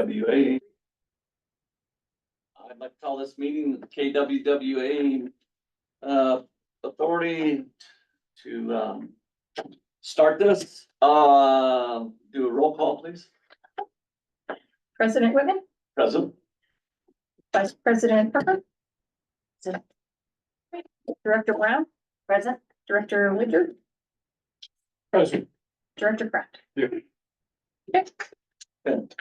KWWA. I'd like to call this meeting the KWWA authority to start this. Do a roll call, please. President Whitman, Present. Vice President Parker. Present. Director Brown. Present. Director Winter. Present. Director Pratt. Here. Okay. Good.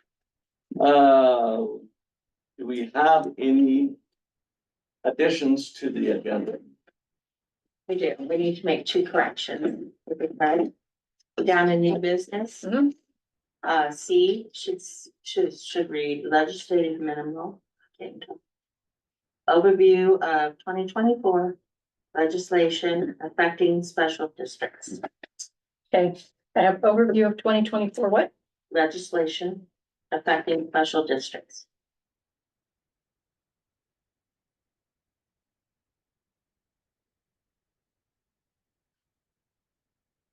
Do we have any additions to the agenda? We do. We need to make two corrections. Right? Down in new business. Mhm. C should read legislative minimal. Okay. Overview of 2024 legislation affecting special districts. Okay, I have overview of 2024, what? Legislation affecting special districts.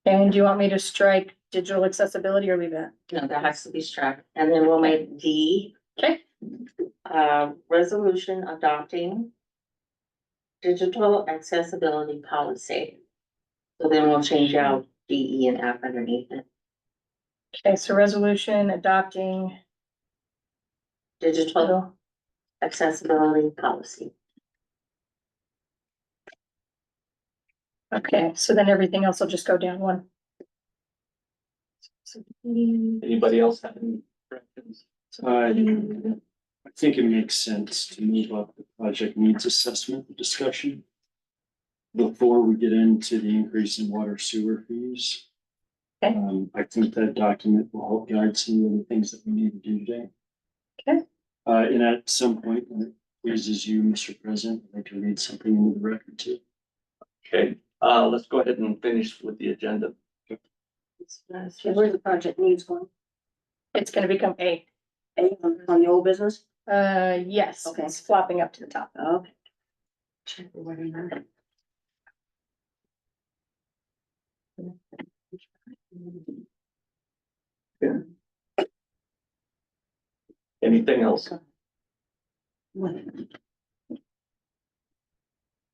And do you want me to strike digital accessibility or leave that? No, that has to be struck. And then we'll make D, Okay, resolution adopting digital accessibility policy. So then we'll change out D, E, and F underneath it. okay, so resolution adopting Digital accessibility policy. Okay, so then everything else will just go down one. Anybody else have any corrections? I think it makes sense to move up the project needs assessment discussion before we get into the increase in water sewer fees. Okay. I think that document will help guide some of the things that we need to do today. Okay. And at some point, when it pleases you, Mr. President, I'd like to read something into the record too. Okay, let's go ahead and finish with the agenda. Where's the project needs going? It's gonna become A. On the old business? Yes, Okay. it's flopping up to the top. Okay. Check the wording on it. Anything else?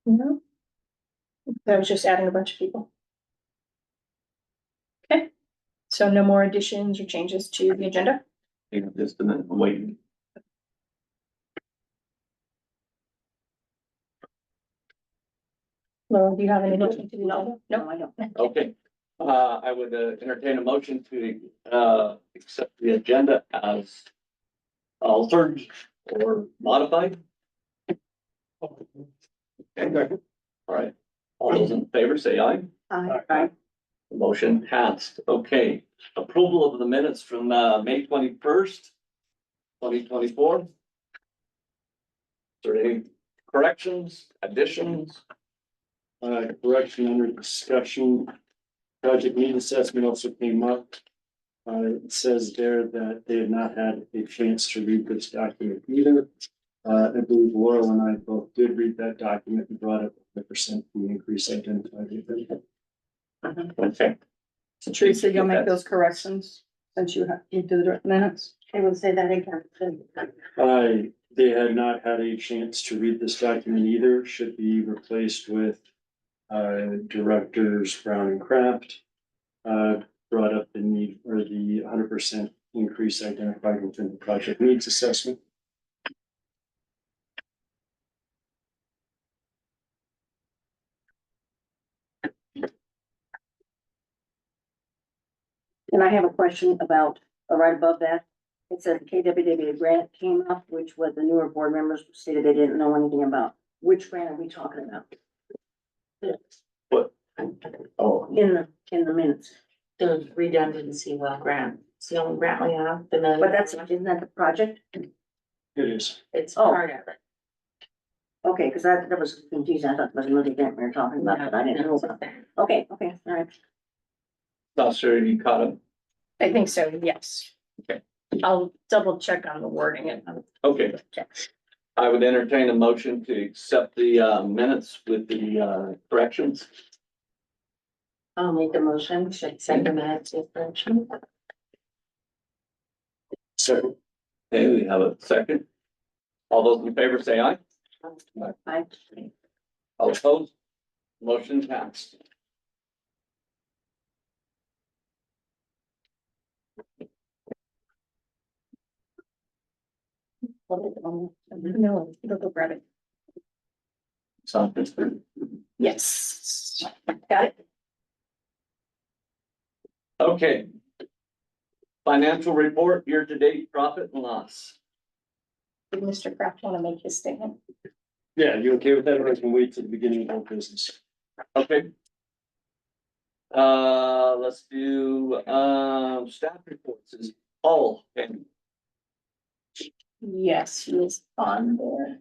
No. I was just adding a bunch of people. Okay, so no more additions or changes to the agenda? Just a minute, I'm waiting. Laura, do you have any addition to the agenda? No, I don't. Okay, I would entertain a motion to accept the agenda as altered or modified. Okay, all right. All those in favor say aye. Aye. The motion passed. Okay, approval of the minutes from May 21st, 2024. Is there any corrections, additions? Correction under discussion, project need assessment also came up. It says there that they had not had a chance to read this document either. I believe Laurel and I both did read that document and brought up the percent fee increase identified. Okay, So Teresa, you'll make those corrections since you do the minutes? I will say that again. They had not had a chance to read this document either, should be replaced with directors Brown and Kraft. Brought up the need or the 100% increase identified within the project needs assessment. And I have a question about, right above that, it said the KWWA grant came up, which was the newer board members stated they didn't know anything about. Which grant are we talking about? what? Oh, In the minutes, The redundancy well grant. It's the only grant we have. The million. but isn't that the project? It is. It's Oh. part of it. Okay, because that was confusing, I thought it was another grant we were talking about, but I didn't know about that. Okay, all right. not sure you caught him. I think so, yes. Okay. I'll double check on the wording and. Okay. I would entertain a motion to accept the minutes with the corrections. I'll make a motion to accept the minutes with correction. So Okay, we have a second. All those in favor say aye. I, All opposed? Motion passed. No, it'll go grab it. Something's good. Yes. Got it. Okay. Financial report, year-to-date profit and loss. Did Mr. Kraft want to make his statement? Yeah, you okay with that, or I can wait to the beginning of whole business? Okay. Let's do, staff reports is all, and Yes, he is on there.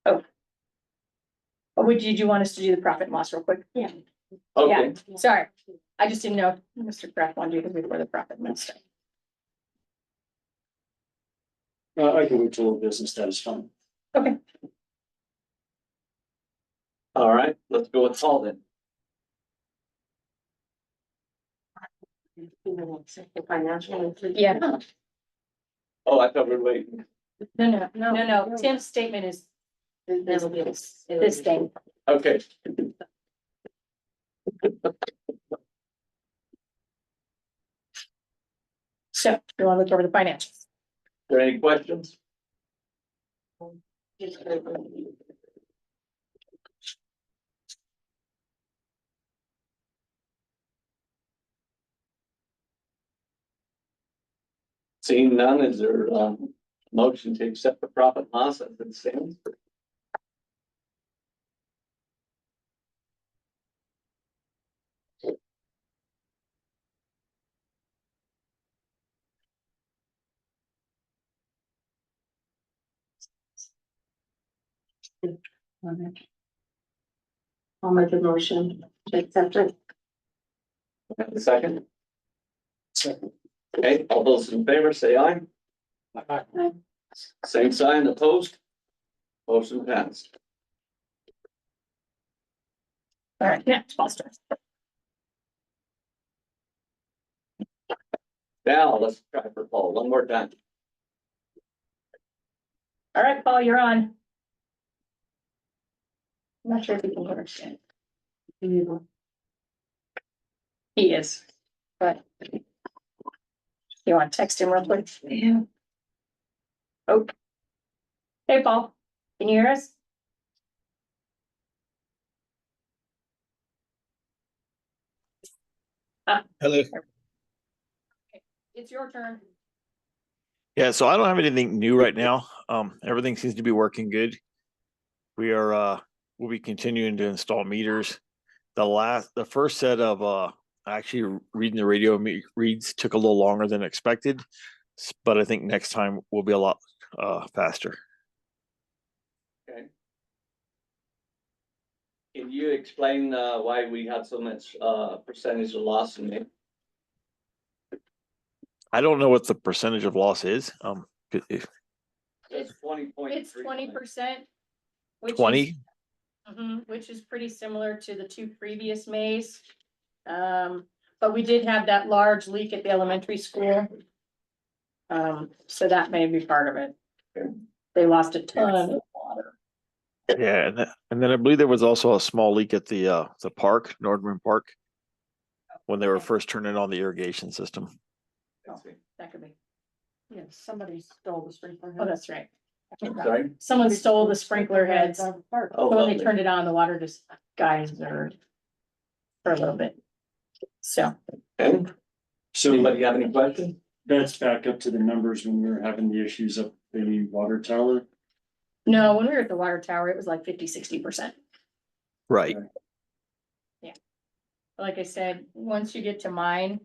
Oh. Oh, did you want us to do the profit and loss real quick? Yeah. okay, Yeah, sorry. I just didn't know if Mr. Kraft wanted to do this before the profit and loss. I can wait till whole business, that is fine. Okay. all right, let's go with Paul then. The financial. Yeah. Oh, I thought we were waiting. No. Tim's statement is That'll be this thing. Okay, So you want to look over the financials? are there any questions? Seeing none, is there motion to accept the profit and loss as it stands? I'll make a motion to accept it. Have a second? Second. Okay, all those in favor say aye. Same sign, opposed? Motion passed. All right, next, Foster. Now, let's try for Paul one more time. All right, Paul, you're on. I'm not sure if you can understand. He is, but. You want to text him real quick? Yeah. Oh. Hey, Paul, can you hear us? Hello. It's your turn. Yeah, so I don't have anything new right now. Everything seems to be working good. We are we'll be continuing to install meters. The first set of actually reading the radio reads took a little longer than expected, but I think next time will be a lot faster. Okay. Can you explain why we had so much percentage of loss in it? I don't know what the percentage of loss is. It's 20.3. It's 20%. 20. Which is pretty similar to the two previous Mays. But we did have that large leak at the elementary school. So that may be part of it. They lost a ton of water. Yeah, and then I believe there was also a small leak at the park, Nordman Park, when they were first turning on the irrigation system. That could be. yeah, somebody stole the sprinkler. Oh, that's right. Sorry? Someone stole the sprinkler heads. out of the park. Oh, So when they lovely. turned it on, the water just geysered for a little bit. So, Okay. So Anybody have any questions? that's back up to the numbers when we were having the issues up the water tower. no, when we were at the water tower, it was like 50-60%. Right. Like I said, once you get to mine,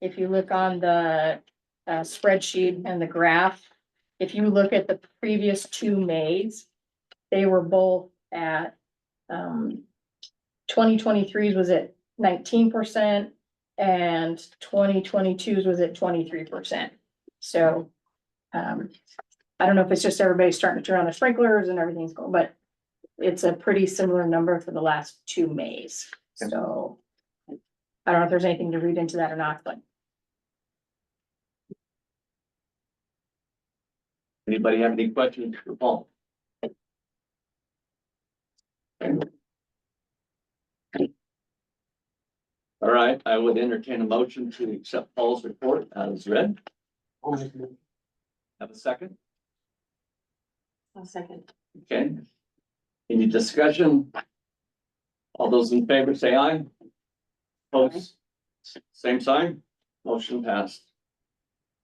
if you look on the spreadsheet and the graph, if you look at the previous two Mays, they were both at 2023's was at 19% and 2022's was at 23%. So I don't know if it's just everybody starting to turn on their sprinklers and everything's going, but it's a pretty similar number for the last two Mays. So I don't know if there's anything to read into that or not, but Anybody have any questions for Paul? All right, I would entertain a motion to accept Paul's report as read. Have a second? I'll second. Okay. Any discussion? All those in favor say aye. Opposed, same sign, motion passed.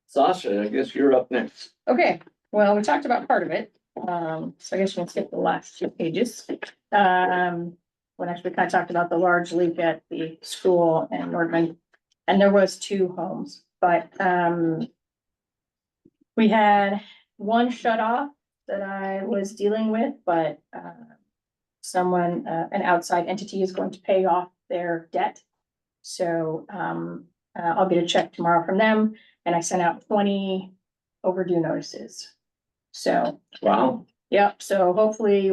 Sasha, I guess you're up next. Okay, well, we talked about part of it, so I guess we'll skip the last 2 pages. When actually kind of talked about the large leak at the school in Northman, and there was 2 homes, but, we had one shut off that I was dealing with, but, someone, an outside entity is going to pay off their debt. So, I'll get a check tomorrow from them, and I sent out 20 overdue notices. So, Wow, yep, so hopefully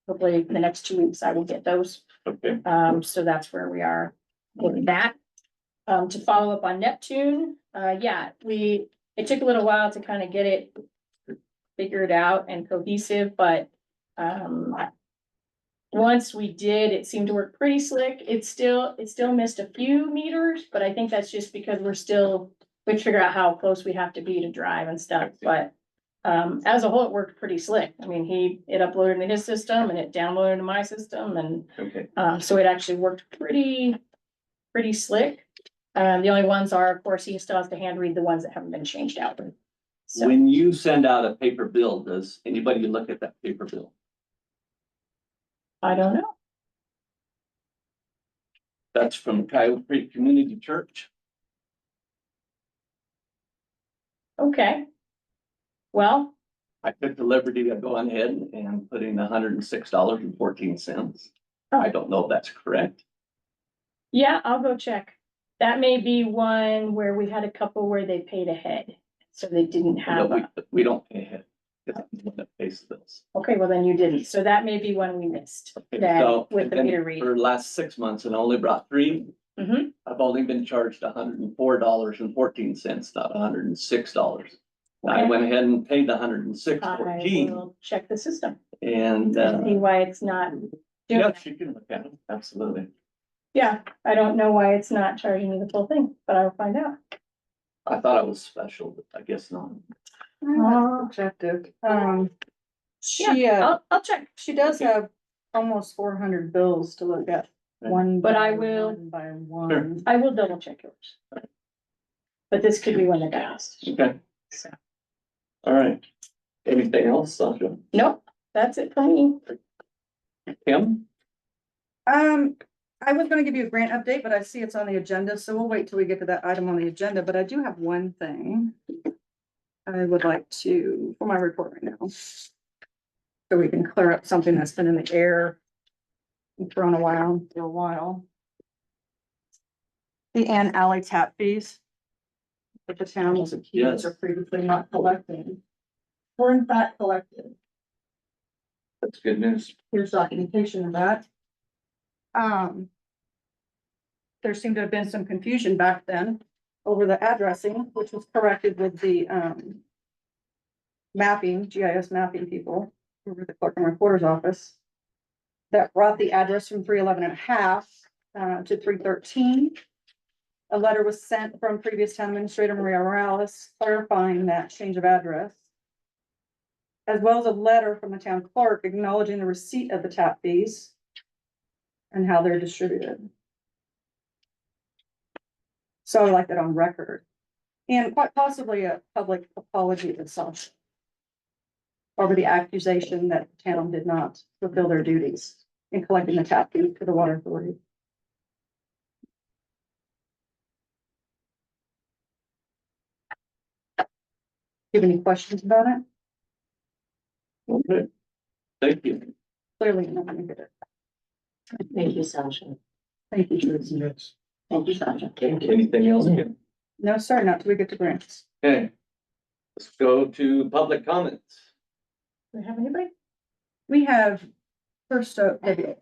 hopefully in the next 2 weeks, I will get those. okay, So that's where we are with that. To follow up on Neptune, yeah, it took a little while to kind of get it figured out and cohesive, but, once we did, it seemed to work pretty slick. It still missed a few meters, but I think that's just because we figure out how close we have to be to drive and stuff, but. As a whole, it worked pretty slick. I mean, it uploaded into his system and it downloaded into my system and, okay. so it actually worked pretty slick. The only ones are, of course, he still has to hand read the ones that haven't been changed out. So, When you send out a paper bill, does anybody look at that paper bill? I don't know. That's from Kiowa Creek Community Church. Okay. Well, I took the liberty of going ahead and putting $106.14. I don't know if that's correct. yeah, I'll go check. That may be one where we had a couple where they paid ahead, so they didn't have. We don't pay ahead. It's the one that pays the bills. Okay, well then you didn't. So that may be one we missed. Okay, That so, with and the then meter read. for the last 6 months and I only brought 3, Mhm. I've only been charged $104.14, not $106. I Okay. went ahead and paid the I $106.14 will check the system. and, See why it's not doing yeah, that. you can look at it, absolutely. Yeah, I don't know why it's not charging me the full thing, but I'll find out. I thought it was special, but I guess not. Objective. I'll check. She does have almost 400 bills to look at. One. But by I will- one By one. I will double check yours. But this could be one that got asked. Okay, So, all right. Anything else, Sasha? nope, that's it for me. Kim? I was gonna give you a grant update, but I see it's on the agenda, so we'll wait till we get to that item on the agenda, but I do have one thing. I would like to, for my report right now. So we can clear up something that's been in the air. And thrown around for a while. The Ann Alley tap fees. That the town was accused of previously not collecting. Were in fact collected. That's good news. Here's documentation of that. There seemed to have been some confusion back then over the addressing, which was corrected with the, mapping, GIS mapping people over the clerk and recorder's office. That brought the address from 311.5 to 313. A letter was sent from previous town administrator Maria Morales clarifying that change of address. As well as a letter from the town clerk acknowledging the receipt of the tap fees. And how they're distributed. So I like that on record. And quite possibly a public apology to itself. Over the accusation that the town did not fulfill their duties in collecting the tap fee for the water authority. Do you have any questions about it? Okay. Thank you. Clearly, you're not gonna get it. Thank you, Sasha. Thank you, Teresa. Thank you, Sasha. Anything else, Kim? No, sorry, not till we get to grants. Okay. Let's go to public comments. Do we have anybody? We have first, Debbie.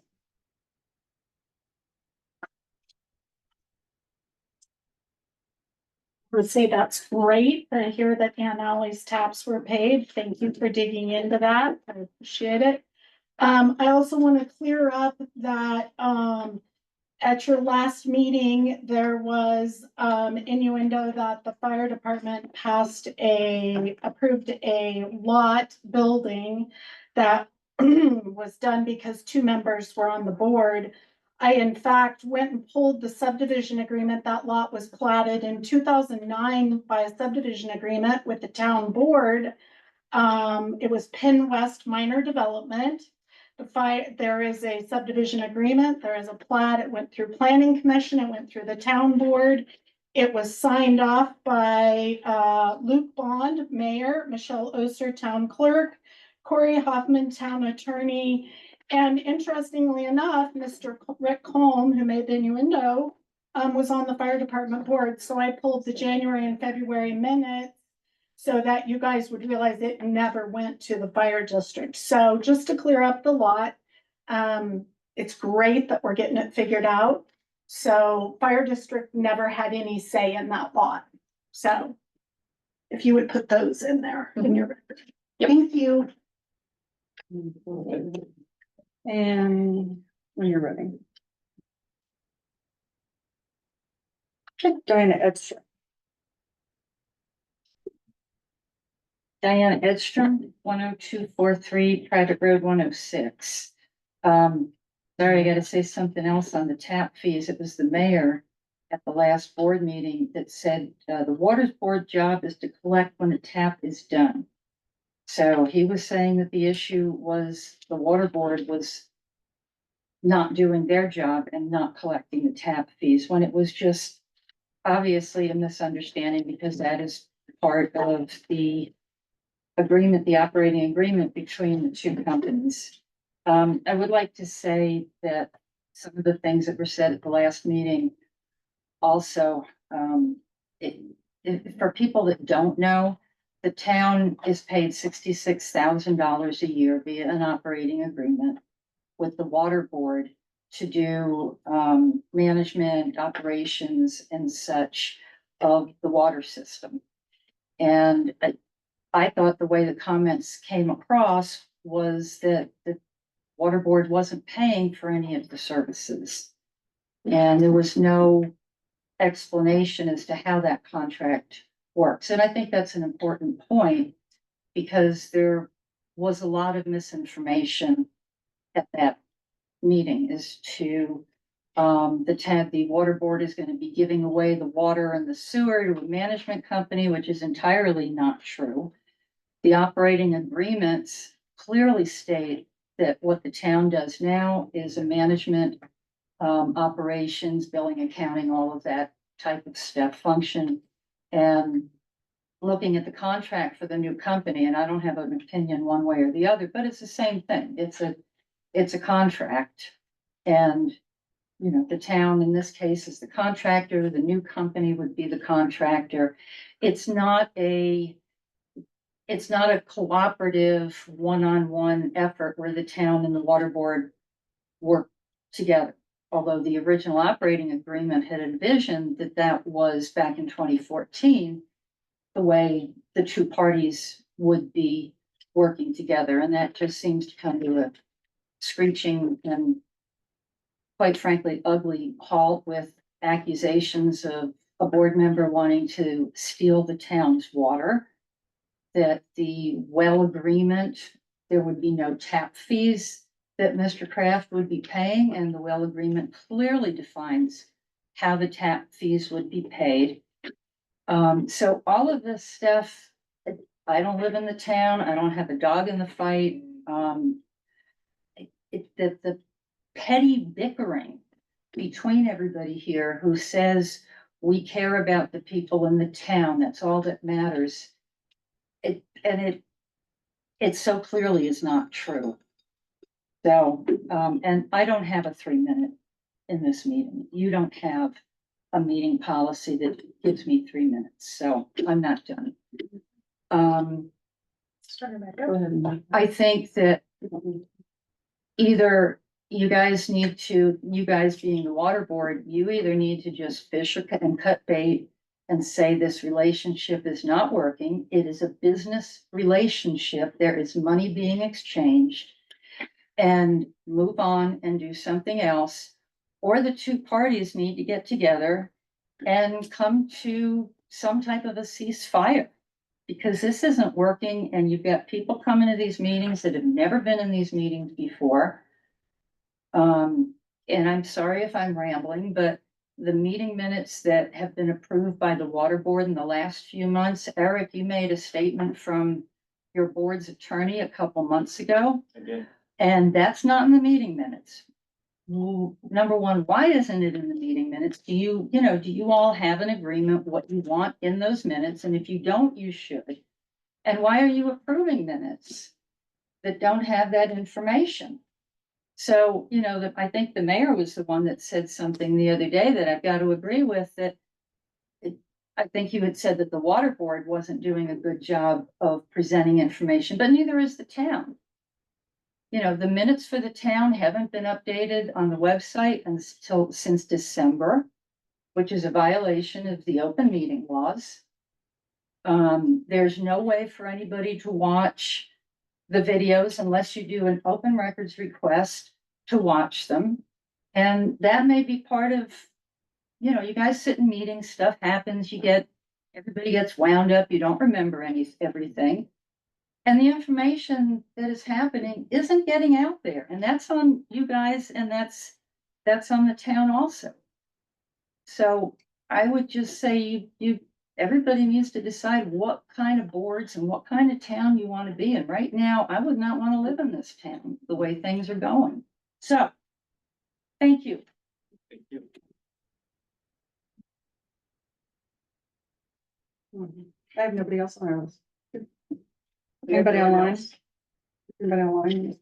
would say that's great to hear that Aunt Allie's taps were paid. Thank you for digging into that. I appreciate it. I also want to clear up that, at your last meeting, there was, innuendo that the fire department approved a lot building that was done because two members were on the board. I in fact went and pulled the subdivision agreement. That lot was platted in 2009 by a subdivision agreement with the town board. It was Penn West Minor Development. There is a subdivision agreement, there is a plat, it went through planning commission, it went through the town board. It was signed off by, Luke Bond, mayor, Michelle Oster, town clerk, Corey Hoffman, town attorney. And interestingly enough, Mr. Rick Holm, who made the innuendo, was on the fire department board. So I pulled the January and February minutes so that you guys would realize it never went to the fire district. So just to clear up the lot, it's great that we're getting it figured out. So fire district never had any say in that lot. So if you would put those in there in your record. Thank you. And when you're ready. Diana Edstrom. Diana Edstrom, 10243 Private Road 106. Sorry, I gotta say something else on the tap fees. It was the mayor at the last board meeting that said, the water board job is to collect when the tap is done. So he was saying that the issue was the water board was not doing their job and not collecting the tap fees, when it was just obviously a misunderstanding, because that is part of the agreement, the operating agreement between the two companies. I would like to say that some of the things that were said at the last meeting also, for people that don't know, the town is paid $66,000 a year via an operating agreement with the water board to do, management, operations and such of the water system. And I thought the way the comments came across was that the water board wasn't paying for any of the services. And there was no explanation as to how that contract works. And I think that's an important point, because there was a lot of misinformation at that meeting as to the water board is going to be giving away the water and the sewer to a management company, which is entirely not true. The operating agreements clearly state that what the town does now is a management, operations, billing, accounting, all of that type of stuff function. And looking at the contract for the new company, and I don't have an opinion one way or the other, but it's the same thing. It's a contract. And, you know, the town in this case is the contractor, the new company would be the contractor. It's not a cooperative one-on-one effort where the town and the water board work together. Although the original operating agreement had envisioned that that was back in 2014, the way the two parties would be working together. And that just seems to come to a screeching and quite frankly, ugly halt with accusations of a board member wanting to steal the town's water. That the well agreement, there would be no tap fees that Mr. Kraft would be paying, and the well agreement clearly defines how the tap fees would be paid. So all of this stuff, I don't live in the town, I don't have a dog in the fight. The petty bickering between everybody here who says we care about the people in the town, that's all that matters. It so clearly is not true. So, and I don't have a 3-minute in this meeting. You don't have a meeting policy that gives me 3 minutes, so I'm not done. Starting back Go up. ahead, Mike. I think that either you guys being the water board, you either need to just fish and cut bait and say this relationship is not working. It is a business relationship. There is money being exchanged. And move on and do something else. Or the two parties need to get together and come to some type of a ceasefire. Because this isn't working and you've got people coming to these meetings that have never been in these meetings before. And I'm sorry if I'm rambling, but the meeting minutes that have been approved by the water board in the last few months, Eric, you made a statement from your board's attorney a couple months ago. Again, And that's not in the meeting minutes. Well, number one, why isn't it in the meeting minutes? Do you all have an agreement what you want in those minutes? And if you don't, you should. And why are you approving minutes that don't have that information? So, I think the mayor was the one that said something the other day that I've got to agree with, that I think you had said that the water board wasn't doing a good job of presenting information, but neither is the town. The minutes for the town haven't been updated on the website since December, which is a violation of the open meeting laws. There's no way for anybody to watch the videos unless you do an open records request to watch them. And that may be part of, you guys sit in meetings, stuff happens, everybody gets wound up, you don't remember everything. And the information that is happening isn't getting out there, and that's on you guys, and that's on the town also. So I would just say everybody needs to decide what kind of boards and what kind of town you want to be in. Right now, I would not want to live in this town, the way things are going. So, thank you. thank you. I have nobody else on our list. Anybody online? Anybody online?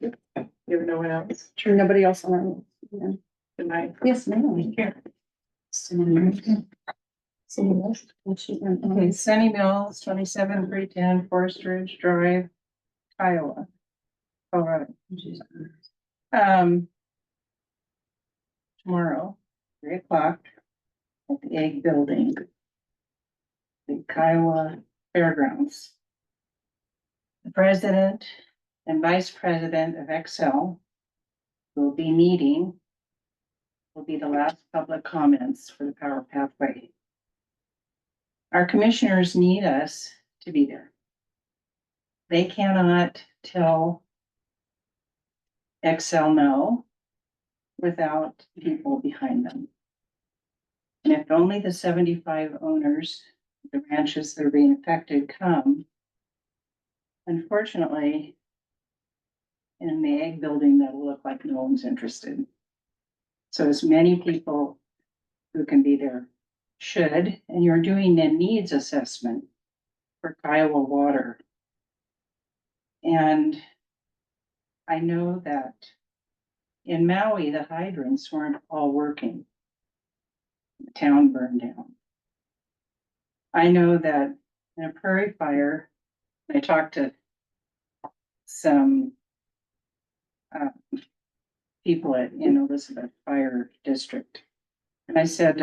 You have no one else? Sure, nobody else on our list. Yeah. Good night. Yes, ma'am. Here. Okay, Sunny Mills, 27-310 Forest Ridge Drive, Iowa. All right. Tomorrow, 3:00 at the Egg Building, the Kiowa Fairgrounds. The president and vice president of Excel will be meeting. Will be the last public comments for the Power Pathway. Our commissioners need us to be there. They cannot tell Excel no without people behind them. And if only the 75 owners, the ranches that are being affected come, unfortunately, in the egg building, that'll look like no one's interested. So as many people who can be there should, and you're doing a needs assessment for Kiowa Water. And I know that in Maui, the hydrants weren't all working. The town burned down. I know that in a prairie fire, I talked to some people in Elizabeth Fire District. And I said,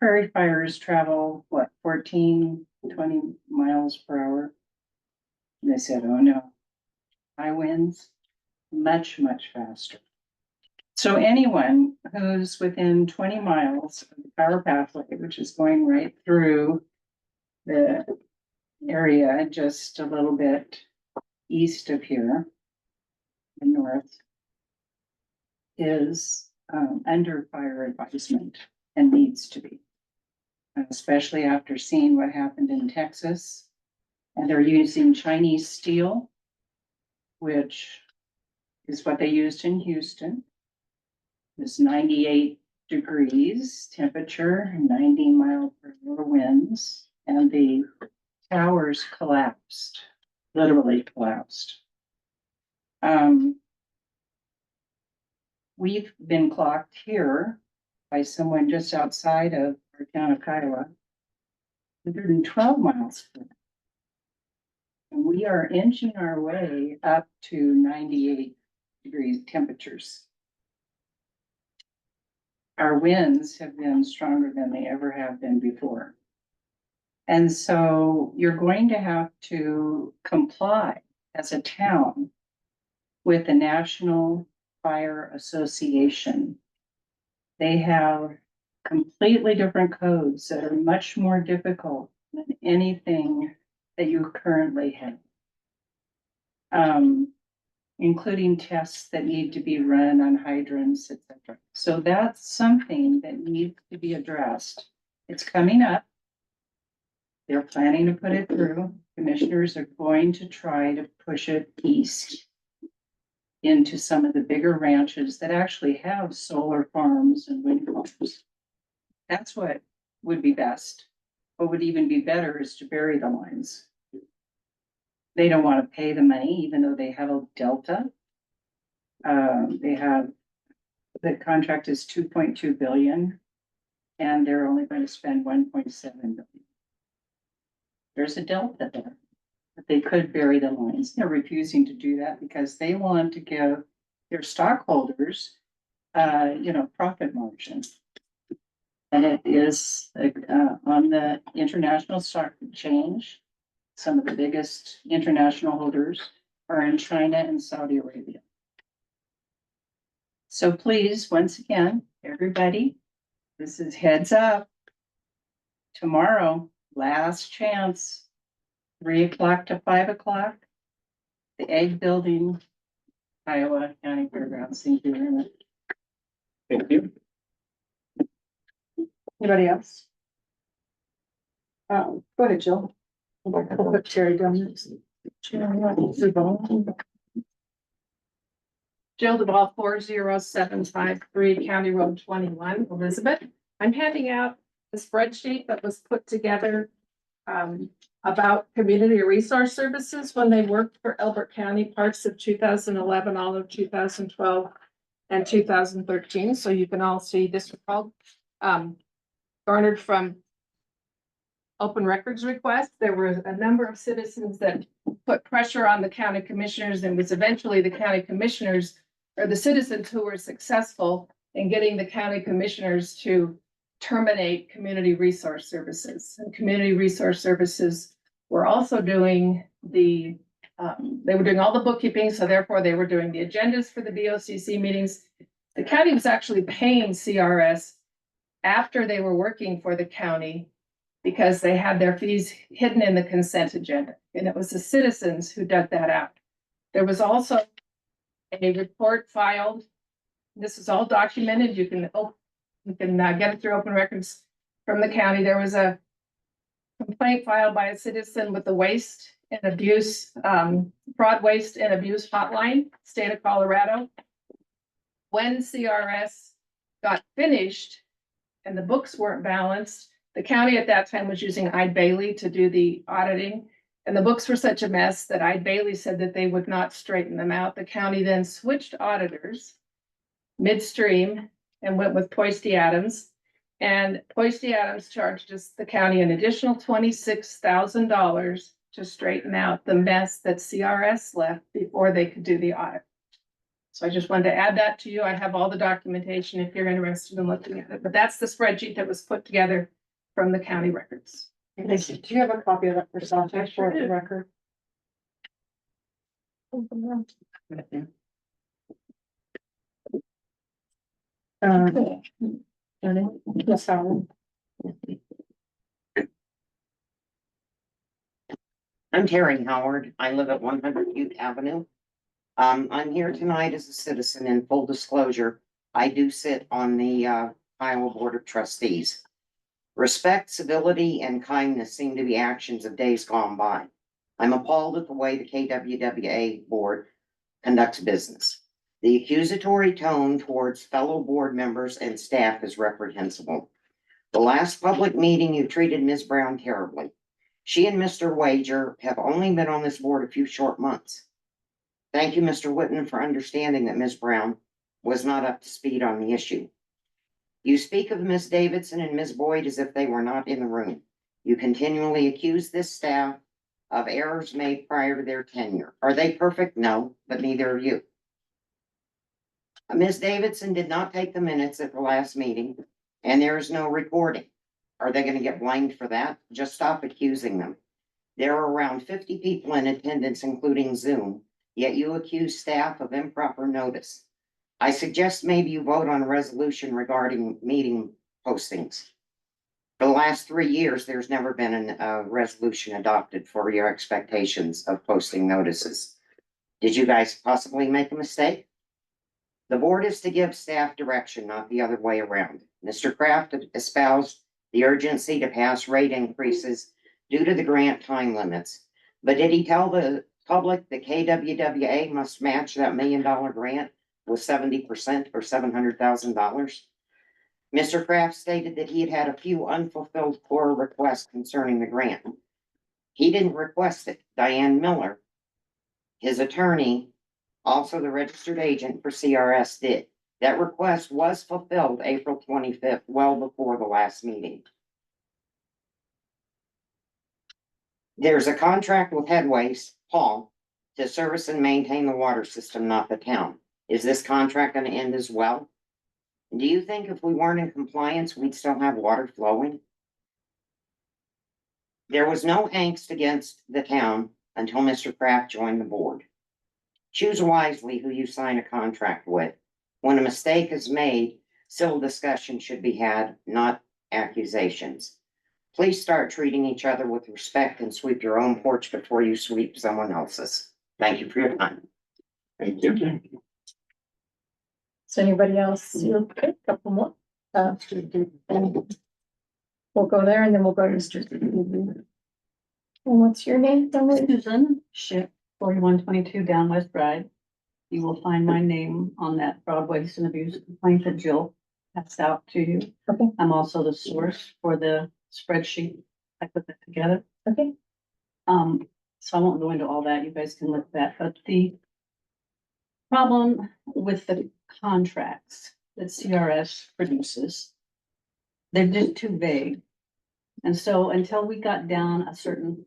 prairie fires travel, 14, 20 miles per hour? And they said, oh no, high winds, much, much faster. So anyone who's within 20 miles of the Power Pathway, which is going right through the area just a little bit east of here, the north, is under fire advisement and needs to be, especially after seeing what happened in Texas. And they're using Chinese steel, which is what they used in Houston. It's 98 degrees temperature, 90 mile per hour winds, and the towers collapsed, literally collapsed. We've been clocked here by someone just outside of our town of Kiowa, 112 miles per hour. And we are inching our way up to 98 degrees temperatures. Our winds have been stronger than they ever have been before. And so you're going to have to comply as a town with the National Fire Association. They have completely different codes that are much more difficult than anything that you currently have. Including tests that need to be run on hydrants, etc. So that's something that needs to be addressed. It's coming up. They're planning to put it through. Commissioners are going to try to push it east into some of the bigger ranches that actually have solar farms and wind farms. That's what would be best. What would even be better is to bury the lines. They don't want to pay the money, even though they have a delta. The contract is 2.2 billion, and they're only going to spend 1.7 billion. There's a delta there, but they could bury the lines. They're refusing to do that because they want to give their stockholders, profit margin. And it is, on the international stock exchange. Some of the biggest international holders are in China and Saudi Arabia. So please, once again, everybody, this is heads up. Tomorrow, last chance, 3 o'clock to 5 o'clock, the Egg Building, Iowa County Fairgrounds. Thank you very much. Thank you. Anybody else? Go ahead, Jill. I'll put Terry down next. Jill DeVall, 40753 County Road 21, Elizabeth. I'm handing out a spreadsheet that was put together about community resource services when they worked for Elbert County parts of 2011, all of 2012 and 2013. So you can all see this was all garnered from open records requests. There were a number of citizens that put pressure on the county commissioners, and was eventually the county commissioners or the citizens who were successful in getting the county commissioners to terminate community resource services. And community resource services were also doing they were doing all the bookkeeping, so therefore they were doing the agendas for the BOCC meetings. The county was actually paying CRS after they were working for the county, because they had their fees hidden in the consent agenda. And it was the citizens who dug that out. There was also a report filed. This is all documented. You can get it through open records from the county. There was a complaint filed by a citizen with the waste and abuse, fraud, waste and abuse hotline, state of Colorado. When CRS got finished and the books weren't balanced, the county at that time was using Eide Bailey to do the auditing, and the books were such a mess that Eide Bailey said that they would not straighten them out. The county then switched auditors midstream and went with Poisty Adams, and Poisty Adams charged us, the county, an additional $26,000 to straighten out the mess that CRS left before they could do the audit. So I just wanted to add that to you. I have all the documentation if you're interested in looking at it, but that's the spreadsheet that was put together from the county records. Do you have a copy of that for Sasha for the record? Yes, Howard. I'm Terry Howard. I live at 100 Butte Avenue. I'm here tonight as a citizen. In full disclosure, I do sit on the Iowa Board of Trustees. Respect, civility, and kindness seem to be actions of days gone by. I'm appalled at the way the KWWA board conducts business. The accusatory tone towards fellow board members and staff is reprehensible. The last public meeting, you treated Ms. Brown terribly. She and Mr. Wager have only been on this board a few short months. Thank you, Mr. Whitten, for understanding that Ms. Brown was not up to speed on the issue. You speak of Ms. Davidson and Ms. Boyd as if they were not in the room. You continually accuse this staff of errors made prior to their tenure. Are they perfect? No, but neither are you. Ms. Davidson did not take the minutes at the last meeting, and there is no recording. Are they gonna get blamed for that? Just stop accusing them. There are around 50 people in attendance, including Zoom, yet you accuse staff of improper notice. I suggest maybe you vote on a resolution regarding meeting postings. For the last 3 years, there's never been a resolution adopted for your expectations of posting notices. Did you guys possibly make a mistake? The board is to give staff direction, not the other way around. Mr. Kraft espoused the urgency to pass rate increases due to the grant time limits. But did he tell the public the KWWA must match that $1 million grant with 70% or $700,000? Mr. Kraft stated that he had had a few unfulfilled core requests concerning the grant. He didn't request it. Diane Miller, his attorney, also the registered agent for CRS, did. That request was fulfilled April 25th, well before the last meeting. There's a contract with Headways, Paul, to service and maintain the water system, not the town. Is this contract going to end as well? Do you think if we weren't in compliance, we'd still have water flowing? There was no angst against the town until Mr. Kraft joined the board. Choose wisely who you sign a contract with. When a mistake is made, civil discussion should be had, not accusations. Please start treating each other with respect and sweep your own porch before you sweep someone else's. Thank you for your time. Thank you. Is anybody else? Okay, couple more. We'll go there and then we'll go to Mr. And what's your name? Susan Ship, 4122 Down West Drive. You will find my name on that fraud, waste and abuse complaint that Jill passed out to you. Okay. I'm also the source for the spreadsheet. I put that together. Okay. So I won't go into all that. You guys can look at that, but the problem with the contracts that CRS produces, they're just too vague. And so until we got down a certain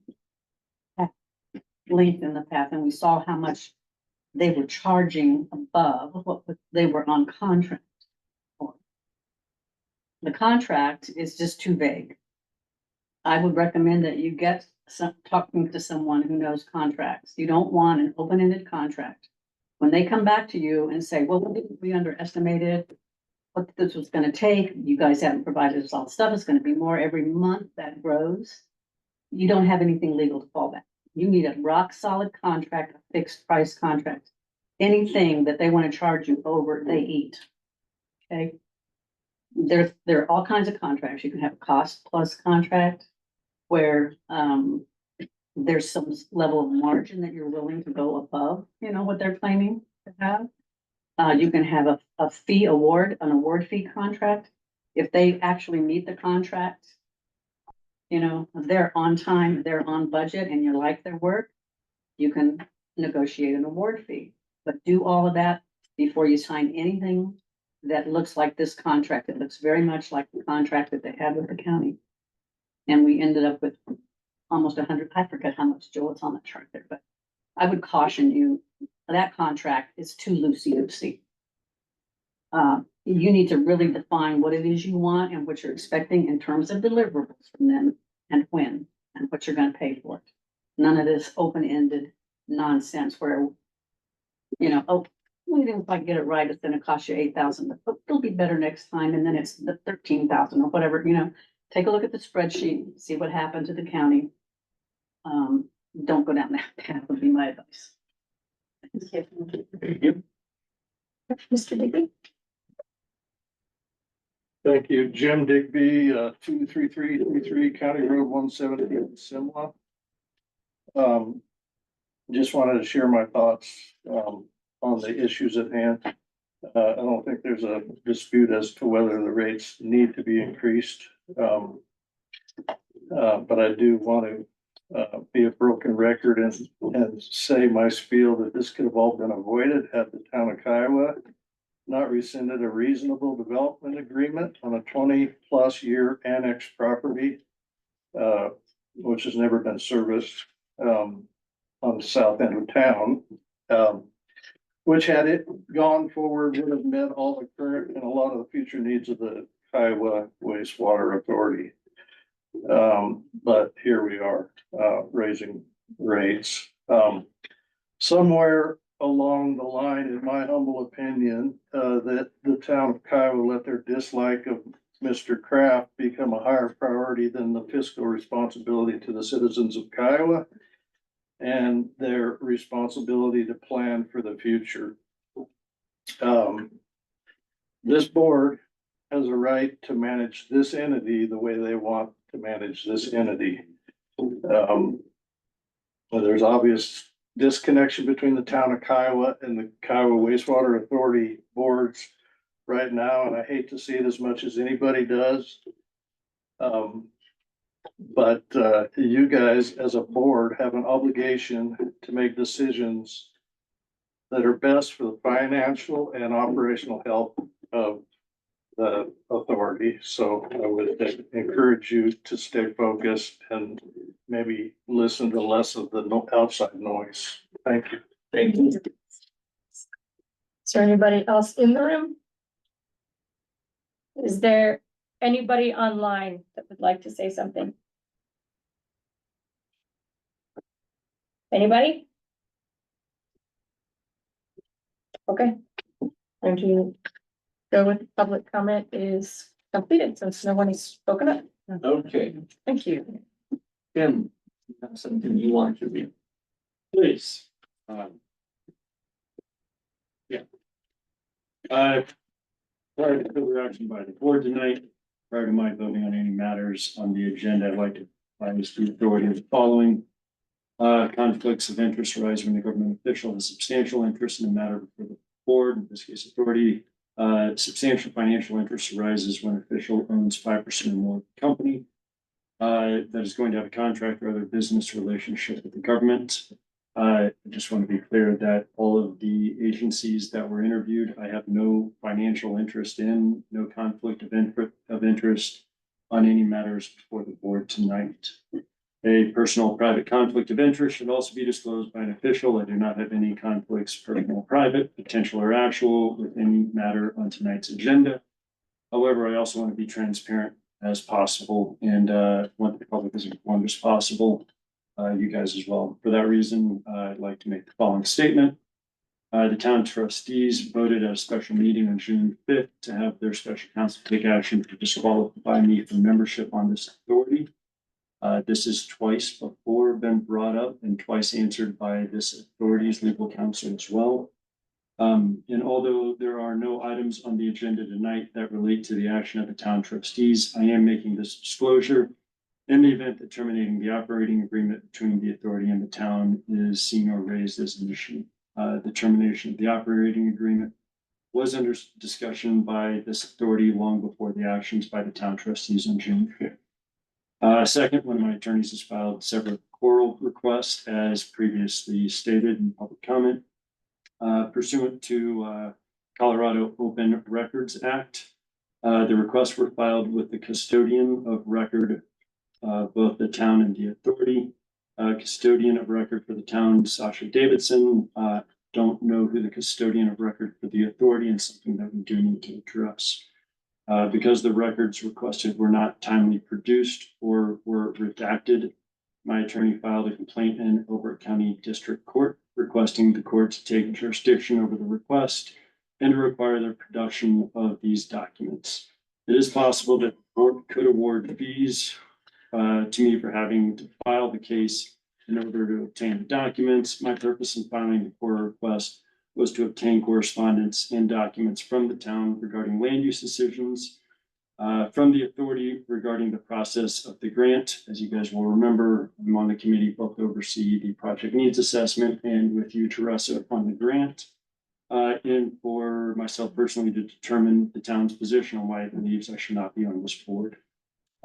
length in the path and we saw how much they were charging above what they were on contract for, the contract is just too vague. I would recommend that you get talking to someone who knows contracts. You don't want an open-ended contract. When they come back to you and say, well, we underestimated what this was gonna take, you guys haven't provided us all the stuff, it's gonna be more every month that grows. You don't have anything legal to fall back. You need a rock solid contract, a fixed price contract. Anything that they wanna charge you over, they eat. Okay? There are all kinds of contracts. You can have a cost plus contract where, there's some level of margin that you're willing to go above, you know, what they're claiming to have. You can have a fee award, an award fee contract. If they actually meet the contract, you know, they're on time, they're on budget, and you like their work, you can negotiate an award fee. But do all of that before you sign anything that looks like this contract. It looks very much like the contract that they had with the county. And we ended up with almost 100, I forget how much, Joe, it's on the chart there, but I would caution you, that contract is too loosey-goosey. You need to really define what it is you want and what you're expecting in terms of deliverables from them and when and what you're gonna pay for it. None of this open-ended nonsense where, you know, oh, even if I get it right, it's gonna cost you $8,000, but it'll be better next time, and then it's the $13,000 or whatever, you know. Take a look at the spreadsheet, see what happened to the county. Don't go down that path would be my advice. Thank you. Mr. Digby? Thank you. Jim Digby, 23333 County Road 170, Simla. Just wanted to share my thoughts on the issues at hand. I don't think there's a dispute as to whether the rates need to be increased. But I do want to be a broken record and say my spiel that this could have all been avoided had the town of Kiowa not rescinded a reasonable development agreement on a 20+ year annex property, which has never been serviced on the south end of town, which had it gone forward would have met all the current and a lot of the future needs of the Kiowa Wastewater Authority. But here we are, raising rates. Somewhere along the line, in my humble opinion, that the town of Kiowa let their dislike of Mr. Kraft become a higher priority than the fiscal responsibility to the citizens of Kiowa and their responsibility to plan for the future. This board has a right to manage this entity the way they want to manage this entity. There's obvious disconnection between the town of Kiowa and the Kiowa Wastewater Authority boards right now, and I hate to see it as much as anybody does. But you guys as a board have an obligation to make decisions that are best for the financial and operational health of the authority. So I would encourage you to stay focused and maybe listen to less of the outside noise. Thank you. Thank you. Is there anybody else in the room? Is there anybody online that would like to say something? Anybody? Okay. And to go with public comment is completed since no one has spoken up. Okay, Thank you. Tim, you have something you want to read? Please. Prior to further action by the board tonight, prior to my voting on any matters on the agenda, I'd like to advise the authority of the following. Conflicts of interest arise when the government official has substantial interest in a matter before the board, in this case authority. Substantial financial interest arises when official owns 5% or more of the company that is going to have a contract or other business relationship with the government. I just want to be clear that all of the agencies that were interviewed, I have no financial interest in, no conflict of interest on any matters before the board tonight. A personal or private conflict of interest should also be disclosed by an official. I do not have any conflicts, personal or private, potential or actual, with any matter on tonight's agenda. However, I also want to be transparent as possible and want the public as informed as possible. You guys as well. For that reason, I'd like to make the following statement. The town trustees voted at a special meeting on June 5th to have their special counsel take action to disqualify me from membership on this authority. This has twice before been brought up and twice answered by this authority's legal counsel as well. And although there are no items on the agenda tonight that relate to the action of the town trustees, I am making this disclosure. In the event that terminating the operating agreement between the authority and the town is seen or raised as an issue. The termination of the operating agreement was under discussion by this authority long before the actions by the town trustees on June 5th. Second, one of my attorneys has filed several oral requests as previously stated in public comment. Pursuant to Colorado Open Records Act, the requests were filed with the custodian of record, both the town and the authority. Custodian of record for the town, Sasha Davidson. Don't know who the custodian of record for the authority, and something that we do need to address. Because the records requested were not timely produced or were redacted, my attorney filed a complaint in Overett County District Court requesting the court to take jurisdiction over the request and to require the production of these documents. It is possible that the court could award fees to me for having to file the case in order to obtain the documents. My purpose in filing the court request was to obtain correspondence and documents from the town regarding land use decisions, from the authority regarding the process of the grant. As you guys will remember, I'm on the committee both to oversee the project needs assessment and with you, Teresa, on the grant. And for myself personally to determine the town's position on why it believes I should not be on this board.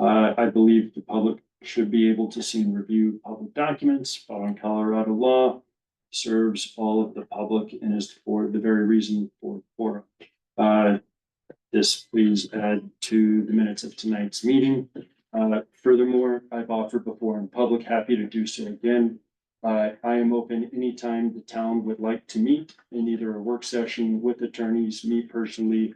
I believe the public should be able to see and review public documents following Colorado law, serves all of the public and is for the very reason for this please add to the minutes of tonight's meeting. Furthermore, I've offered before in public, happy to do so again. I am open anytime the town would like to meet in either a work session with attorneys, me personally,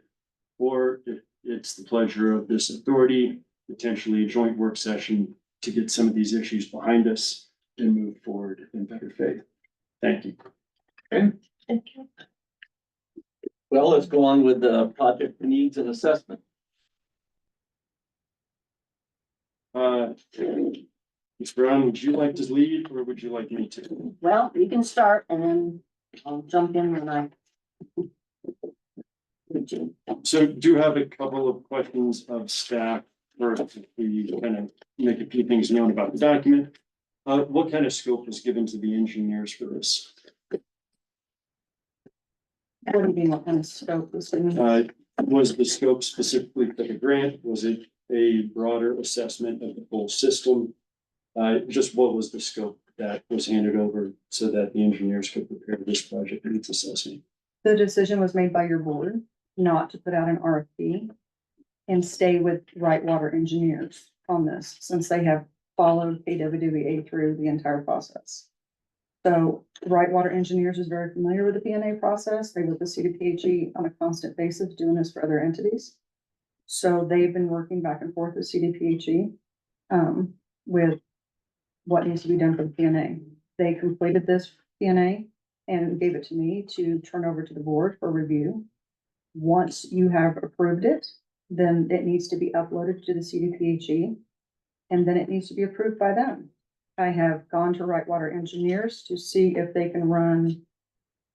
or if it's the pleasure of this authority, potentially a joint work session to get some of these issues behind us and move forward in better faith. Thank you. Well, let's go on with the project needs and assessment. Ms. Brown, would you like to lead or would you like me to? Well, you can start and then I'll jump in when I. So do have a couple of questions of staff first, if we kind of make a few things known about the document. What kind of scope was given to the engineers for this? What do you mean, what kind of scope was in? Was the scope specifically for the grant? Was it a broader assessment of the whole system? Just what was the scope that was handed over so that the engineers could prepare this project needs assessment? The decision was made by your board not to put out an RFP and stay with Right Water Engineers on this, since they have followed KWWA through the entire process. So Right Water Engineers is very familiar with the PNA process. They work with CDPHE on a constant basis, doing this for other entities. So they've been working back and forth with CDPHE with what needs to be done for the PNA. They completed this PNA and gave it to me to turn over to the board for review. Once you have approved it, then it needs to be uploaded to the CDPHE, and then it needs to be approved by them. I have gone to Right Water Engineers to see if they can run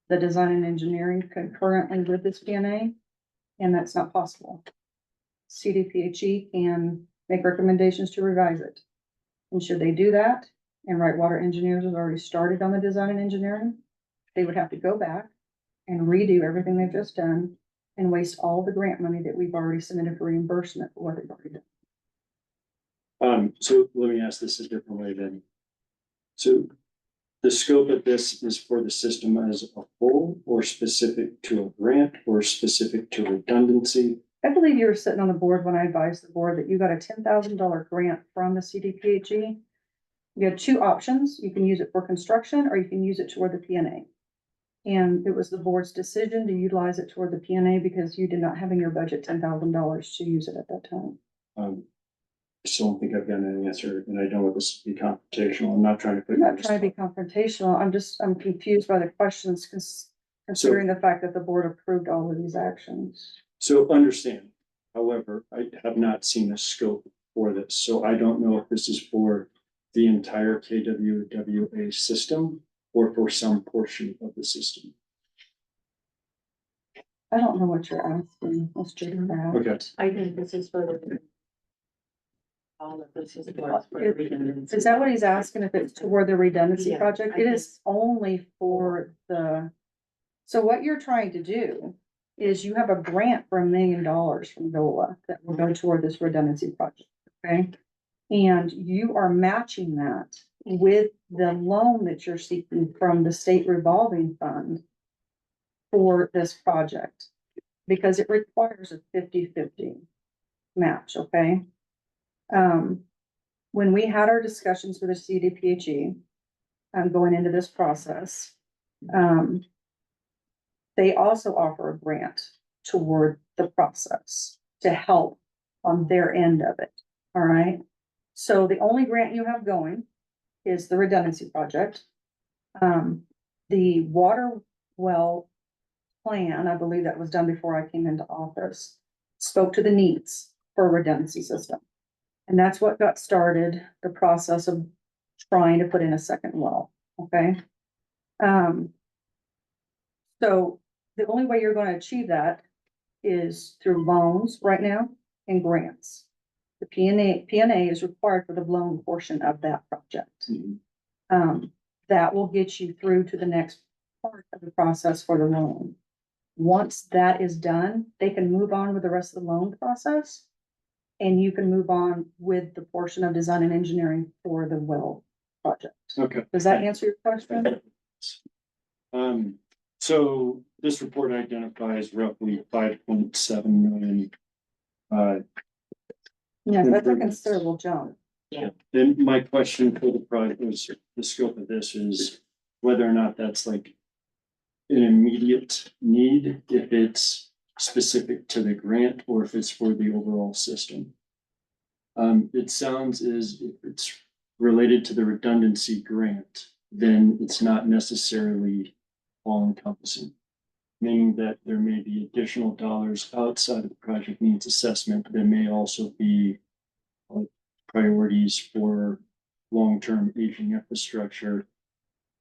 the design and engineering concurrently with this PNA, and that's not possible. CDPHE can make recommendations to revise it. And should they do that, and Right Water Engineers has already started on the design and engineering, they would have to go back and redo everything they've just done and waste all the grant money that we've already submitted for reimbursement for what they've already done. So let me ask this a different way then. So the scope of this is for the system as a whole, or specific to a grant, or specific to redundancy? I believe you were sitting on the board when I advised the board that you got a $10,000 grant from the CDPHE. You had two options. You can use it for construction or you can use it toward the PNA. And it was the board's decision to utilize it toward the PNA because you did not have in your budget $10,000 to use it at that time. I still don't think I've gotten an answer, and I don't want this to be confrontational. I'm not trying to put. I'm not trying to be confrontational. I'm confused by the questions considering the fact that the board approved all of these actions. So understand, however, I have not seen a scope for this, so I don't know if this is for the entire KWWA system or for some portion of the system. I don't know what you're asking. Let's figure it out. Okay. I think this is for the. All of this is for the redundancy. Is that what he's asking? If it's toward the redundancy project? It is only for the. So what you're trying to do is you have a grant for $1 million from KWWA that will go toward this redundancy project, okay? And you are matching that with the loan that you're seeking from the state revolving fund for this project, because it requires a 50-50 match, okay? When we had our discussions with the CDPHE, going into this process, they also offer a grant toward the process to help on their end of it, all right? So the only grant you have going is the redundancy project. The water well plan, I believe that was done before I came into office, spoke to the needs for a redundancy system. And that's what got started, the process of trying to put in a second well, okay? So the only way you're going to achieve that is through loans right now and grants. The PNA is required for the loan portion of that project. That will get you through to the next part of the process for the loan. Once that is done, they can move on with the rest of the loan process. And you can move on with the portion of design and engineering for the well project. Okay. Does that answer your question? So this report identifies roughly 5.7 million. Yeah, that's a considerable jump. Then my question for the project was, the scope of this is whether or not that's like an immediate need, if it's specific to the grant or if it's for the overall system. It sounds as if it's related to the redundancy grant, then it's not necessarily all encompassing. Meaning that there may be additional dollars outside of the project needs assessment. There may also be priorities for long-term aging infrastructure.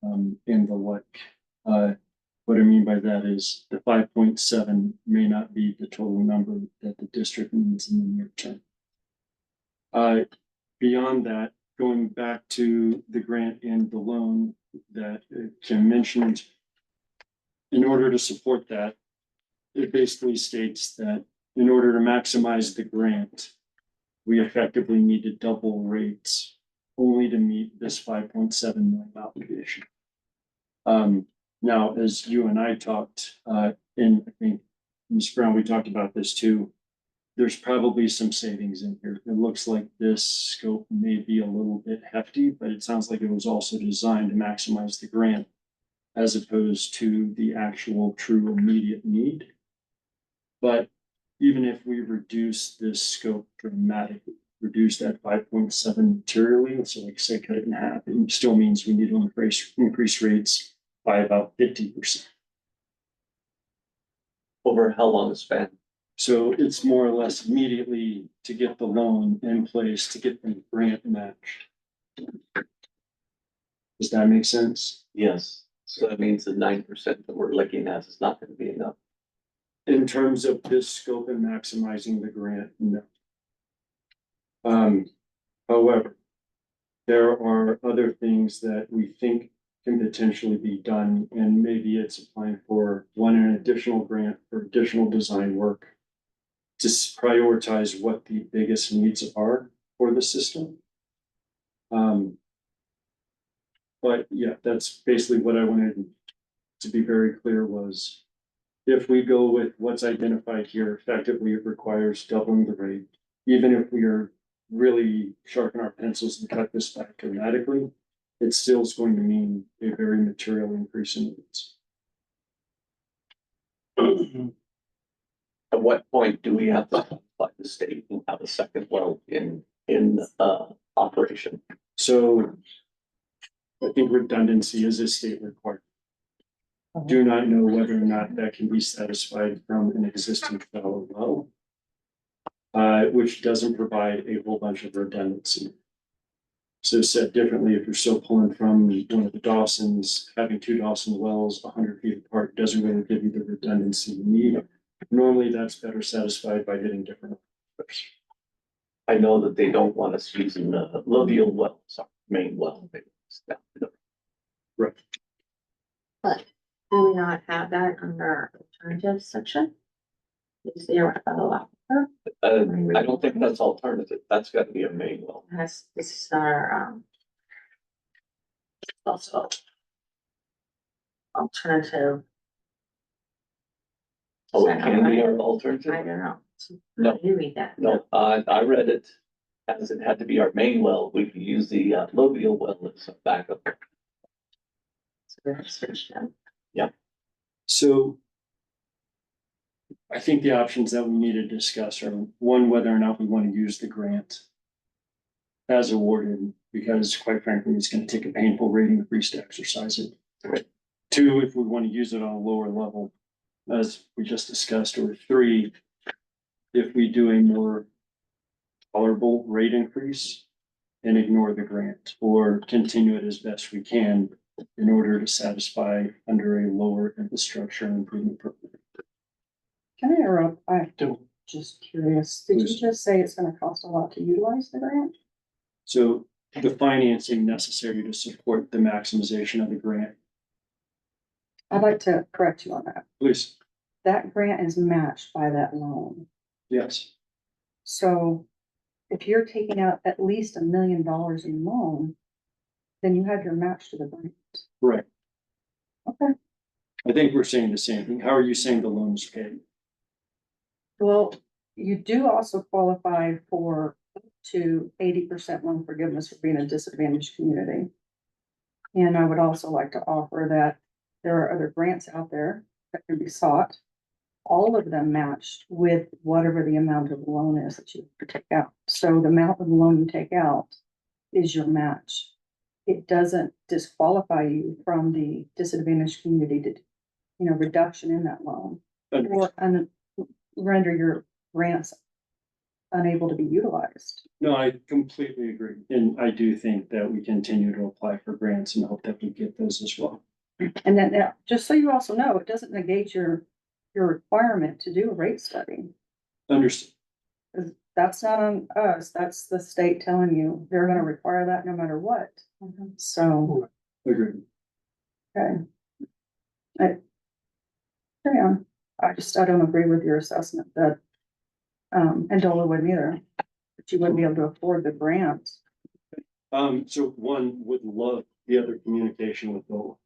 And the like. What I mean by that is the 5.7 may not be the total number that the district needs in the near term. Beyond that, going back to the grant and the loan that Kim mentioned, in order to support that, it basically states that in order to maximize the grant, we effectively need to double rates only to meet this 5.7 million obligation. Now, as you and I talked, and I think Ms. Brown, we talked about this too. There's probably some savings in here. It looks like this scope may be a little bit hefty, but it sounds like it was also designed to maximize the grant as opposed to the actual true immediate need. But even if we reduce this scope dramatically, reduce that 5.7 materially, so like say cut it in half, it still means we need to increase rates by about 50%. Over how long a span? So it's more or less immediately to get the loan in place to get the grant matched. Does that make sense? Yes. So that means the 9% that we're looking at is not gonna be enough. In terms of this scope and maximizing the grant, no. However, there are other things that we think can potentially be done, and maybe it's applying for an additional grant for additional design work to prioritize what the biggest needs are for the system. But yeah, that's basically what I wanted to be very clear was if we go with what's identified here, effectively it requires doubling the rate. Even if we are really sharpen our pencils and cut this back dramatically, it still is going to mean a very material increase in rates. At what point do we have to apply the state and have a second well in operation? So I think redundancy is a state requirement. Do not know whether or not that can be satisfied from an existing fellow well, which doesn't provide a whole bunch of redundancy. So said differently, if you're still pulling from one of the Dawsons, having two Dawson wells 100 feet apart doesn't really give you the redundancy you need. Normally, that's better satisfied by getting different. I know that they don't want us using the alluvial wells, our main well. Right. But do we not have that under our alternative section? Is there a fellow officer? I don't think that's alternative. That's gotta be a main well. This is our, also alternative. Oh, it can be our I alternative? don't know. No. How do you read that? No, I read it as it had to be our main well. We could use the alluvial well as a backup. So we're gonna switch them. So I think the options that we need to discuss are one, whether or not we want to use the grant as awarded, because quite frankly, it's going to take a painful rate increase to exercise it. Right. Two, if we want to use it on a lower level, as we just discussed, or three, if we do a more tolerable rate increase and ignore the grant or continue it as best we can in order to satisfy under a lower infrastructure and improvement program. Can I interrupt? I'm Do. just curious. Did you Please. just say it's gonna cost a lot to utilize the grant? So the financing necessary to support the maximization of the grant, I'd like to correct you on that. please, That grant is matched by that loan. yes. So if you're taking out at least $1 million in loan, then you have your match to the grant. Right. Okay. I think we're saying the same thing. How are you saying the loan is paid? Well, you do also qualify for up to 80% loan forgiveness for being a disadvantaged community. And I would also like to offer that there are other grants out there that can be sought. all of them matched with whatever the amount of loan is that you take out. So the amount of loan you take out is your match. It doesn't disqualify you from the disadvantaged community to, reduction in that loan or render your grants unable to be utilized. No, I completely agree. And I do think that we continue to apply for grants and hope that we get those as well. And then, just so you also know, it doesn't negate your requirement to do a rate study. Understood. 'Cause that's not on us, that's the state telling you they're gonna require that no matter what. So, Agreed. okay. Carry on. I don't agree with your assessment that, and Dola wouldn't either. That you wouldn't be able to afford the grant. So one would love the other communication with Bill.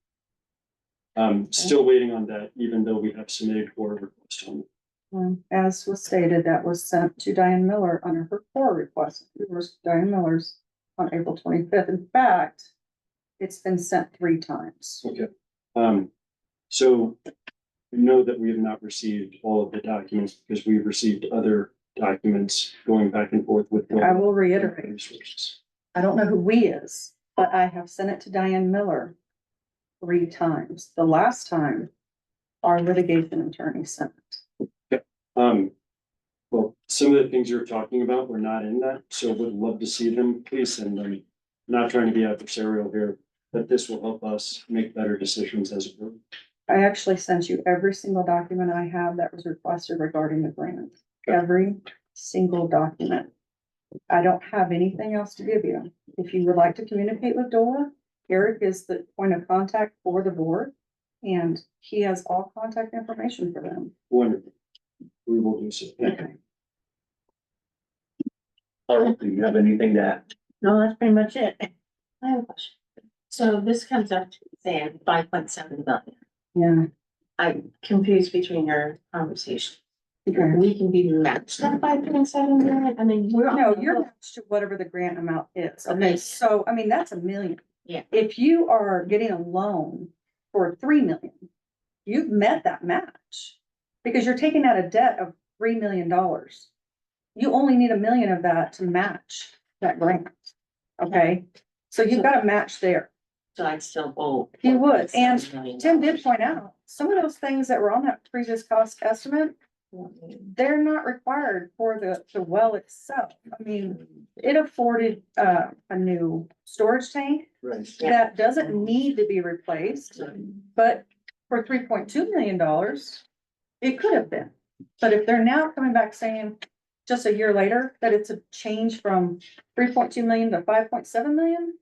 Still waiting on that, even though we have submitted for a request on it. As was stated, that was sent to Diane Miller under her core request. It was Diane Miller's on April 25th. In fact, it's been sent 3 times. Okay. So we know that we have not received all of the documents because we've received other documents going back and forth with. I will reiterate, Resources. I don't know who we is, but I have sent it to Diane Miller 3 times. The last time, our litigation attorney sent it. Well, some of the things you're talking about were not in that, so would love to see them, please send them. Not trying to be adversarial here, but this will help us make better decisions as a group. I actually sent you every single document I have that was requested regarding the grant. Every single document. I don't have anything else to give you. If you would like to communicate with Dola, Eric is the point of contact for the board. And he has all contact information for them. Wonderful. We will do so. Okay. Or do you have anything to add? No, that's pretty much it. I have a question. So this comes up to saying 5.7 million. Yeah. I'm confused between your conversation. Okay. We can be matched at 5.7 million. I mean, we're. No, you're matched to whatever the grant amount is. Okay, Okay. so, I mean, that's $1 million. Yeah. If you are getting a loan for 3 million, you've met that match. Because you're taking out a debt of $3 million. You only need $1 million of that to match that grant. Okay, so you've got a match there. So I'd still owe. You would, and $4.7 million. Tim did point out, some of those things that were on that previous cost estimate, they're not required for the well itself. I mean, it afforded, a new storage tank Right. that doesn't need to be replaced, but for $3.2 million, it could have been. But if they're now coming back saying, just a year later, that it's a change from 3.2 million to 5.7 million,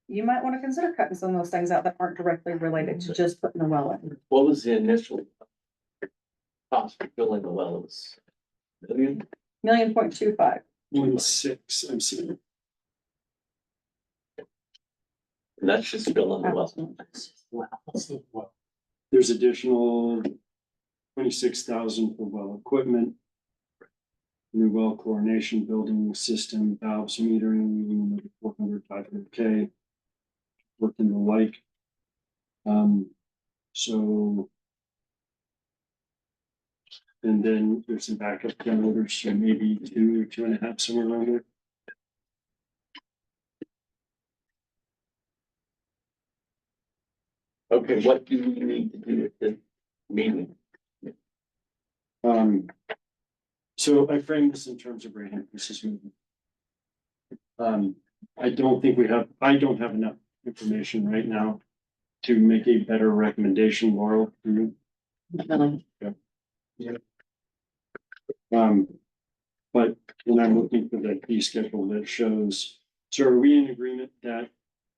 you might want to consider cutting some of those things out that aren't directly related to just putting the well in. What was the initial cost for filling the wells? $1.25 million. 1.6, I'm seeing. And that's just filling the well. Wow. There's additional 26,000 for well equipment. New well chlorination building system, valves, metering, 400, 500K. Working the like. So. And then there's some backup generators, so maybe 2 or 2.5, somewhere around there. Okay, what do we need to do with the meeting? So I framed this in terms of rate increases. I don't have enough information right now to make a better recommendation, Laurel. But when I'm looking for the fee schedule that shows, so are we in agreement that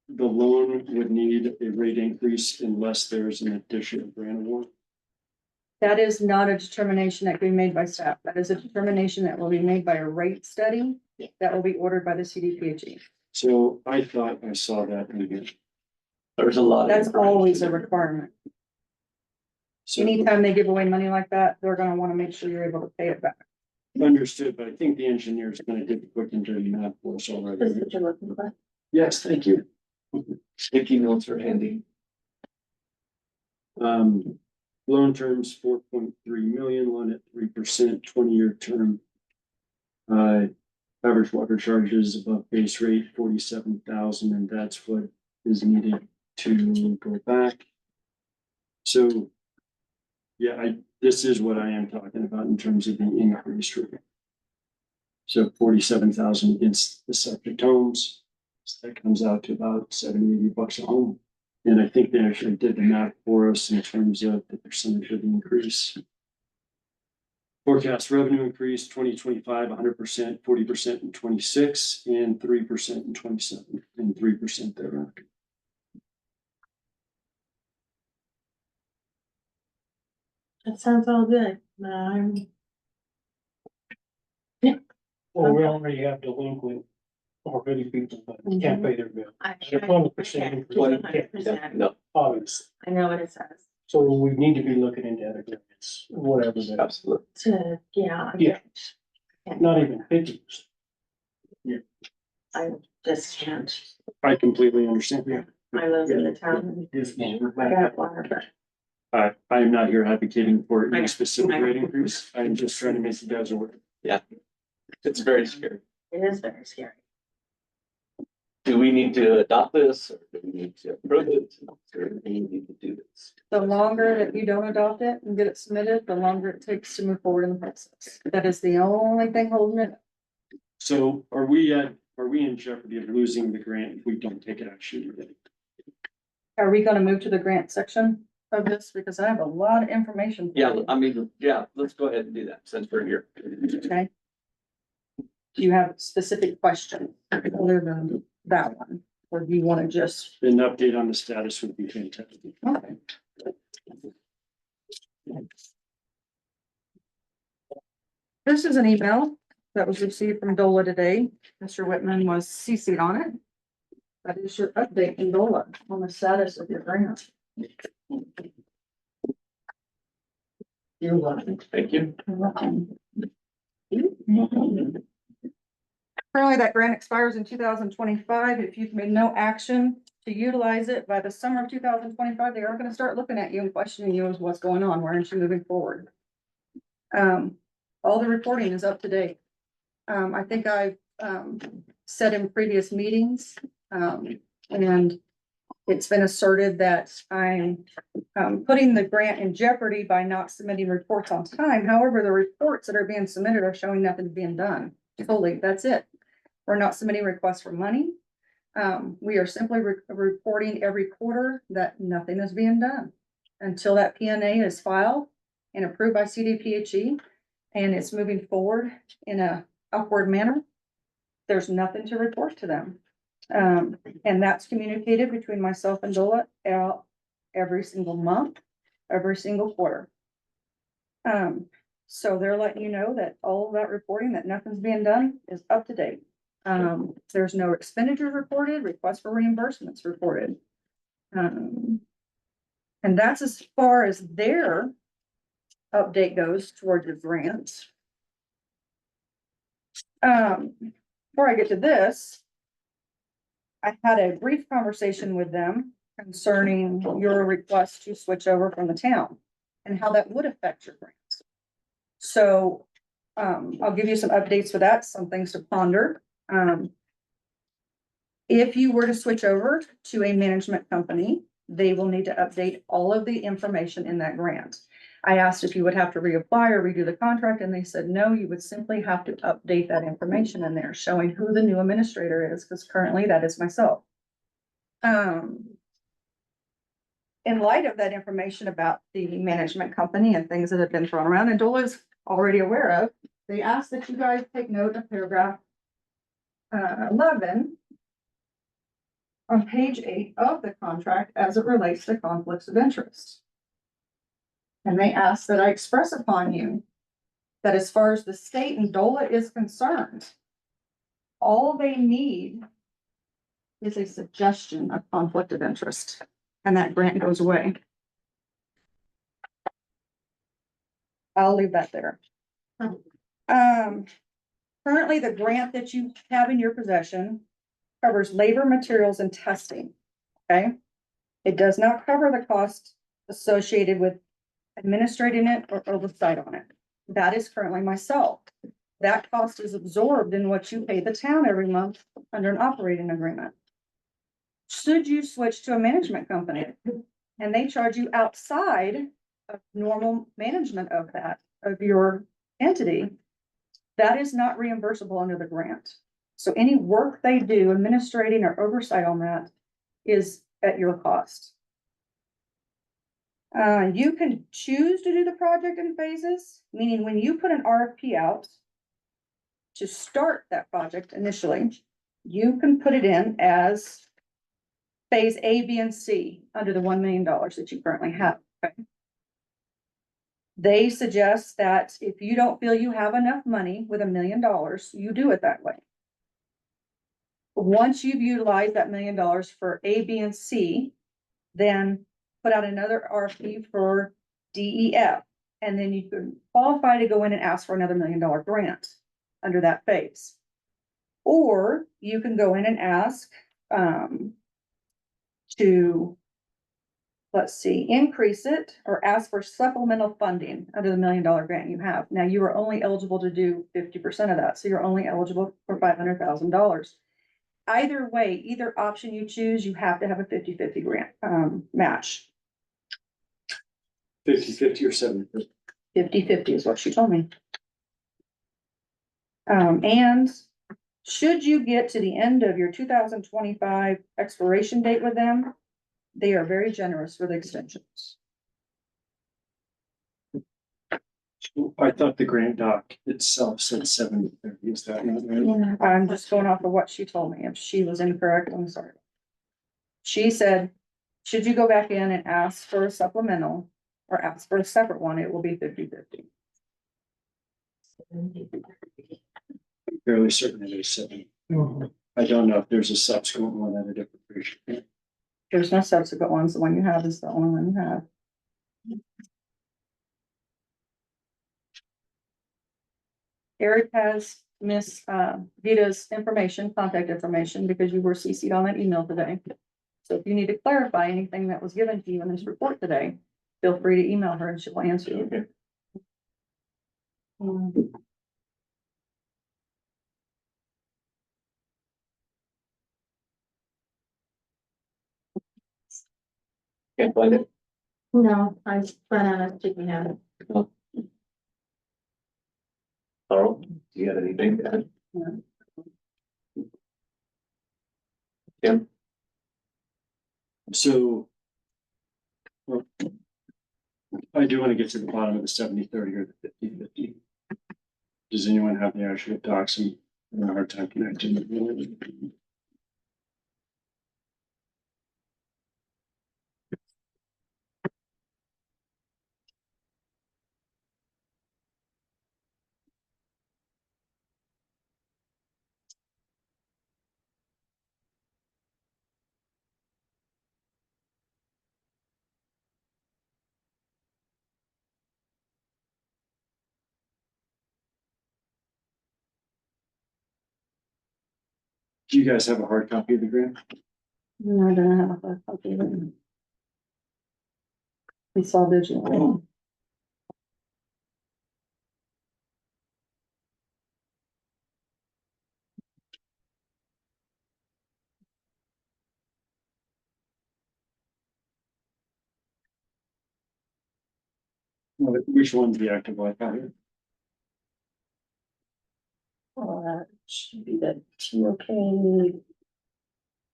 the loan would need a rate increase unless there's an additional grant award? That is not a determination that can be made by staff. That is a determination that will be made by a rate study that will be ordered by the CDPHE. So I thought I saw that in here. There's a lot. That's always a requirement. So Anytime they give away money like that, they're gonna wanna make sure you're able to pay it back. understood, but I think the engineer's gonna do the quick and dirty math for us This is already. what you're looking for. Yes, thank you. Sticky notes are handy. Loan terms, 4.3 million, loan at 3%, 20-year term. Average water charges above base rate, 47,000, and that's what is needed to go back. So, yeah, this is what I am talking about in terms of the increased rate. So 47,000 against the septic homes, so that comes out to about 70, $80 a home. And I think they actually did the math for us in terms of the percentage of the increase. Forecast revenue increase 2025, 100%, 40% in 26, and 3% in 27, and 3% thereafter. That sounds all good. Well, we already have delinquent already people that can't pay their bill. I They're 100% $100%. No, Obviously, I know what it says. so we need to be looking into other grants, whatever that, absolutely. Yeah. Yeah. not even 50%. I just can't. I completely understand. Yeah. I live in the town. I got water, but I am not here advocating for I know. any specific I know. rate increase. I am just trying to make you guys aware. It's very scary. it is very scary. Do we need to adopt this, or do we need to approve it, or do we need to do this? The longer that you don't adopt it and get it submitted, the longer it takes to move forward in the process. That is the only thing holding it. So are we in jeopardy of losing the grant if we don't take action? Are we gonna move to the grant section of this? Because I have a lot of information. for Yeah, you. I mean, yeah, let's go ahead and do that since we're here. Okay. Do you have specific questions other than that one? Or do you wanna just? An update on the status would be fantastic. Okay. This is an email that was received from DOLA today. Mr. Whitman was CC'd on it. That is your update in DOLA on the status of your grant. You're welcome. Thank you. You're welcome. Currently, that grant expires in 2025. If you've made no action to utilize it by the summer of 2025, they are gonna start looking at you and questioning you as what's going on, why aren't you moving forward? All the reporting is up to date. I think I've, said in previous meetings, and it's been asserted that I'm, putting the grant in jeopardy by not submitting reports on time. However, the reports that are being submitted are showing nothing's being done. Totally, that's it. We're not submitting requests for money. We are simply reporting every quarter that nothing is being done until that PNA is filed and approved by CDPHE and it's moving forward in a upward manner. There's nothing to report to them. And that's communicated between myself and DOLA every single month, every single quarter. So they're letting you know that all of that reporting, that nothing's being done, is up to date. There's no expenditures reported, requests for reimbursements reported. And that's as far as their update goes toward the grants. Before I get to this, I had a brief conversation with them concerning your request to switch over from the town and how that would affect your grants. So, I'll give you some updates for that, some things to ponder. If you were to switch over to a management company, they will need to update all of the information in that grant. I asked if you would have to reapply or redo the contract, and they said, no, you would simply have to update that information in there, showing who the new administrator is, because currently that is myself. In light of that information about the management company and things that have been thrown around, and DOLA is already aware of, they asked that you guys take note of paragraph 11 on page 8 of the contract as it relates to conflicts of interest. And they ask that I express upon you that as far as the state and DOLA is concerned, all they need is a suggestion of conflict of interest, and that grant goes away. I'll leave that there. Currently, the grant that you have in your possession covers labor, materials, and testing, okay? It does not cover the cost associated with administrating it or oversight on it. That is currently myself. That cost is absorbed in what you pay the town every month under an operating agreement. Should you switch to a management company and they charge you outside of normal management of that, of your entity, that is not reimbursable under the grant. So any work they do, administrating or oversight on that, is at your cost. You can choose to do the project in phases, meaning when you put an RFP out to start that project initially, you can put it in as phase A, B, and C under the $1 million that you currently have. Okay? They suggest that if you don't feel you have enough money with $1 million, you do it that way. Once you've utilized that $1 million for A, B, and C, then put out another RFP for D, E, F, and then you can qualify to go in and ask for another $1 million grant under that phase. Or you can go in and ask to, let's see, increase it or ask for supplemental funding under the $1 million grant you have. Now, you are only eligible to do 50% of that, so you're only eligible for $500,000. Either way, either option you choose, you have to have a 50-50 grant match. 50-50 or 70-50? 50-50 is what she told me. And should you get to the end of your 2025 expiration date with them, they are very generous with extensions. I thought the grant doc itself said 70-30. Is that not right? I'm just going off of what she told me. If she was incorrect, I'm sorry. She said, should you go back in and ask for a supplemental or ask for a separate one, it will be 50-50. I'm fairly certain it is 70. I don't know if there's a subsequent one at a different ratio. There's no subsequent ones. The one you have is the only one you have. Eric has Miss Vita's information, contact information, because you were CC'd on that email today. So if you need to clarify anything that was given to you in this report today, feel free to email her and she will answer you. Okay. Can't find it. No, I plan on taking out. Carl, do you have anything to add? No. Tim? So well, I do want to get to the bottom of the 70-30 or the 50-50. Does anyone have the actual docs? I'm having a hard time connecting. Do you guys have a hard copy of the grant? No, I don't have a copy of it. It's all digital. Which one's the active Wi-Fi? Should be the TOK.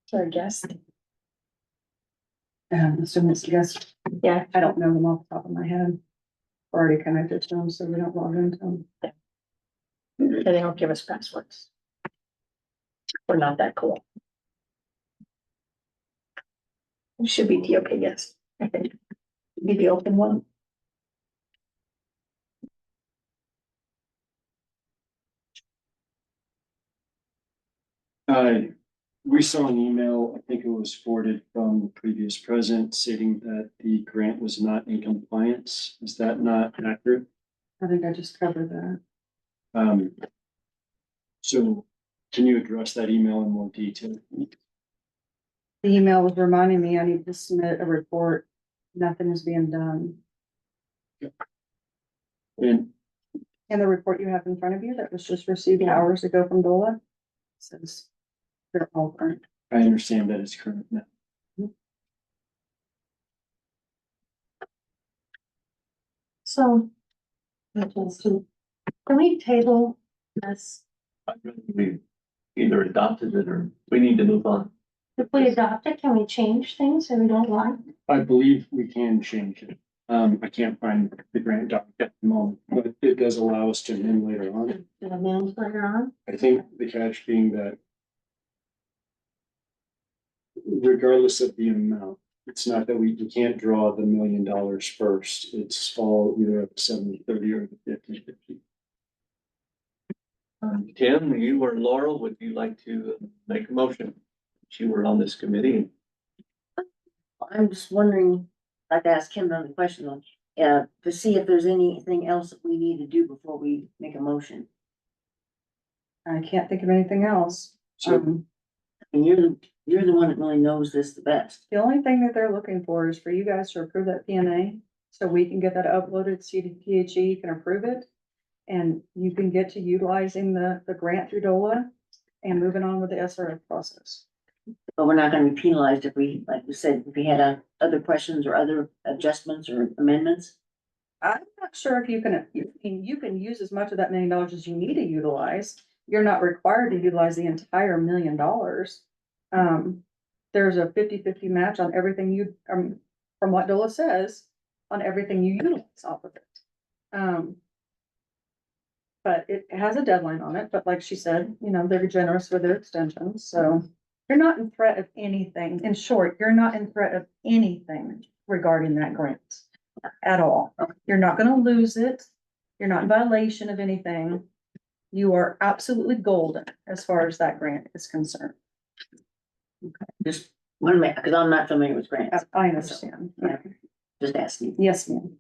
Sorry, guest. Assuming it's just, Yeah, I don't know them off the top of my head. Already connected to them, so we don't log into them. and they don't give us passwords. We're not that cool. It should be TOK guest, I think. Be the open one. We saw an email, I think it was forwarded from the previous president stating that the grant was not in compliance. Is that not accurate? I think I just covered that. So can you address that email in more detail? The email was reminding me I need to submit a report. Nothing is being done. And And the report you have in front of you that was just received hours ago from DOLA says they're all current. I understand that it's current now. So. Can we table this? We either adopted it or we need to move on. If we adopt it, can we change things that we don't like? I believe we can change it. I can't find the grant doc at the moment, but it does allow us to amend later on. Do the amends later on? I think the catch being that regardless of the amount, it's not that we can't draw the $1 million first. It's all either at the 70-30 or the 50-50. Tim, you or Laurel, would you like to make a motion? You were on this committee. I'm just wondering, like to ask Kim another question, to see if there's anything else that we need to do before we make a motion. I can't think of anything else. So And you're the one that really knows this the best. The only thing that they're looking for is for you guys to approve that PNA, so we can get that uploaded to CDPHE, you can approve it. And you can get to utilizing the grant through DOLA and moving on with the SRF process. But we're not gonna be penalized if we, like you said, if we had other questions or other adjustments or amendments. I'm not sure if you can use as much of that $1 million as you need to utilize. You're not required to utilize the entire $1 million. There's a 50-50 match on everything you, from what DOLA says, on everything you utilize off of it. But it has a deadline on it, but like she said, you know, they're generous with their extensions, so you're not in threat of anything. In short, you're not in threat of anything regarding that grant at all. You're not gonna lose it. You're not in violation of anything. You are absolutely golden as far as that grant is concerned. Just one minute, because I'm not familiar with grants. I understand. Yeah, just asking. Yes, ma'am.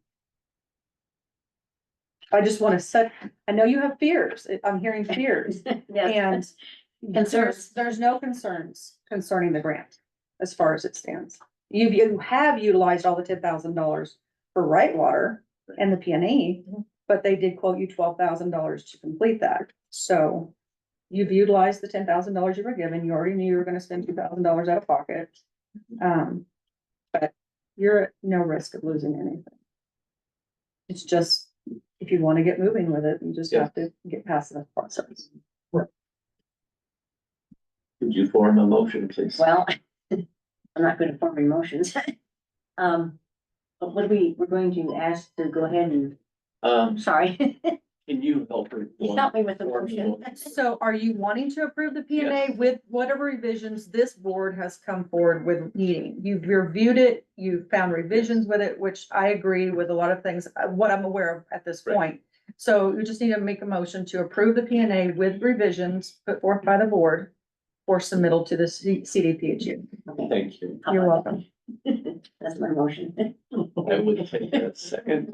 I just want to set, I know you have fears. I'm hearing fears. And there's no concerns concerning the grant as far as it stands. You have utilized all the $10,000 for right water and the PNE, but they did quote you $12,000 to complete that. So you've utilized the $10,000 you were given. You already knew you were gonna spend $2,000 out of pocket. But you're at no risk of losing anything. It's just, if you want to get moving with it, you just have to get past that process. Could you form a motion, please? Well, I'm not good at forming motions. But what we're going to ask to go ahead and, sorry, Can you help her? you help me with the motion. So are you wanting to approve the PNA with whatever revisions this board has come forward with needing? You've reviewed it, you've found revisions with it, which I agree with a lot of things, what I'm aware of at this Right. point. So you just need to make a motion to approve the PNA with revisions put forth by the board for submittal to the CDPHU. Thank you. You're welcome. That's my motion. I would take that second.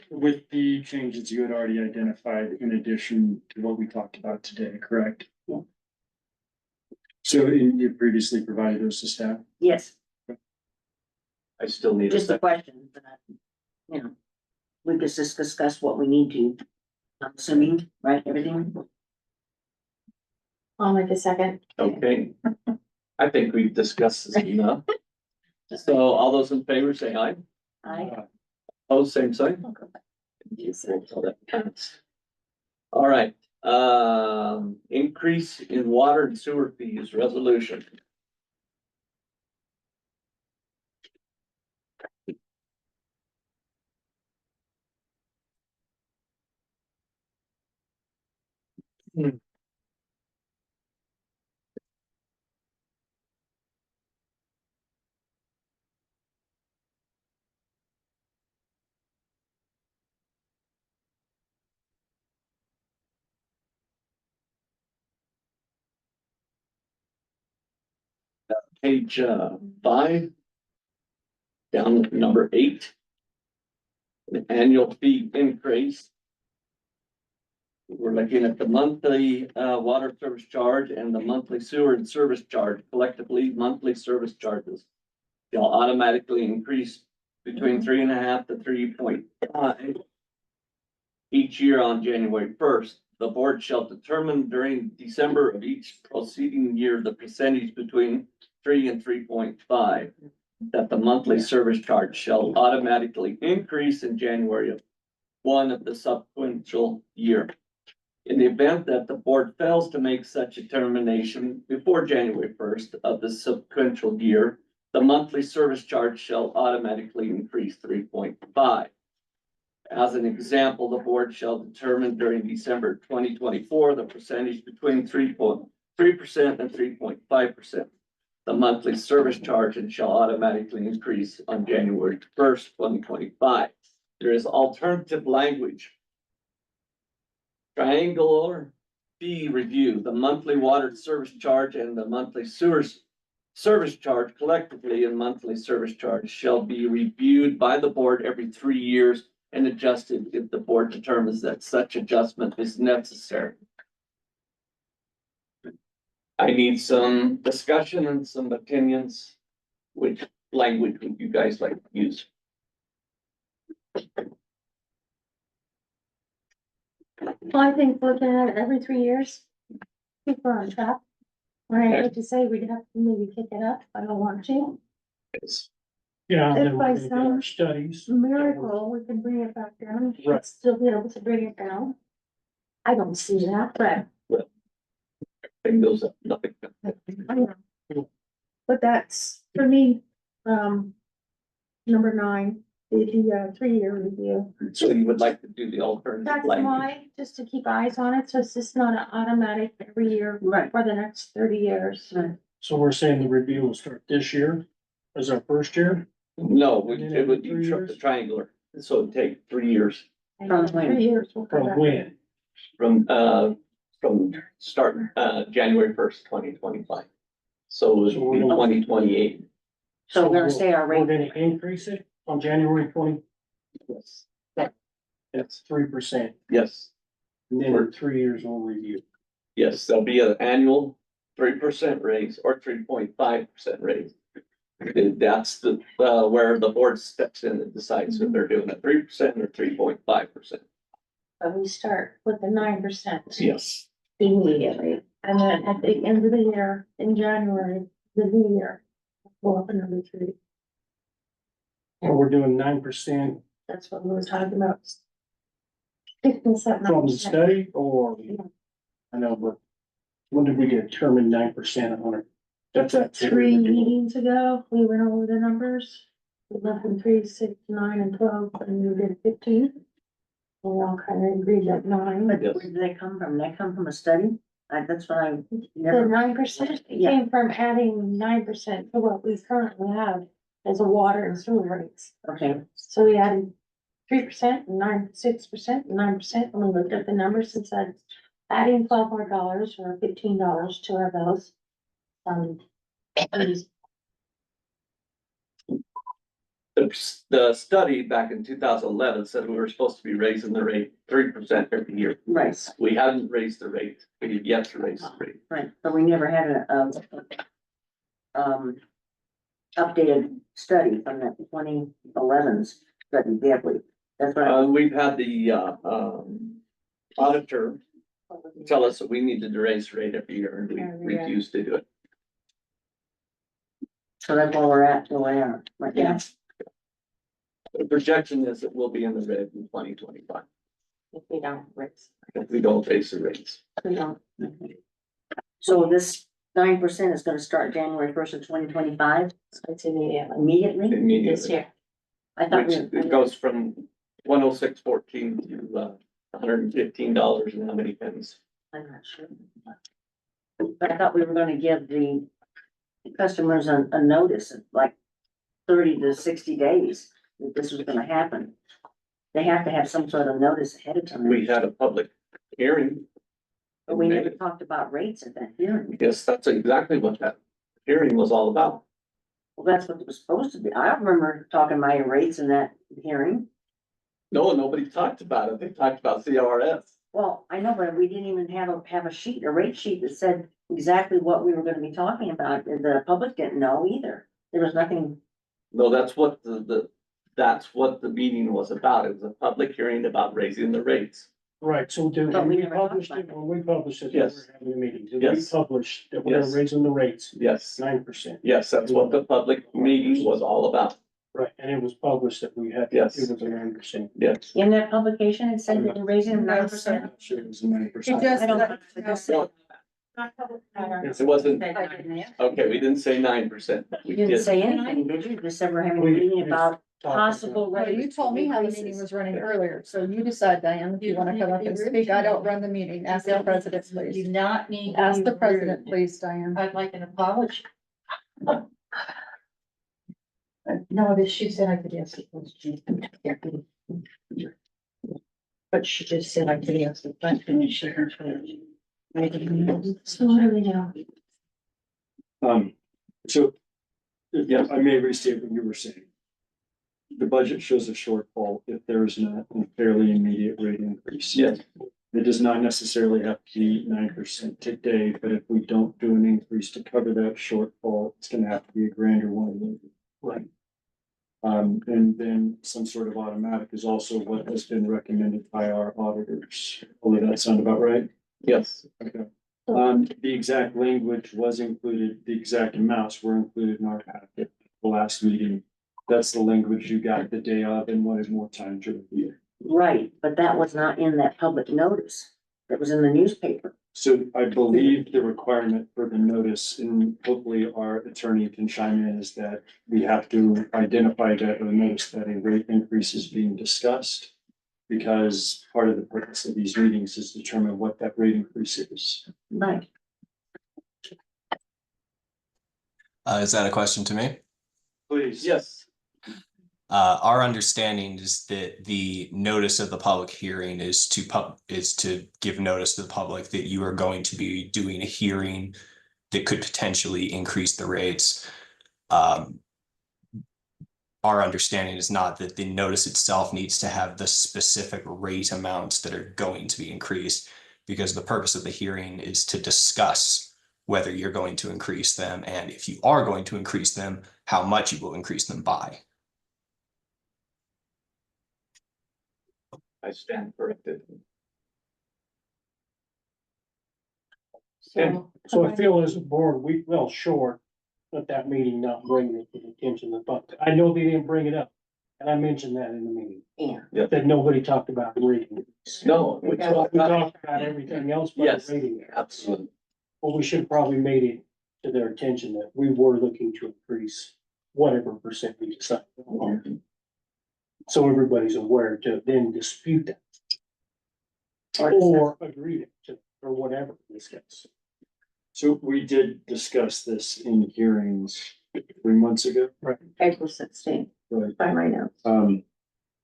with the changes you had already identified in addition to what we talked about today, correct? Yeah. So you previously provided those to staff? Yes, I still need a just a second. question, but, you know, we could just discuss what we need to. I'm assuming, right, everything? I'll make a second. Okay. I think we've discussed this enough. So all those in favor say aye. Oh, same sign. All right, increase in water and sewer fees resolution. Page 5. Down to number 8. The annual fee increase. We're looking at the monthly water service charge and the monthly sewer and service charge, collectively monthly service charges. They'll automatically increase between 3.5 to 3.5 each year on January first. The board shall determine during December of each preceding year the percentage between 3 and 3.5. That the monthly service charge shall automatically increase in January of one of the subsequent year. In the event that the board fails to make such a determination before January first of the subsequent year, the monthly service charge shall automatically increase 3.5. As an example, the board shall determine during December 2024 the percentage between 3.3% and 3.5%. The monthly service charge and shall automatically increase on January 1st, 2025. There is alternative language. Triangular fee review, the monthly water service charge and the monthly sewers service charge collectively and monthly service charge shall be reviewed by the board every 3 years and adjusted if the board determines that such adjustment is necessary. I need some discussion and some opinions. Which language would you guys like to use? Well, I think looking at it every 3 years, people are on track. I hate to say we'd have to maybe kick it up, I don't want to. Yeah. If then we're by gonna do our some Studies. miracle, we can bring it back down, Right. still be able to bring it down. I don't see that, but Thing goes up, nothing. I know. But that's, for me, number 9, the 3-year review. So you would like to do the alternative That's language? why, just to keep eyes on it, so it's just not an automatic every year Right. for the next 30 years. So we're saying the review will start this year as our first year? No, And then it would every 3 be years? triangular, so it'd take 3 years And From in when? 3 years, we'll go From back. when? from start, January 1st, 2025. So it would be 2028. So we're gonna stay our We're rate. gonna increase it on January 20. Yes. That's 3%. Yes, And then in 3 years we'll review. yes, there'll be an annual 3% raise or 3.5% raise. And that's the, where the board steps in and decides if they're doing a 3% or 3.5%. But we start with the 9% Yes. immediately. And then at the end of the year, in January, the new year, go up another 3. And we're doing 9% That's what we were talking about. Sticking something from the up. study or, I know, but when did we determine 9% on it? That's what, 3 meetings ago, we went over the numbers. We went from 3, 6, 9, and 12, and we did 15. We all kind of agreed at 9. But Yes. where did that come from? That come from a study? That's what I The never. 9% Yeah. came from adding 9% to what we currently have as a water and sewer rates. Okay, So we added 3%, 6%, 9%, and we looked at the numbers and said, adding $12 more or $15 to our bills. The study back in 2011 said we were supposed to be raising the rate 3% every year. right, We hadn't raised the rate. We have yet to raise the rate. right. But we never had updated study from that 2011's study, did we? That's what I. We've had the, auditor tell us that we needed to raise the rate every year and we refused to do it. So that's where we're at, where we are right now. The projection is that we'll be in the red in 2025 If we don't raise. if we don't raise the rates. We don't. So this 9% is gonna start January 1st of 2025, It's immediately. immediately? This Immediately, year. I thought which we. it goes from 106.14 to $115 and how many pennies? I'm not sure. But I thought we were gonna give the customers a notice of like 30 to 60 days that this was gonna happen. They have to have some sort of notice ahead of time. We had a public hearing. But we never talked about rates at that hearing. Yes, that's exactly what that hearing was all about. Well, that's what it was supposed to be. I don't remember talking about rates in that hearing. No, nobody talked about it. They talked about CRS. Well, I know, but we didn't even have a sheet, a rate sheet that said exactly what we were gonna be talking about. The public didn't know either. There was nothing. No, that's what the that's what the meeting was about. It was a public hearing about raising the rates. Right, so did But we we never talked published about it, when we published it, Yes. we're having a meeting, did we Yes. publish that we're Yes. raising the rates Yes, 9%? yes, that's what the public meeting was all about. Right, and it was published that we had, it Yes. was a 9%. Yes. In that publication, it said that we're raising them 9%. I'm sure it was a 9%. It just- I don't know. It wasn't, okay, we didn't say 9%. You didn't say anything, did you? Just said we're having a meeting about possible Well, you rate told me how the meeting increases. was running earlier, so you decide, Diane, if you wanna come up and speak. I don't run the meeting. Ask the president, You please. do not need. to Ask be the president, rude. please, Diane. I'd like an apology. No, but she said I could ask the question. But she just said I could ask the question and she can change. So what do we do? So, yeah, I may restate what you were saying. The budget shows a shortfall if there is not a fairly immediate rate increase. Yes. It does not necessarily have to be 9% today, but if we don't do an increase to cover that shortfall, it's gonna have to be a grander one. Right. And then some sort of automatic is also what has been recommended by our auditors. Will that sound about right? Yes. Okay. The exact language was included, the exact amounts were included in our packet, the last meeting. That's the language you got the day of and wanted more time to review. Right, but that was not in that public notice. That was in the newspaper. So I believe the requirement for the notice, and hopefully our attorney can chime in, is that we have to identify that or notice that a rate increase is being discussed. Because part of the purpose of these meetings is to determine what that rate increase is. Right. Is that a question to me? Please. Yes. Our understanding is that the notice of the public hearing is to give notice to the public that you are going to be doing a hearing that could potentially increase the rates. Our understanding is not that the notice itself needs to have the specific rate amounts that are going to be increased, because the purpose of the hearing is to discuss whether you're going to increase them, and if you are going to increase them, how much you will increase them by. I stand corrected. So I feel as a board, we fell short at that meeting, not bringing it to the attention of the public. I know they didn't bring it up, and I mentioned that in the meeting. Yeah. That nobody talked about the rating. No. We talked about everything else but Yes, the rating. absolutely. Well, we should probably made it to their attention that we were looking to increase whatever percent we decided on. So everybody's aware to then dispute that. Or agree to, or whatever in this case. So we did discuss this in hearings 3 months ago. Right. April 16th, Right. by my notes.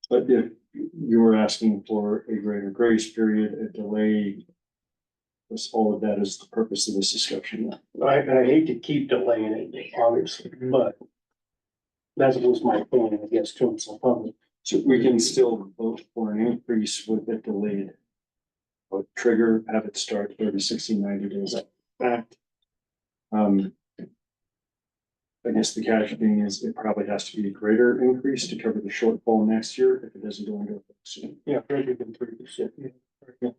But if you were asking for a greater grace period, a delay. All of that is the purpose of this discussion. I hate to keep delaying it, obviously, but. That was my point, I guess, to some public. So we can still vote for an increase with a delayed. Or trigger, have it start 30, 60, 90 days back. I guess the cash thing is it probably has to be a greater increase to cover the shortfall next year if it doesn't go into effect soon. Yeah, greater than 3%.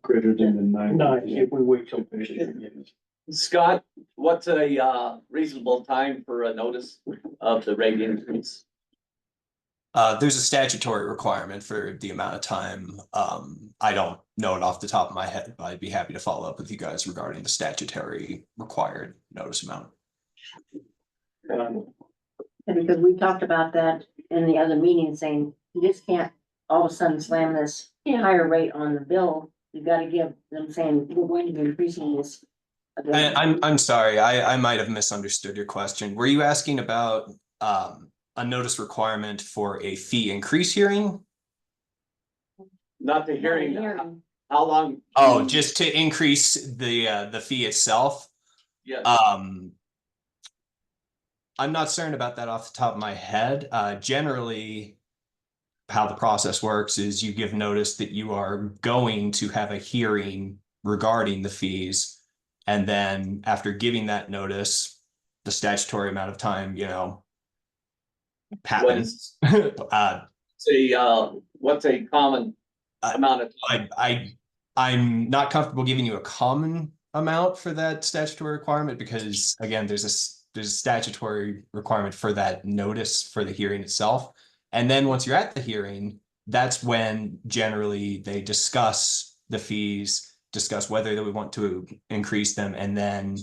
Greater than the 9. If we wait till. Scott, what's a reasonable time for a notice of the rate increase? There's a statutory requirement for the amount of time. I don't know it off the top of my head, but I'd be happy to follow up with you guys regarding the statutory required notice amount. And because we talked about that in the other meeting, saying you just can't all of a sudden slam this higher rate on the bill. You gotta give them saying, we're going to be increasing this. I'm sorry, I might have misunderstood your question. Were you asking about a notice requirement for a fee increase hearing? Not the hearing, how long? Oh, just to increase the fee itself? Yes. I'm not certain about that off the top of my head. Generally, how the process works is you give notice that you are going to have a hearing regarding the fees. And then after giving that notice, the statutory amount of time, happens. what's a common amount of time? I'm not comfortable giving you a common amount for that statutory requirement because again, there's a statutory requirement for that notice for the hearing itself. And then once you're at the hearing, that's when generally they discuss the fees, discuss whether we want to increase them, and then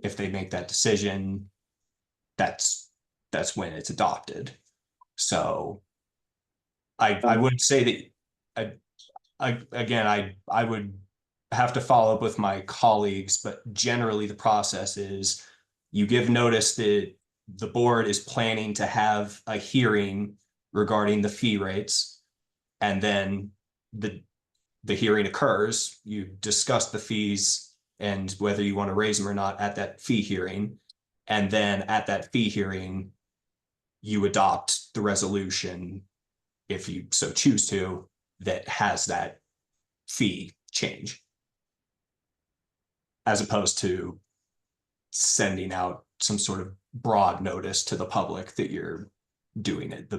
if they make that decision, that's when it's adopted. So I would say that I would have to follow up with my colleagues, but generally the process is you give notice that the board is planning to have a hearing regarding the fee rates, and then the hearing occurs, you discuss the fees and whether you want to raise them or not at that fee hearing. And then at that fee hearing, you adopt the resolution, if you so choose to, that has that fee change. As opposed to sending out some sort of broad notice to the public that you're doing it.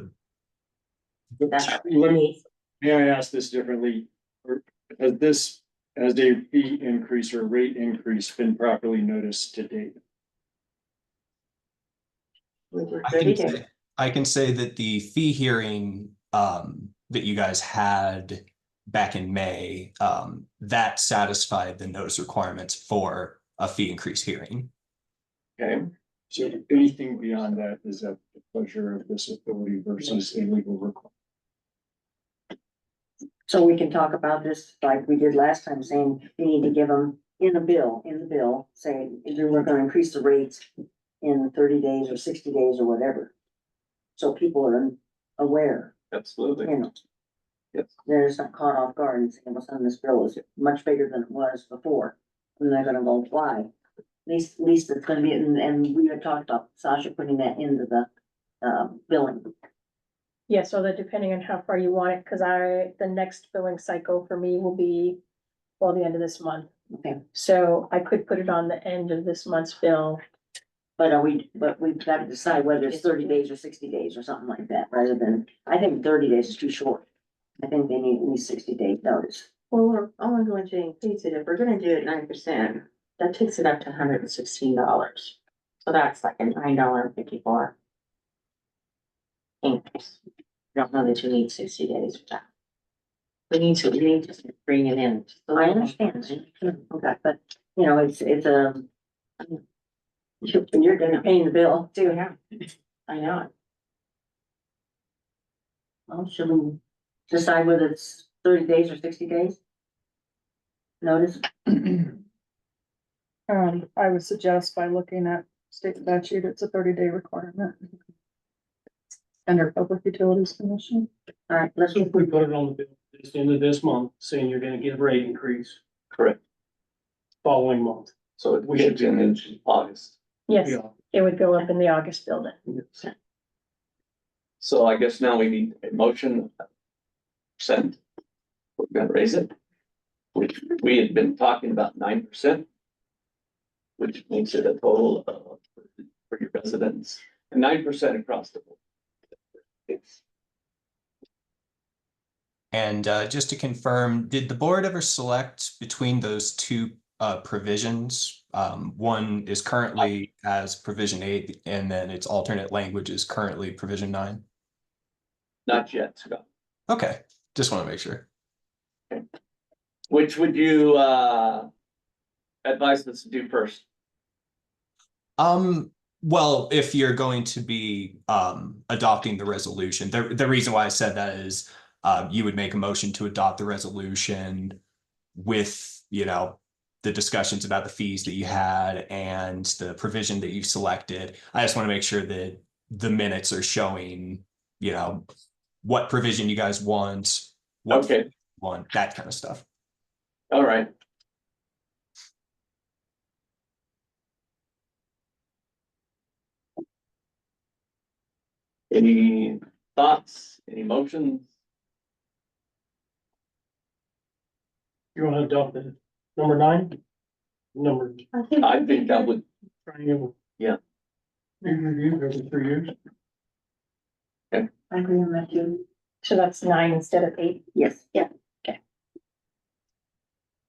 May I ask this differently? Or has a fee increase or rate increase been properly noticed to date? I can say that the fee hearing that you guys had back in May, that satisfied the notice requirements for a fee increase hearing. Okay, so anything beyond that is at the pleasure of this authority versus a legal requirement. So we can talk about this like we did last time, saying you need to give them in the bill, saying we're gonna increase the rates in 30 days or 60 days or whatever. So people are aware, Absolutely. you know. Yes. They're just not caught off guard and saying, what's on this bill is much bigger than it was before. And they're gonna go, why? At least it's gonna be, and we had talked about Sasha putting that into the billing. Yeah, so that depending on how far you want it, cause the next billing cycle for me will be, well, the end of this month. Okay. So I could put it on the end of this month's bill. But we've got to decide whether it's 30 days or 60 days or something like that, rather than, I think 30 days is too short. I think they need at least 60 days notice. Well, we're only going to increase it, if we're gonna do it 9%, that takes it up to $116. So that's like a $9.54 increase. I don't know that you need 60 days for that. We need to bring it in. I understand, okay, but, you know, it's you're gonna pay the bill too. Yeah, I know it. Well, should we decide whether it's 30 days or 60 days? Notice? I would suggest by looking at state statute, it's a 30-day requirement. Under Public Utilities Commission. All right, let's, If we put it on the bill, it's the end of this month, saying you're gonna get a rate increase Correct. following month. So we should be in August. Yes, Yeah. it would go up in the August building. So I guess now we need a motion. Percent. We're gonna raise it. Which we had been talking about 9%. Which makes it a total of, for your residents, 9% across the board. It's And just to confirm, did the board ever select between those two provisions? One is currently as provision 8, and then its alternate language is currently provision 9. not yet, Scott. Okay, just want to make sure. Which would you advise us to do first? Well, if you're going to be adopting the resolution, the reason why I said that is you would make a motion to adopt the resolution with, the discussions about the fees that you had and the provision that you selected. I just want to make sure that the minutes are showing, what provision you guys want, what Okay. you want, that kind of stuff. All right. Any thoughts, any motions? You wanna adopt the number 9? Number I think that would, triangle. Yeah. Review every 3 years. I agree with you. So that's 9 instead of 8. Yes. Yeah.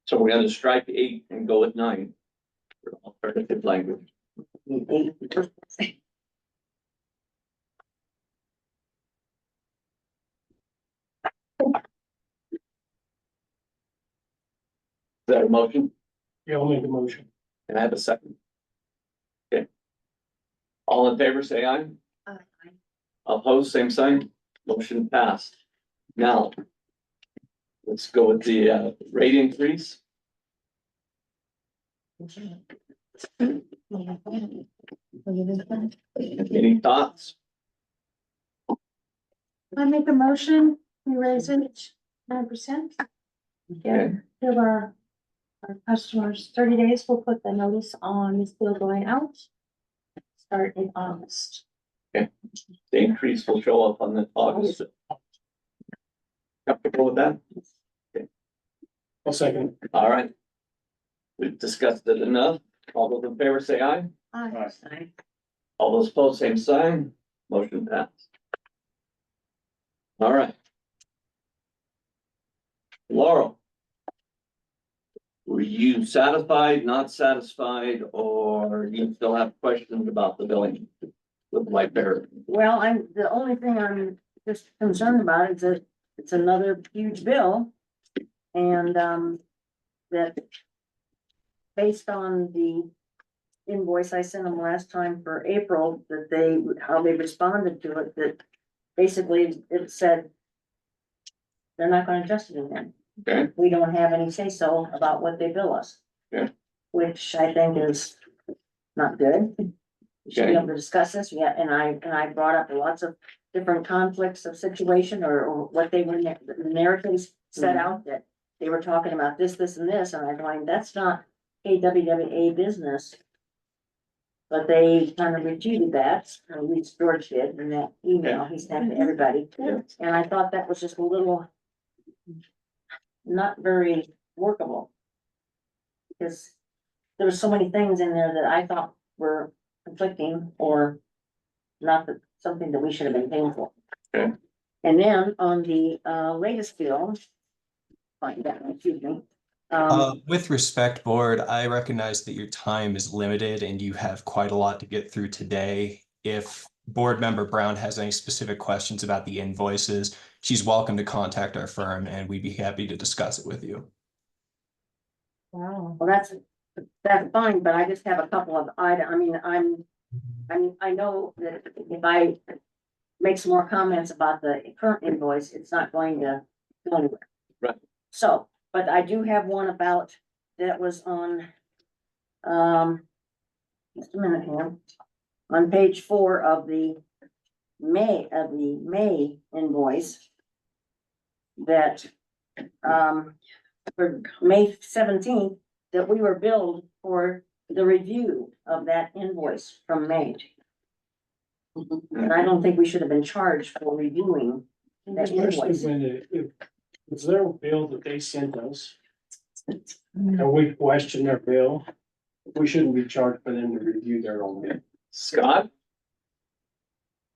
So we're gonna strike 8 and go with 9. For alternative language. Eight. Is that a motion? Yeah, I'll make the motion. Can I have a second? Okay. All in favor, say aye. Aye. Opposed, same sign. Motion passed. Now, let's go with the rate increase. Any thoughts? I make a motion, we raise it 9%. Okay. Give our customers 30 days, we'll put the notice on this bill going out. Start in August. The increase will show up on the August. Comfortable with that? I'll second. All right. We've discussed it enough. All those in favor say aye. Aye. All those opposed, same sign. Motion passed. All right. Laurel. Were you satisfied, not satisfied, or you still have questions about the billing with White Bear? Well, the only thing I'm just concerned about is that it's another huge bill. And, that based on the invoice I sent them last time for April, that how they responded to it, that basically it said they're not gonna adjust it again. Okay. We don't have any say-so about what they bill us. Yeah. Which I think is not good. We should be able to discuss this, yeah, and I brought up lots of different conflicts of situation or what they were, the narratives set out that they were talking about this, and this, and I'm going, that's not KWWA business. But they kind of refuted that, or at least George did in that email he sent to everybody. Yeah. And I thought that was just a little not very workable. Because there were so many things in there that I thought were conflicting or not that something that we should have been paying for. Okay. And then on the latest bill, find that, excuse me. With respect, board, I recognize that your time is limited and you have quite a lot to get through today. If board member Brown has any specific questions about the invoices, she's welcome to contact our firm and we'd be happy to discuss it with you. Wow. Well, that's fine, but I just have a couple of items. I know that if I make some more comments about the current invoice, it's not going to go anywhere. Right. So, but I do have one about, that was on, just a minute here, on page 4 of the May invoice. That, for May 17th, that we were billed for the review of that invoice from May. And I don't think we should have been charged for reviewing that Especially invoice. when it's their bill that they sent us. And we question their bill, we shouldn't be charged for them to review their own bill. Scott?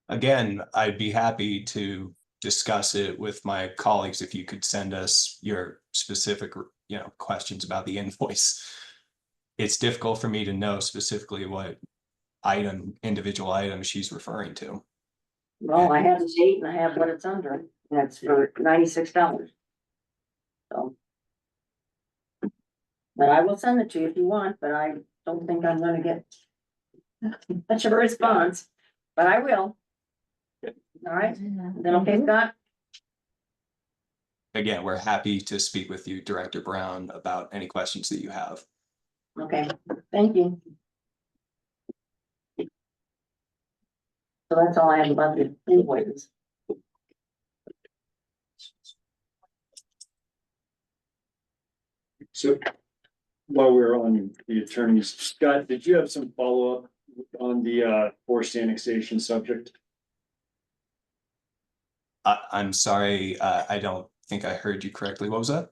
Again, I'd be happy to discuss it with my colleagues if you could send us your specific, questions about the invoice. It's difficult for me to know specifically what individual item she's referring to. Well, I have the date and I have what it's under, and that's for $96. So. But I will send it to you if you want, but I don't think I'm gonna get much of a response, but I will. All right, then okay, Scott? Again, we're happy to speak with you, Director Brown, about any questions that you have. Okay, thank you. So that's all I have about the invoices. So while we're on the attorneys, Scott, did you have some follow-up on the forced annexation subject? I'm sorry, I don't think I heard you correctly. What was that?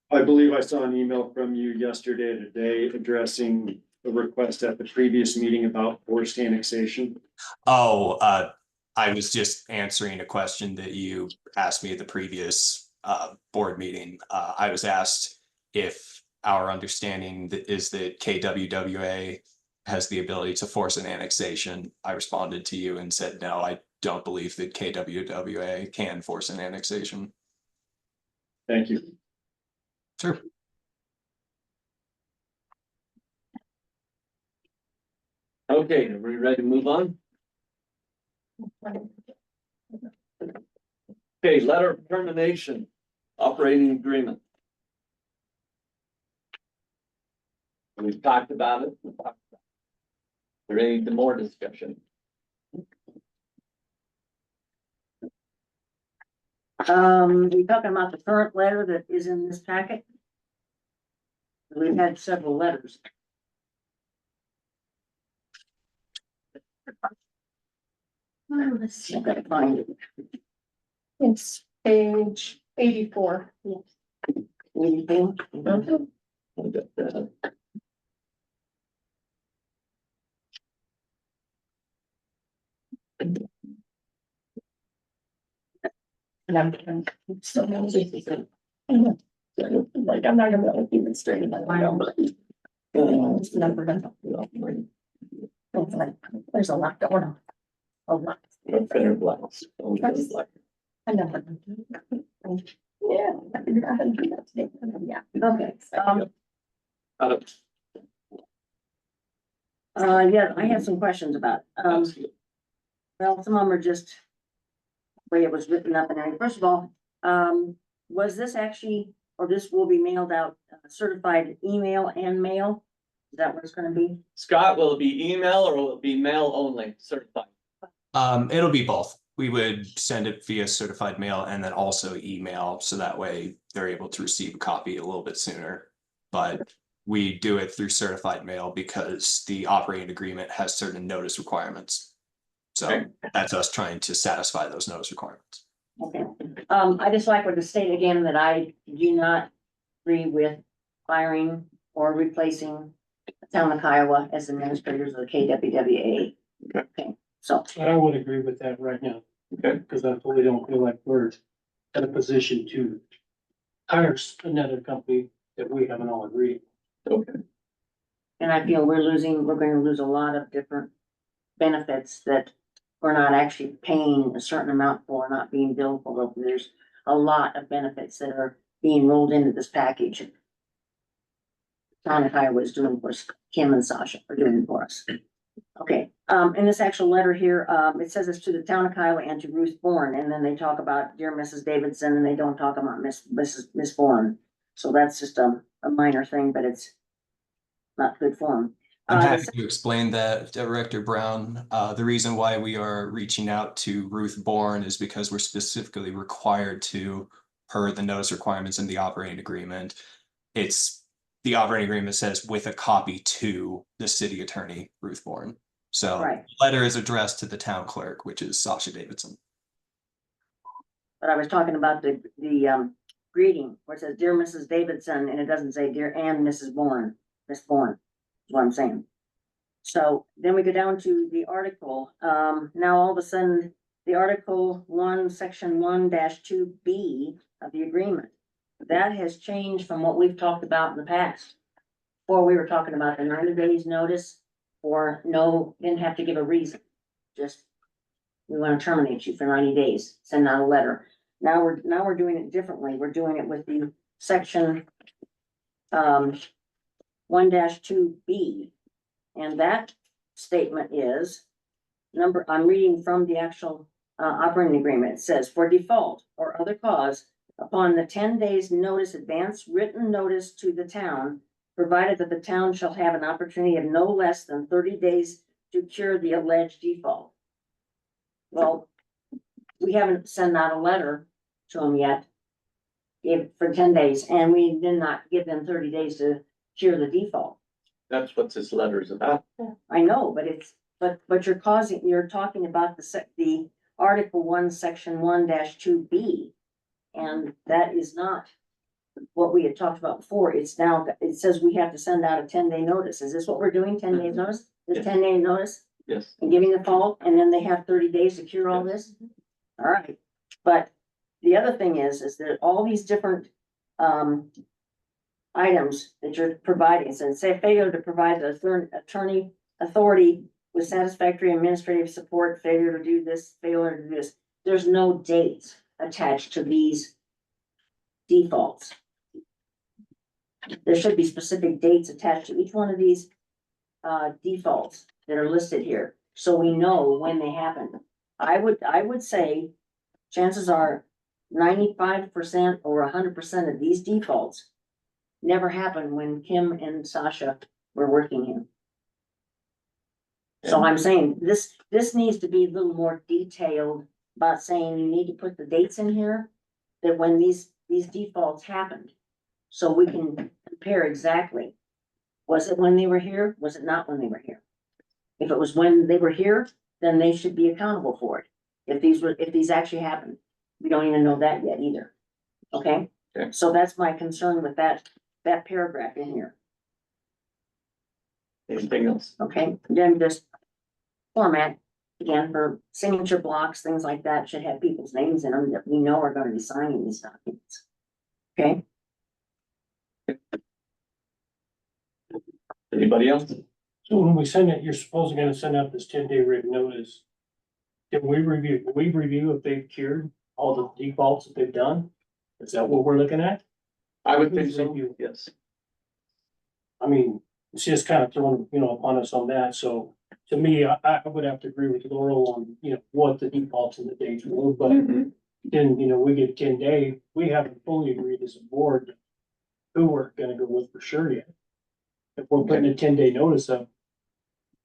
I believe I saw an email from you yesterday or today addressing a request at the previous meeting about forced annexation. Oh, I was just answering a question that you asked me at the previous board meeting. I was asked if our understanding is that KWWA has the ability to force an annexation. I responded to you and said, no, I don't believe that KWWA can force an annexation. Thank you. Sure. Okay, are we ready to move on? Okay, letter of termination, operating agreement. We've talked about it. Is there any more discussion? We talking about the current letter that is in this packet? We've had several letters. Let's see, I gotta find it. It's page 84. Anything? I'll get that. And I'm still not like, I'm not gonna be able to even straighten my number. It's numbered. There's a lot going on. A lot. Better blast. I know. Yeah. I figured out how to do that today. Yeah. Okay, Uh, yeah, I have some questions about, well, some of them are just the way it was written up and everything. First of all, was this actually, or this will be mailed out certified email and mail? Is that what it's gonna be? Scott, will it be email or will it be mail only certified? It'll be both. We would send it via certified mail and then also email, so that way they're able to receive a copy a little bit sooner. But we do it through certified mail because the operating agreement has certain notice requirements. So Okay. that's us trying to satisfy those notice requirements. Okay, I just like to state again that I do not agree with firing or replacing the town of Kiowa as administrators of the KWWA. Okay, so, I would agree with that right now. Okay. Because I fully don't feel like we're at a position to hire another company that we haven't all agreed. Okay. and I feel we're gonna lose a lot of different benefits that we're not actually paying a certain amount for, not being billed for. There's a lot of benefits that are being rolled into this package. Town of Iowa is doing for us, Kim and Sasha are doing for us. Okay, in this actual letter here, it says it's to the town of Kiowa and to Ruth Bourne, and then they talk about dear Mrs. Davidson, and they don't talk about Miss Bourne. So that's just a minor thing, but it's not good form. I'm happy to explain that, Director Brown. The reason why we are reaching out to Ruth Bourne is because we're specifically required to, per the notice requirements in the operating agreement. The operating agreement says with a copy to the city attorney, Ruth Bourne. So Right. the letter is addressed to the town clerk, which is Sasha Davidson. But I was talking about the greeting, where it says dear Mrs. Davidson, and it doesn't say dear and Mrs. Bourne, Miss Bourne, is what I'm saying. So then we go down to the article, now all of a sudden, the Article 1, Section 1-2B of the agreement. That has changed from what we've talked about in the past. Before we were talking about the 90 days notice, or no, didn't have to give a reason. Just, we want to terminate you for 90 days, send out a letter. Now we're doing it differently. We're doing it with the section 1-2B. And that statement is I'm reading from the actual operating agreement. It says for default or other cause, upon the 10 days notice, advance written notice to the town, provided that the town shall have an opportunity of no less than 30 days to cure the alleged default. Well, we haven't sent out a letter to them yet. For 10 days, and we did not give them 30 days to cure the default. That's what this letter is about. I know, but you're talking about the Article 1, Section 1-2B. And that is not what we had talked about before. It's now, it says we have to send out a 10-day notice. Is this what we're doing? 10 days notice? This 10-day notice? Yes. and giving the fault, and then they have 30 days to cure all this? All right, but the other thing is that all these different, items that you're providing, so say failure to provide the attorney authority with satisfactory administrative support, failure to do this, failure to do this, there's no dates attached to these defaults. There should be specific dates attached to each one of these defaults that are listed here, so we know when they happen. I would say chances are 95% or 100% of these defaults never happened when Kim and Sasha were working here. So I'm saying this needs to be a little more detailed about saying you need to put the dates in here, that when these defaults happened. So we can compare exactly, was it when they were here? Was it not when they were here? If it was when they were here, then they should be accountable for it. If these actually happened, we don't even know that yet either. Okay? Okay. So that's my concern with that paragraph in here. Anything else? Okay, then just format, again, for signature blocks, things like that, should have people's names in them that we know are gonna be signing these documents. Okay, Anybody else? So when we send it, you're supposedly gonna send out this 10-day written notice. Can we review if they've cured all the defaults that they've done? Is that what we're looking at? I would think so, yes. I mean, it's just kind of thrown, upon us on that, so to me, I would have to agree with Laurel on, what the defaults and the dates were, but then, we get 10-day, we haven't fully agreed as a board who we're gonna go with for sure yet. If we're putting a 10-day notice up,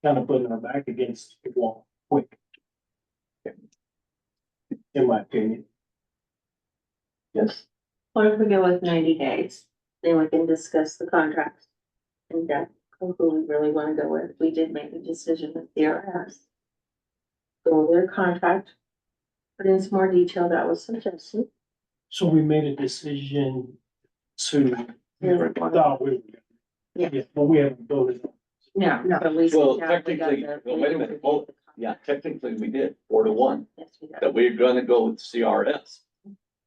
kind of putting our back against the wall quick. In my opinion. Yes. What if we go with 90 days? Then we can discuss the contracts. And that, who we really wanna go with. We did make a decision with CRS. Go with their contract. Put in some more detail that was suggested. So we made a decision to, thought we. Yeah. But we haven't voted. No, No. but we. Well, yeah, we got technically, the- well, wait a minute. Oh, yeah, technically we did 4-1, Yes, we got. that we're gonna go with CRS.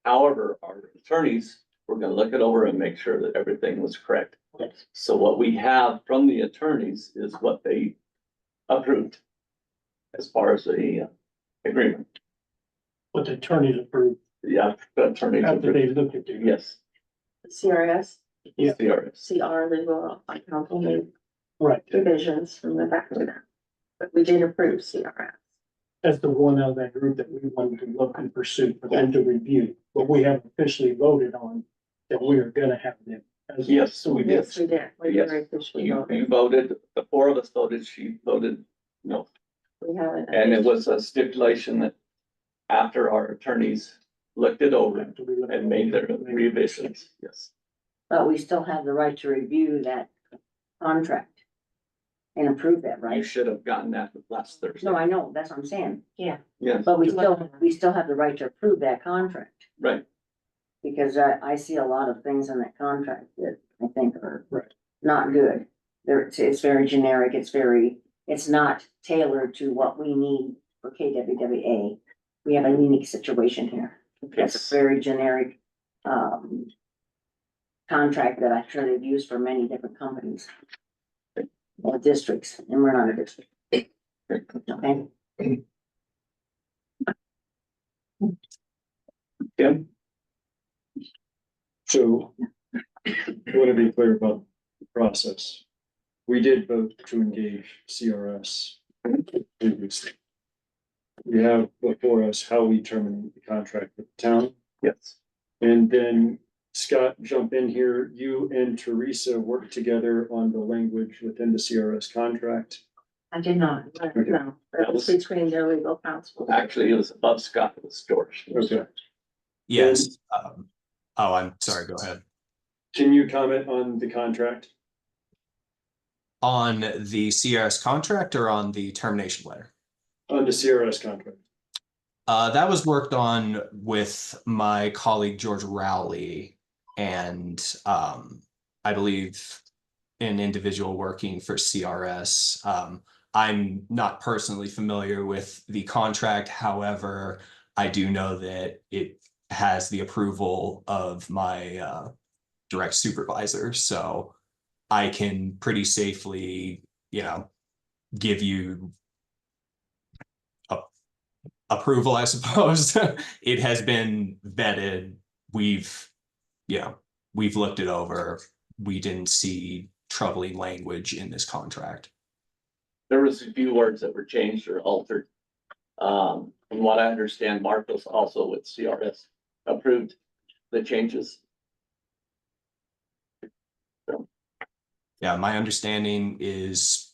However, our attorneys, we're gonna look it over and make sure that everything was correct. Yes. So what we have from the attorneys is what they approved as far as the agreement. What the attorneys approved Yeah, the attorneys after they approved. looked at it. Yes, CRS, Yeah. CRS. CR legal, counsel made Right, revisions from the back of that. But we did approve CRS. that's the one out of that group that we wanted to look and pursue for them to review, but we haven't officially voted on that we are gonna have them. Yes, we did. Yes, we did. We Yes. very officially You voted. voted, the 4 of us voted, she voted no. We haven't. And it was a stipulation that after our attorneys looked it over and made their revisions, yes. but we still have the right to review that contract. And approve that, You right? should have gotten that last Thursday. No, I know, that's what I'm saying, Yeah. Yes, but we still have the right to approve that contract. right. Because I see a lot of things in that contract that I think are Right. not good. It's very generic, it's not tailored to what we need for KWWA. We have a unique situation here. It's a very generic, contract that I'm sure they've used for many different companies. Or districts, and we're not a district. Okay, Kim? So, I want to be clear about the process. We did vote to engage CRS previously. We have before us how we terminate the contract with the town. Yes. And then Scott, jump in here. You and Teresa worked together on the language within the CRS contract. I did not, no, that was between their legal counsel. Actually, it was above Scott, it was George. Okay. Yes. Oh, I'm sorry, go ahead. Can you comment on the contract? On the CRS contract or on the termination letter? On the CRS contract. That was worked on with my colleague George Rowley and I believe an individual working for CRS. I'm not personally familiar with the contract. However, I do know that it has the approval of my direct supervisor. So I can pretty safely, give you approval, I suppose. It has been vetted. We've, we've looked it over. We didn't see troubling language in this contract. There was a few words that were changed or altered. From what I understand, Marcos also with CRS approved the changes. Yeah, my understanding is,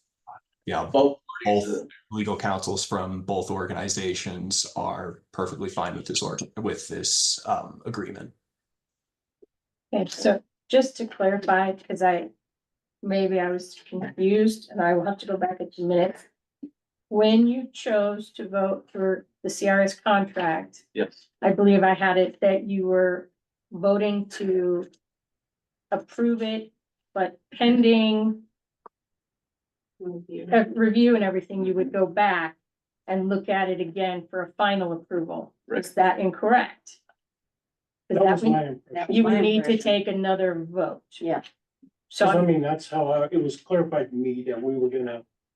Both both legal counsels from both organizations are perfectly fine with this agreement. Okay, so just to clarify, because maybe I was confused and I will have to go back a few minutes. When you chose to vote for the CRS contract, yes, I believe I had it that you were voting to approve it, but pending review and everything, you would go back and look at it again for a final approval. Right. Is that incorrect? That was my impression. You would need to take another vote. Yeah. So Cause I mean, that's how it was clarified to me that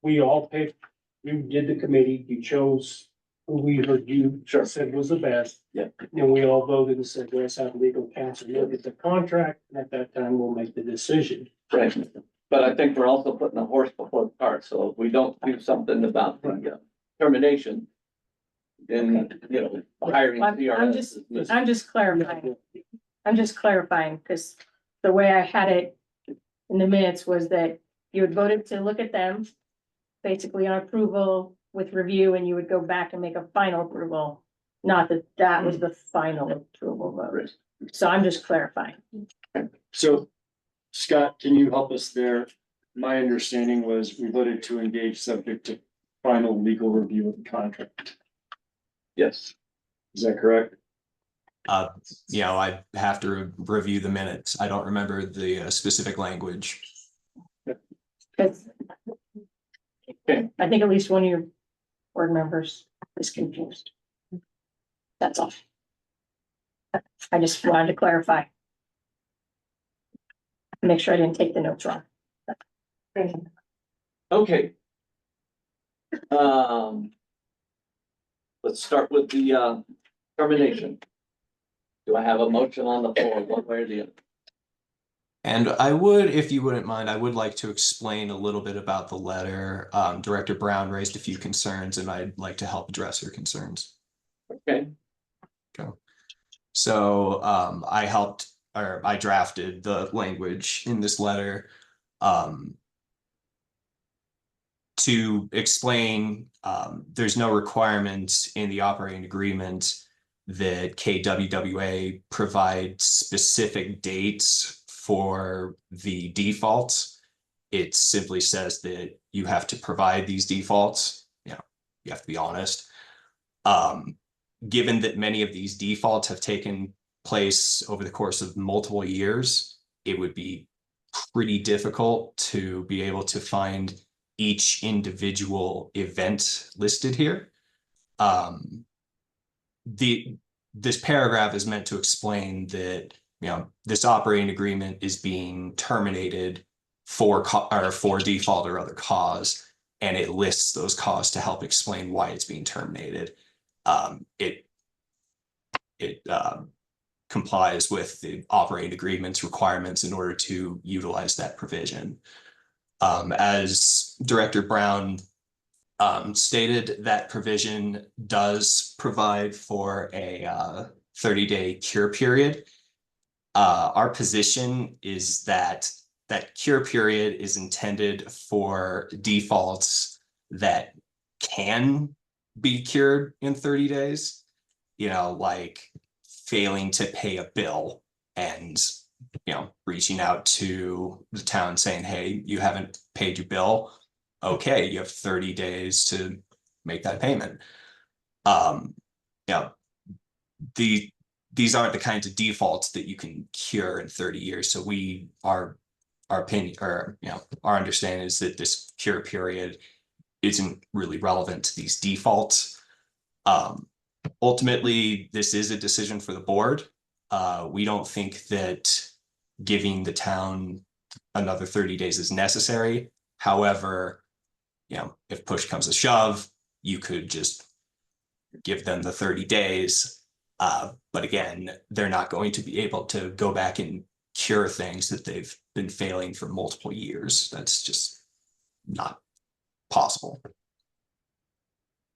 we all picked, you did the committee, you chose who we heard you said was the best. Yeah. And we all voted and said, let's have legal counsel look at the contract, and at that time, we'll make the decision. right. But I think we're also putting a horse before the cart. So if we don't do something about the termination, then, hiring I'm CRS just- is missing. I'm just clarifying. I'm just clarifying, because the way I had it in the minutes was that you had voted to look at them, basically on approval with review, and you would go back and make a final approval. Not that that was the final approval vote. Right. So I'm just clarifying. So, Scott, can you help us there? My understanding was we voted to engage subject to final legal review of the contract. Yes. Is that correct? I have to review the minutes. I don't remember the specific language. Because Okay. I think at least one of your board members is confused. That's all. I just wanted to clarify. Make sure I didn't take the notes wrong. Okay. Let's start with the termination. Do I have a motion on the floor, one way or the other? And I would, if you wouldn't mind, I would like to explain a little bit about the letter. Director Brown raised a few concerns and I'd like to help address her concerns. Okay. So I drafted the language in this letter to explain there's no requirement in the operating agreement that KWWA provide specific dates for the defaults. It simply says that you have to provide these defaults. You have to be honest. Given that many of these defaults have taken place over the course of multiple years, it would be pretty difficult to be able to find each individual event listed here. This paragraph is meant to explain that this operating agreement is being terminated for default or other cause, and it lists those causes to help explain why it's being terminated. It complies with the operating agreement's requirements in order to utilize that provision. As Director Brown stated, that provision does provide for a 30-day cure period. Our position is that cure period is intended for defaults that can be cured in 30 days, like failing to pay a bill and, reaching out to the town saying, hey, you haven't paid your bill. Okay, you have 30 days to make that payment. These aren't the kinds of defaults that you can cure in 30 years. So our opinion, or our understanding is that this cure period isn't really relevant to these defaults. Ultimately, this is a decision for the board. We don't think that giving the town another 30 days is necessary. However, you know, if push comes to shove, you could just give them the 30 days. But again, they're not going to be able to go back and cure things that they've been failing for multiple years. That's just not possible.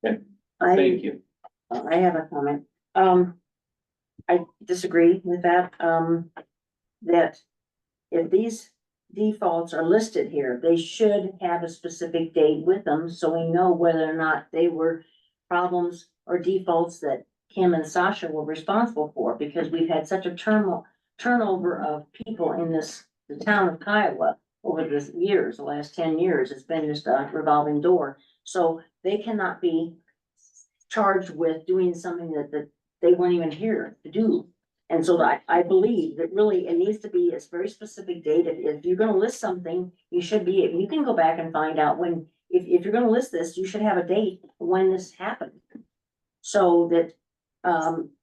Thank you. I have a comment. I disagree with that, that if these defaults are listed here, they should have a specific date with them, so we know whether or not they were problems or defaults that Kim and Sasha were responsible for, because we've had such a turnover of people in the town of Kiowa over the years, the last 10 years. It's been just a revolving door. So they cannot be charged with doing something that they weren't even here to do. And so I believe that really it needs to be a very specific date. If you're gonna list something, you should be, you can go back and find out when, if you're gonna list this, you should have a date when this happened. So that,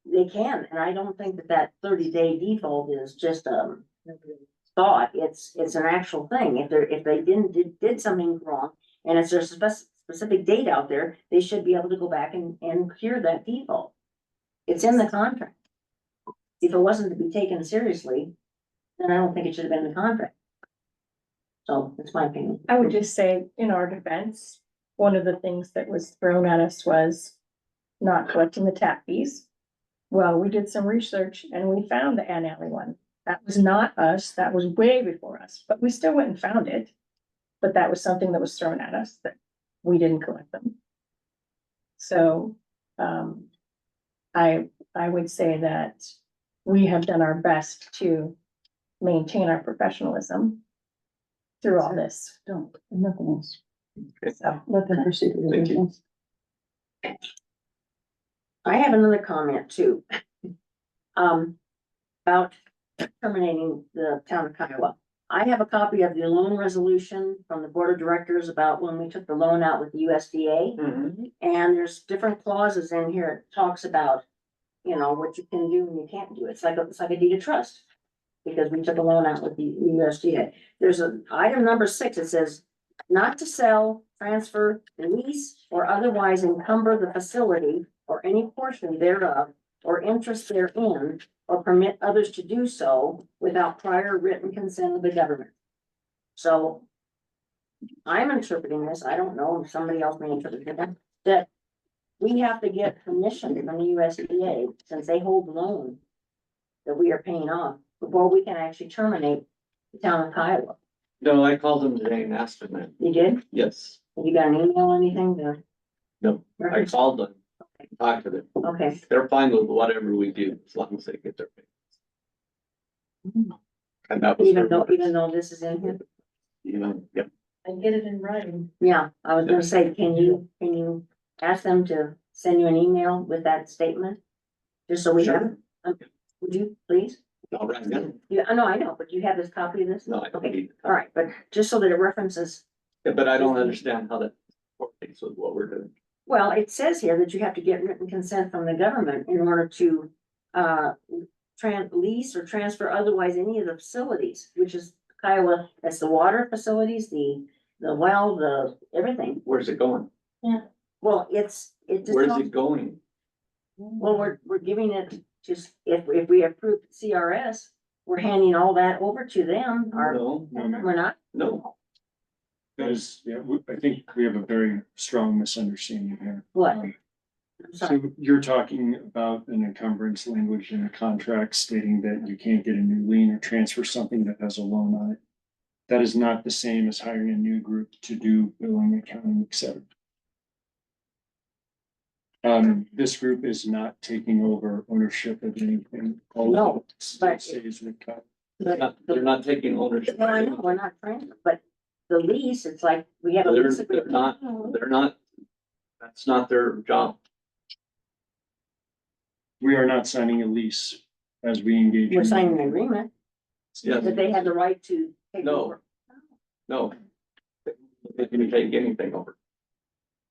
they can, and I don't think that 30-day default is just, thought, it's an actual thing. If they did something wrong, and it's there's a specific date out there, they should be able to go back and cure that default. It's in the contract. If it wasn't to be taken seriously, then I don't think it should have been in the contract. So that's my opinion. I would just say, in our defense, one of the things that was thrown at us was not collecting the tap fees. Well, we did some research and we found the Ann Alley one. That was not us, that was way before us, but we still went and found it. But that was something that was thrown at us, that we didn't collect them. So, I would say that we have done our best to maintain our professionalism through all this. Don't, nothing else. So, Let them proceed with Thank you. it. I have another comment too. About terminating the town of Kiowa. I have a copy of the loan resolution from the board of directors about when we took the loan out with the USDA. And there's different clauses in here. It talks about, you know, what you can do and you can't do. It's like a deed of trust. Because we took a loan out with the USDA. There's an item number 6, it says, not to sell, transfer, lease, or otherwise encumber the facility or any portion thereof, or interest therein, or permit others to do so without prior written consent of the government. So I'm interpreting this, I don't know if somebody else may interpret it, that we have to get permission from the USDA, since they hold the loan that we are paying off, before we can actually terminate the town of Kiowa. No, I called them today and asked them that. You did? Yes. You got an email or anything to? No, I called them, talked to them. Okay, They're fine with whatever we do, as long as they get their payments. And that was. even though this is in here? Yep. and get it in writing. Yeah, I was gonna say, can you ask them to send you an email with that statement? Just so we have it? Would you, please? All right, yeah. Yeah, I know, but you have this copy of this? No, I don't Okay, need it. all right, but just so that it references, Yeah, but I don't understand how that coordinates with what we're doing. well, it says here that you have to get written consent from the government in order to lease or transfer otherwise any of the facilities, which is Kiowa, that's the water facilities, the well, the everything. Where's it going? Well, it just. Where's it going? Well, we're giving it just, if we approve CRS, we're handing all that over to them, or No, we're not? no. That is, yeah, I think we have a very strong misunderstanding here. What? Um, I'm sorry. So you're talking about an encumbrance language in a contract stating that you can't get a new lien or transfer something that has a loan on it. That is not the same as hiring a new group to do billing, accounting, etc. This group is not taking over ownership of anything. All No, of it still but- stays with Kyle. They're not taking ownership. Well, I know, we're not friends, but the lease, it's like, we have a They're, lease they're agreement. not, that's not their job. We are not signing a lease as we engage. We're in- signing an agreement Yes. that they have the right to take No. over. No. They can take anything over.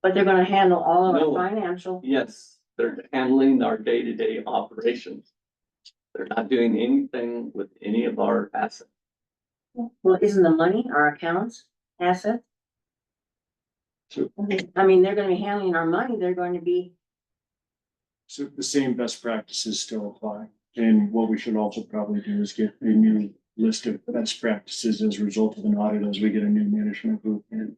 but they're gonna handle all of No. our financial. Yes, they're handling our day-to-day operations. They're not doing anything with any of our assets. Well, isn't the money our accounts asset? So, I mean, they're gonna be handling our money, they're going to be, so the same best practices still apply. And what we should also probably do is get a new list of best practices as a result of an audit as we get a new management group in.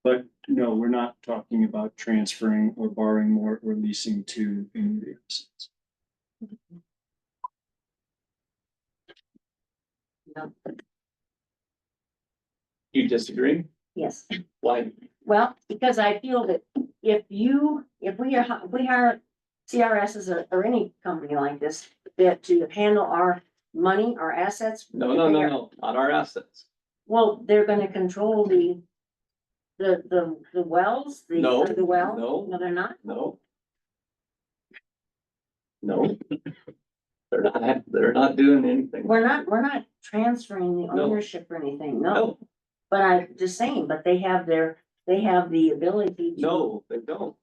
But no, we're not talking about transferring or borrowing more or leasing to any of the assets. no, You disagree? yes. Why? Well, because I feel that if we hire CRSs or any company like this, that to handle our money, our assets. No, no, no, no, not our assets. Well, they're gonna control the wells, No, the well? no. No, they're not? No. No. They're not doing anything. We're not transferring the No. ownership or anything, no. No, But I'm just saying, but they have the ability to. no, they don't.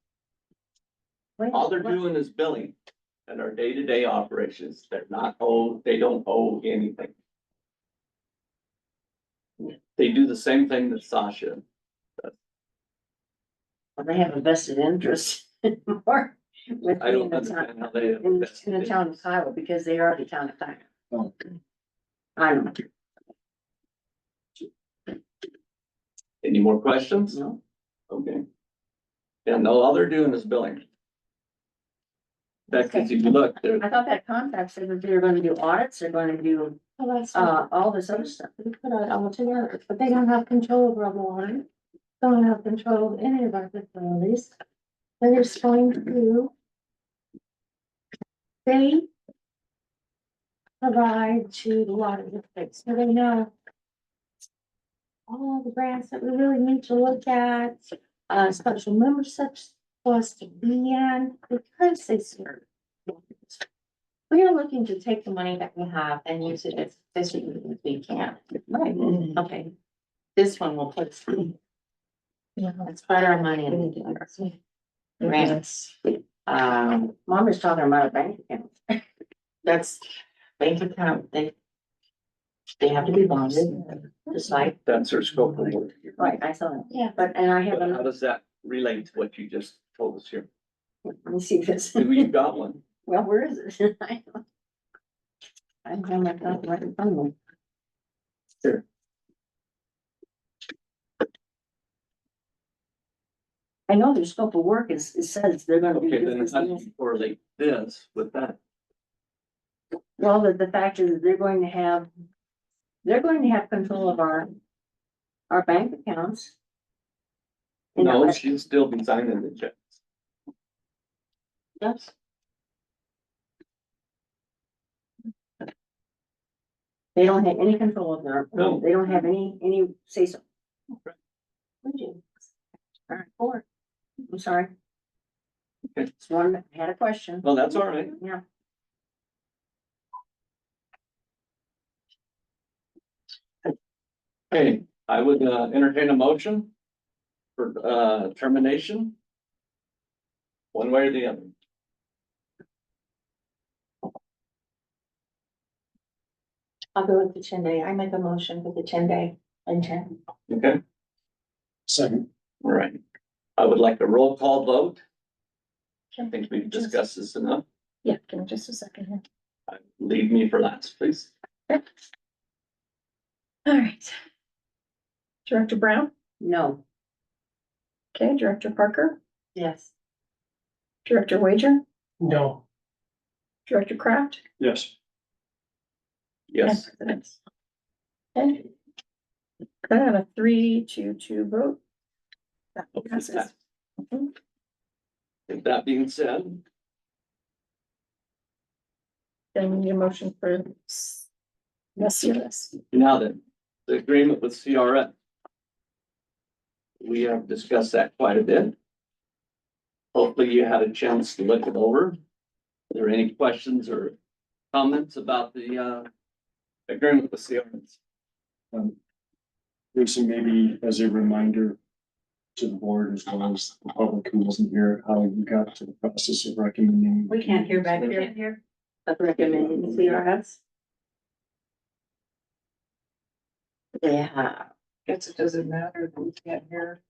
Wait, All they're what? doing is billing and our day-to-day operations. They don't owe anything. They do the same thing that Sasha. Well, they have a vested interest more with I me don't in the understand town, how they. in the town of Kiowa, because they are the town of Kiowa. Oh. I don't Any more questions? know. Okay. Yeah, no, all they're doing is billing. That's if you look, they're, I thought that contract said that they're gonna do audits, they're gonna do, Well, that's all this other stuff. we put it all together, but they don't have control over our water. Don't have control of any of our facilities. They're just going to. They. Provide to the water district, so they know. All the grants that we really need to look at, special memberships for us to be in, because they serve. We are looking to take the money that we have and use it as efficiently as we can. Right, okay. This one will put. Let's put our money in. Grants. Mom is talking about a bank account. That's bank account, they have to be bonded, just like. that's their scope of work. Right, I saw it. Yeah. But, and I have But how another, does that relate to what you just told us here? let me see this. You've got one. Well, where is it? I don't have my copy right in front of me. Here. I know their scope of work is, it says they're gonna do Okay, then different how do things. you correlate this with that? Well, the fact is that they're going to have control of our bank accounts. You know, No, she'll still be signing the checks. Yes. They don't have any control of their, No. they don't have any say so. We do. All right, four. I'm sorry. Okay. This one had a question. Well, that's all right. Yeah. Okay, I would entertain a motion for termination. One way or the other. I'll go with the 10-day. I make a motion for the 10-day and 10. Okay, Second. all right. I would like a roll call vote. I think we've discussed this enough. Yeah, give me just a second here. Leave me for last, please. All right. Director Brown, No. okay, Director Parker, Yes. Director Wager, No. Director Kraft. Yes. Yes, and President. Okay. Kind of a 3-2 vote. That okay, passes. that- Mhm. with that being said, Then we need a motion for the CRS. now then, the agreement with CRF. We have discussed that quite a bit. Hopefully you had a chance to look it over. Are there any questions or comments about the agreement with CRF? Lucy, maybe as a reminder, to the board as well as the public who wasn't here, how you got to the process of recommending. We can't hear back We here. can't hear. Of recommending CRS. They have, Guess it doesn't matter, we can't hear.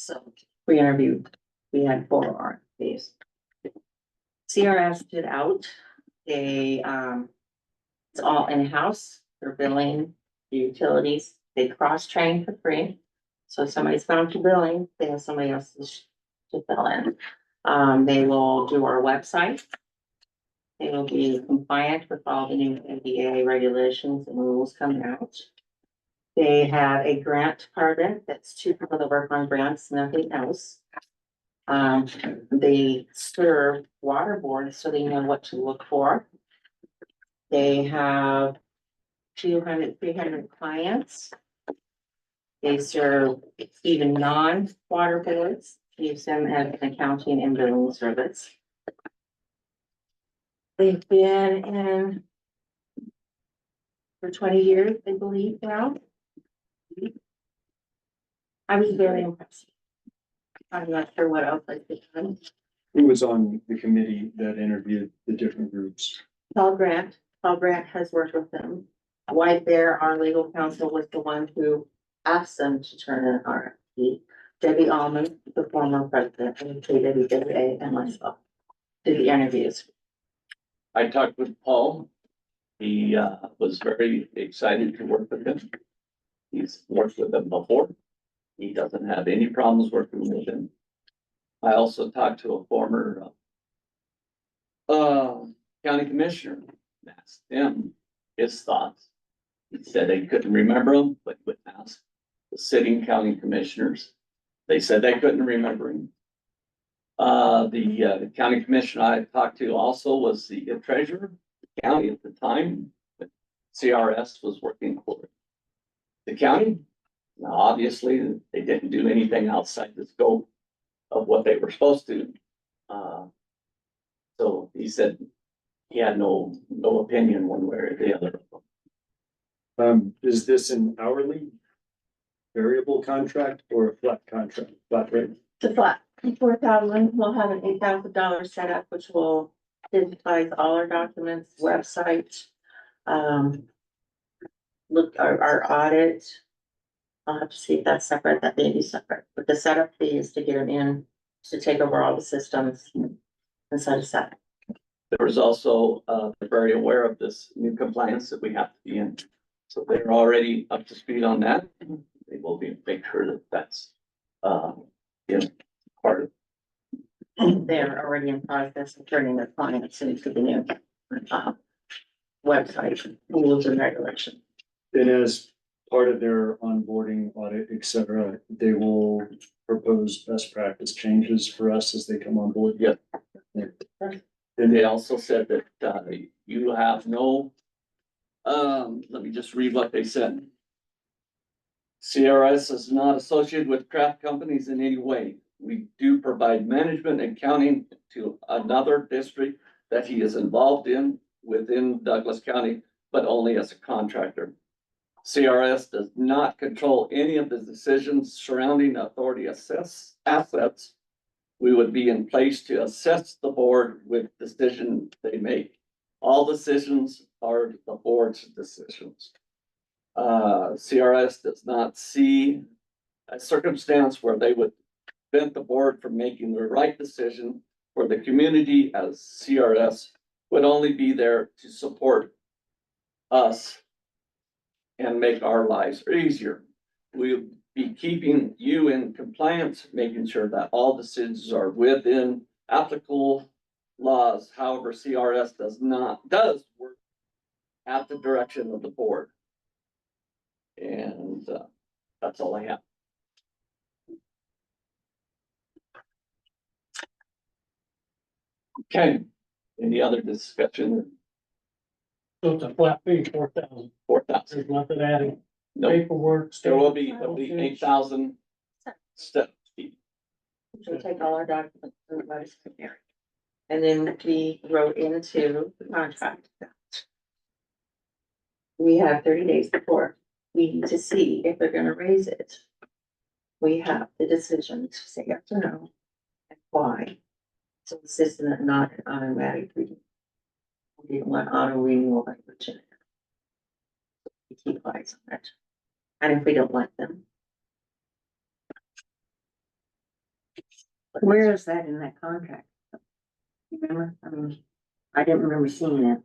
so we interviewed, we had 4 RFPs. CRS did out, they, it's all in-house, they're billing the utilities, they cross-train for free. So if somebody's found to billing, they have somebody else to fill in. They will do our website. They will be compliant with all the new NDA regulations and rules coming out. They have a grant department that's 2 people that work on grants, nothing else. They serve water boards, so they know what to look for. They have 300 clients. They serve even non-water boards, use them as an accounting and billing service. They've been in for 20 years, I believe now. I was very impressed. I'm not sure what else I could do. Who was on the committee that interviewed the different groups? Paul Grant has worked with them. White Bear, our legal counsel, was the one who asked them to turn in an RFP. Debbie Almond, the former president of KWWA, and myself did the interviews. I talked with Paul. He was very excited to work with him. He's worked with them before. He doesn't have any problems working with him. I also talked to a former county commissioner, asked him his thoughts. He said they couldn't remember him, but would ask the sitting county commissioners. They said they couldn't remember him. The county commissioner I talked to also was the treasurer of the county at the time, but CRS was working for the county. Now, obviously, they didn't do anything outside the scope of what they were supposed to. So he said he had no opinion one way or the other. Is this an hourly variable contract or a flat contract, flat rate? It's a flat 4,000. We'll have an $8,000 setup, which will digitize all our documents, website. Look, our audit. I'll have to see if that's separate, that may be separate, but the setup fee is to get them in, to take over all the systems and set us up. There was also, they're very aware of this new compliance that we have to be in. So they're already up to speed on that. They will be, make sure that that's, part of. They're already in process of turning their clients into the new website, rules and regulations. And as part of their onboarding audit, et cetera, they will propose best practice changes for us as they come on board. Yeah. And they also said that, you have no, let me just read what they said. CRS is not associated with craft companies in any way. We do provide management and accounting to another district that he is involved in within Douglas County, but only as a contractor. CRS does not control any of the decisions surrounding authority assets. We would be in place to assess the board with decision they make. All decisions are the board's decisions. CRS does not see a circumstance where they would prevent the board from making the right decision for the community, as CRS would only be there to support us and make our lives easier. We'll be keeping you in compliance, making sure that all decisions are within applicable laws. However, CRS does work at the direction of the board. And that's all I have. Okay, any other discussion? So it's a flat fee, 4,000. 4,000. There's nothing adding No, paperwork. there will be, it'll be 8,000 step fee. We'll take all our documents and advice from here. And then we wrote into the contract. We have 30 days before we need to see if they're gonna raise it. We have the decision to say yes or no, and why. So this is not an automatic reading. We didn't want auto renewal language in it. We keep eyes on it. And if we don't like them. Where is that in that contract? You remember? I mean, I didn't remember seeing that.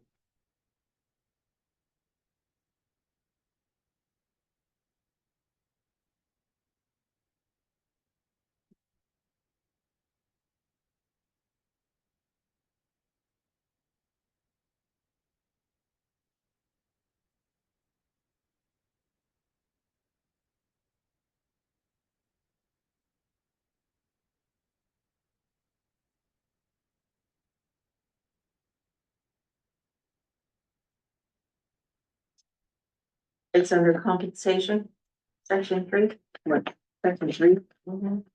It's under compensation, section 3. What, section 3? Mhm.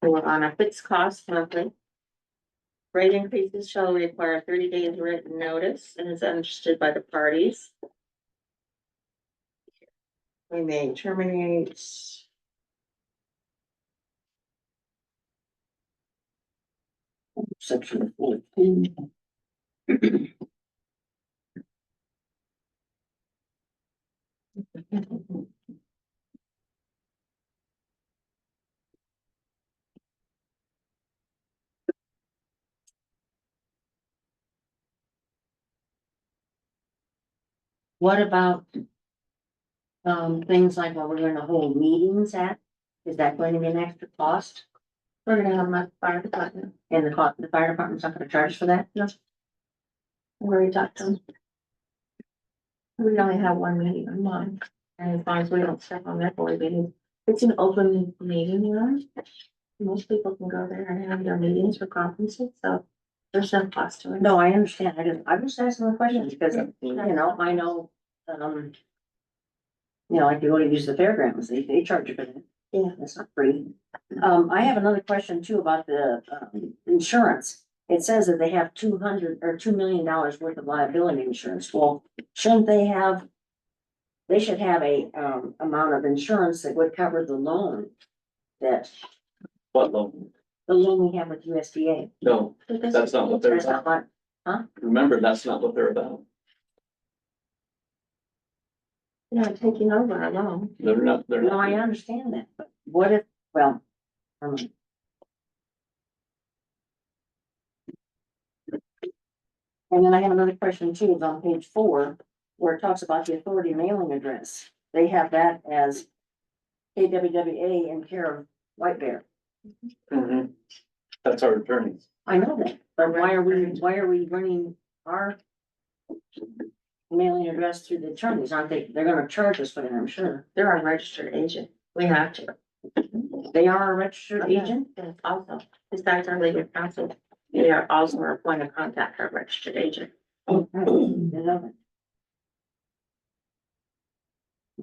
We're on a fixed cost monthly. Rate increases shall require 30 days written notice and is understood by the parties. We may terminate. Section 14. What about things like what we're gonna hold meetings at? Is that going to be an extra cost? We're gonna have my fire department. And the fire department's not gonna charge for that? No. We already talked to them. We only have one meeting a month, and as long as we don't step on their board meeting, it's an open meeting room. Most people can go there and have their meetings for conferences, so there's no cost to it. No, I understand. I'm just asking the question because, you know, I know, you know, like you go to use the fairgrounds, they charge you for that. Yeah. That's not free. I have another question too about the, insurance. It says that they have $2 million worth of liability insurance. Well, shouldn't they have? They should have a, amount of insurance that would cover the loan. That, What loan? the loan we have with USDA. No, that's not what they're That's not about. what, Remember, that's not what they're about. They're not taking over our loan. They're no, not. I understand that, but what if, well. And then I have another question too, it's on page 4, where it talks about the authority mailing address. They have that as KWWA in care of White Bear. Mhm. That's our attorneys. I know that, but why are we running our mailing address through the attorneys? Aren't they, they're gonna charge us for that, I'm sure. They're our registered agent. We have to. They are a registered agent? Yes, also, besides our legal counsel, they are also our point of contact, our registered agent. Oh, I didn't know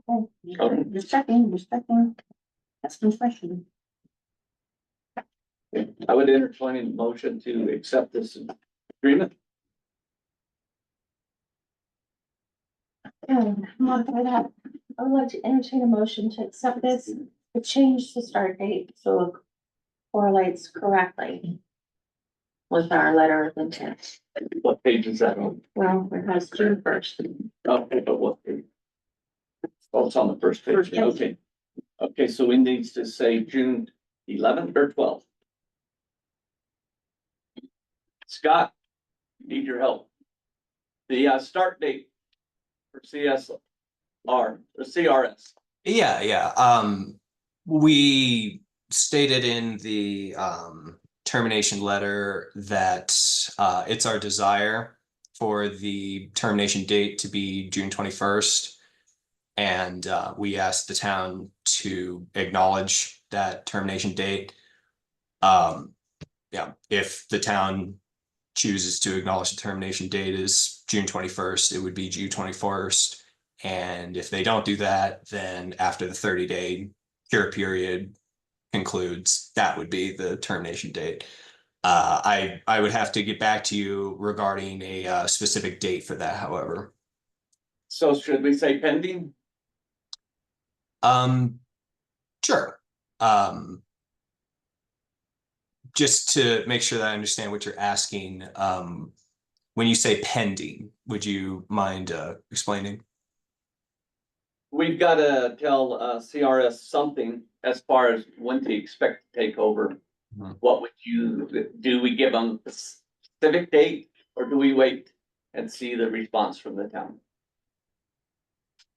that. Okay, just checking. Asking questions. I would entertain a motion to accept this agreement. Modify that. I would like to entertain a motion to accept this, to change the start date, so it correlates correctly with our letter of intent. What page is that on? Well, it has June 1st. Okay, but what page? Oh, it's on the first page. First page. Okay. Okay, so we need to say June 11th or 12th. Scott, need your help. The start date for CSR or CRS. Yeah. We stated in the termination letter that it's our desire for the termination date to be June 21st. And we asked the town to acknowledge that termination date. Yeah, if the town chooses to acknowledge the termination date is June 21st, it would be June 21st. And if they don't do that, then after the 30-day cure period concludes, that would be the termination date. I would have to get back to you regarding a specific date for that, however. So should we say pending? Sure. Just to make sure that I understand what you're asking, when you say pending, would you mind explaining? We've got to tell CRS something as far as when to expect to take over. Mhm. What would you, do we give them a specific date or do we wait and see the response from the town?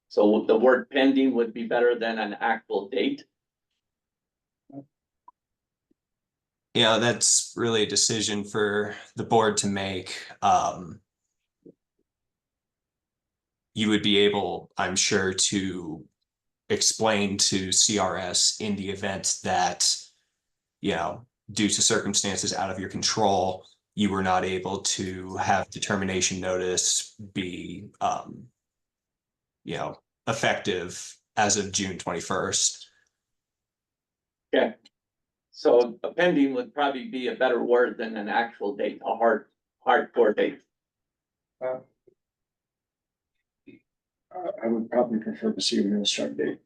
So the word pending would be better than an actual date. Yeah, that's really a decision for the board to make. You would be able, I'm sure, to explain to CRS in the event that, you know, due to circumstances out of your control, you were not able to have determination notice be, you know, effective as of June 21st. Okay. So a pending would probably be a better word than an actual date, a hardcore date. I would probably prefer to see a real start date,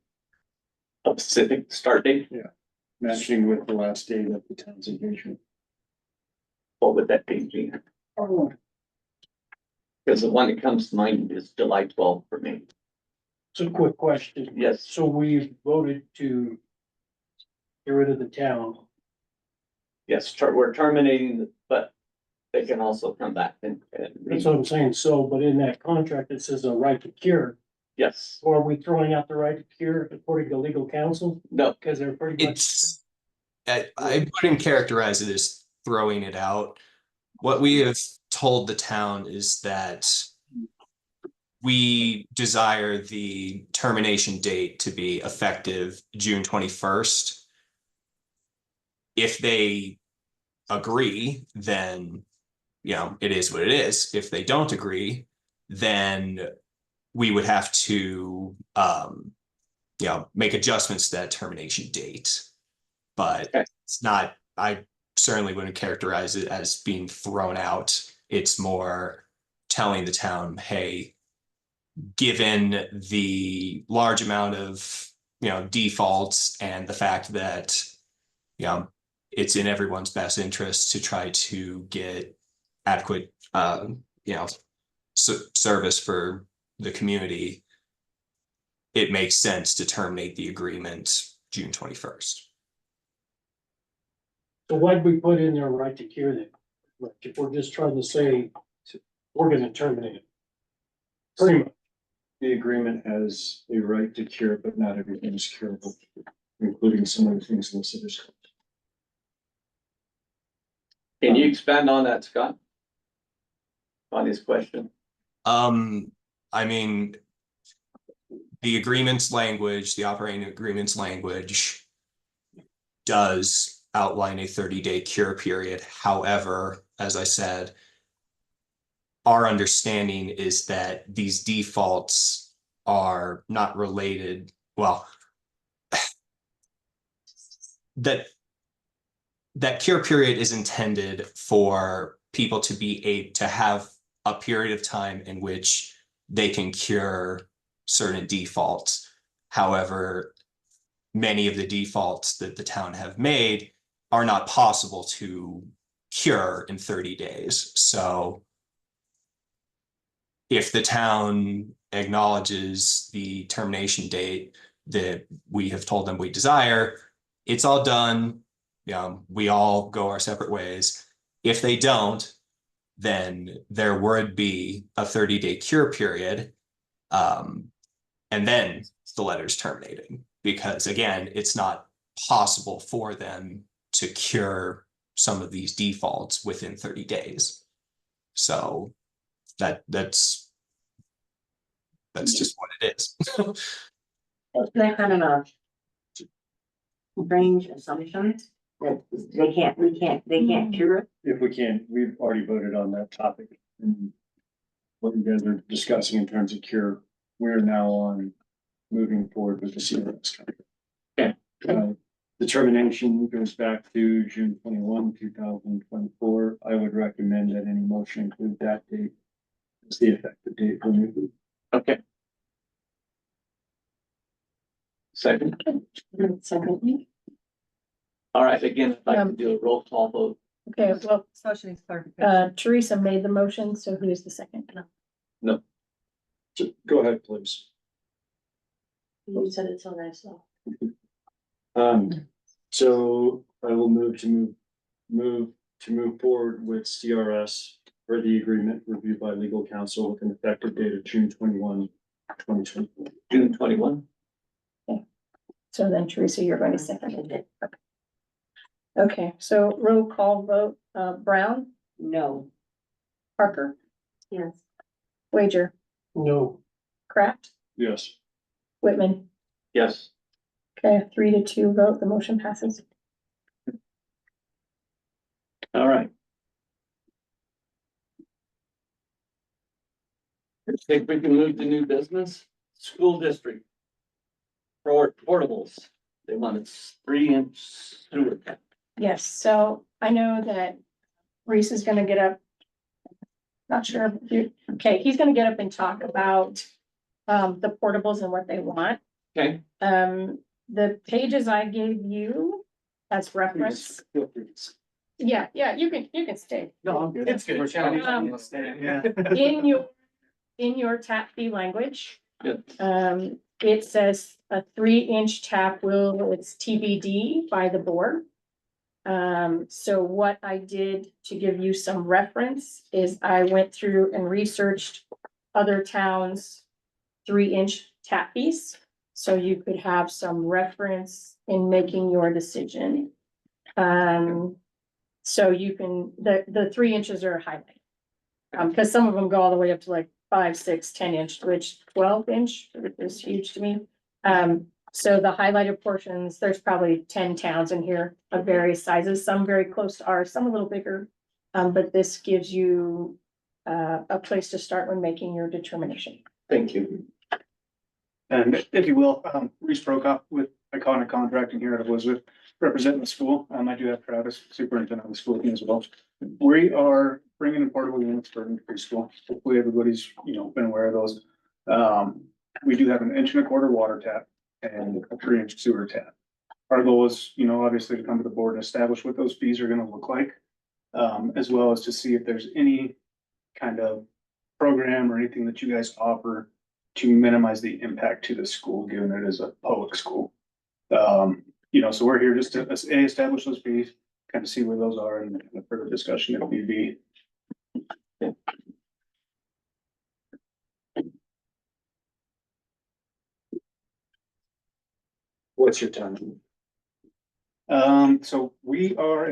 A specific start date. matching with the last date of the town's engagement. What would that date be? Because the one that comes to mind is July 12th for me. So quick question. Yes. So we voted to get rid of the town. Yes, we're terminating, but they can also come back and. That's what I'm saying. So, but in that contract, it says a right to cure. Yes, So are we throwing out the right to cure according to legal counsel? no, Because they're pretty much. It's, I wouldn't characterize it as throwing it out. What we have told the town is that we desire the termination date to be effective June 21st. If they agree, then, you know, it is what it is. If they don't agree, then we would have to, you know, make adjustments to that termination date. But Okay. it's not, I certainly wouldn't characterize it as being thrown out. It's more telling the town, hey, given the large amount of, you know, defaults and the fact that, you know, it's in everyone's best interest to try to get adequate, you know, service for the community, it makes sense to terminate the agreement June 21st. So why'd we put in there right to cure then? Like, if we're just trying to say, we're gonna terminate it. Pretty much. The agreement has a right to cure, but not everything is curable, including some of the things listed as. can you expand on that, Scott? On his question? I mean, the agreement's language, the operating agreement's language does outline a 30-day cure period. However, as I said, our understanding is that these defaults are not related. Well, that cure period is intended for people to be to have a period of time in which they can cure certain defaults. However, many of the defaults that the town have made are not possible to cure in 30 days. So if the town acknowledges the termination date that we have told them we desire, it's all done. We all go our separate ways. If they don't, then there would be a 30-day cure period. And then the letter's terminating because, again, it's not possible for them to cure some of these defaults within 30 days. So that's just what it is. That kind of a range assumption that they can't cure it. If we can, we've already voted on that topic. And what you guys are discussing in terms of cure, we're now on moving forward with the CRS. Okay. determination goes back to June 21, 2024. I would recommend that any motion include that date as the effective date for new. Okay. Second, Second. all right, again, if I can do a roll call vote. Okay, well, Social needs clarification. Teresa made the motion, so who's the second? Go ahead, please. You said it so nice. So I will move forward with CRS for the agreement reviewed by legal counsel with an effective date of June 21, 2024. June 21. So then Teresa, you're going to second it. Okay, so roll call vote, Brown, No. Parker, Yes. Wager, No. Kraft, Yes. Whitman. Yes. Okay, 3-2 vote, the motion passes. All right. I think we can move to new business, school district. Portables, they wanted 3-inch sewer tap. Yes, so I know that Reese is gonna get up. Not sure, okay, he's gonna get up and talk about the portables and what they want. Okay, The pages I gave you as reference. Yeah, you can stay. no, I'm good. It's good. In your tap fee language. Good. It says a 3-inch tap will, it's TBD by the board. So what I did to give you some reference is I went through and researched other towns' 3-inch tap fees. So you could have some reference in making your decision. So you can, the 3 inches are highlighted. Because some of them go all the way up to like 5, 6, 10-inch, which 12-inch is huge to me. So the highlighted portions, there's probably 10 towns in here of various sizes, some very close to ours, some a little bigger. But this gives you a place to start when making your determination. Thank you. And if you will, Reese Prokop with Iconic Contracting here at Elizabeth, representing the school. I do have Travis, superintendent of the school team as well. We are bringing in portable units for preschool. Hopefully everybody's, been aware of those. We do have an 1.25-inch water tap and a 3-inch sewer tap. Our goal is, obviously to come to the board and establish what those fees are gonna look like. As well as to see if there's any kind of program or anything that you guys offer to minimize the impact to the school, given it is a public school. So we're here just to establish those fees, kind of see where those are and a further discussion if need be. What's your time? So we are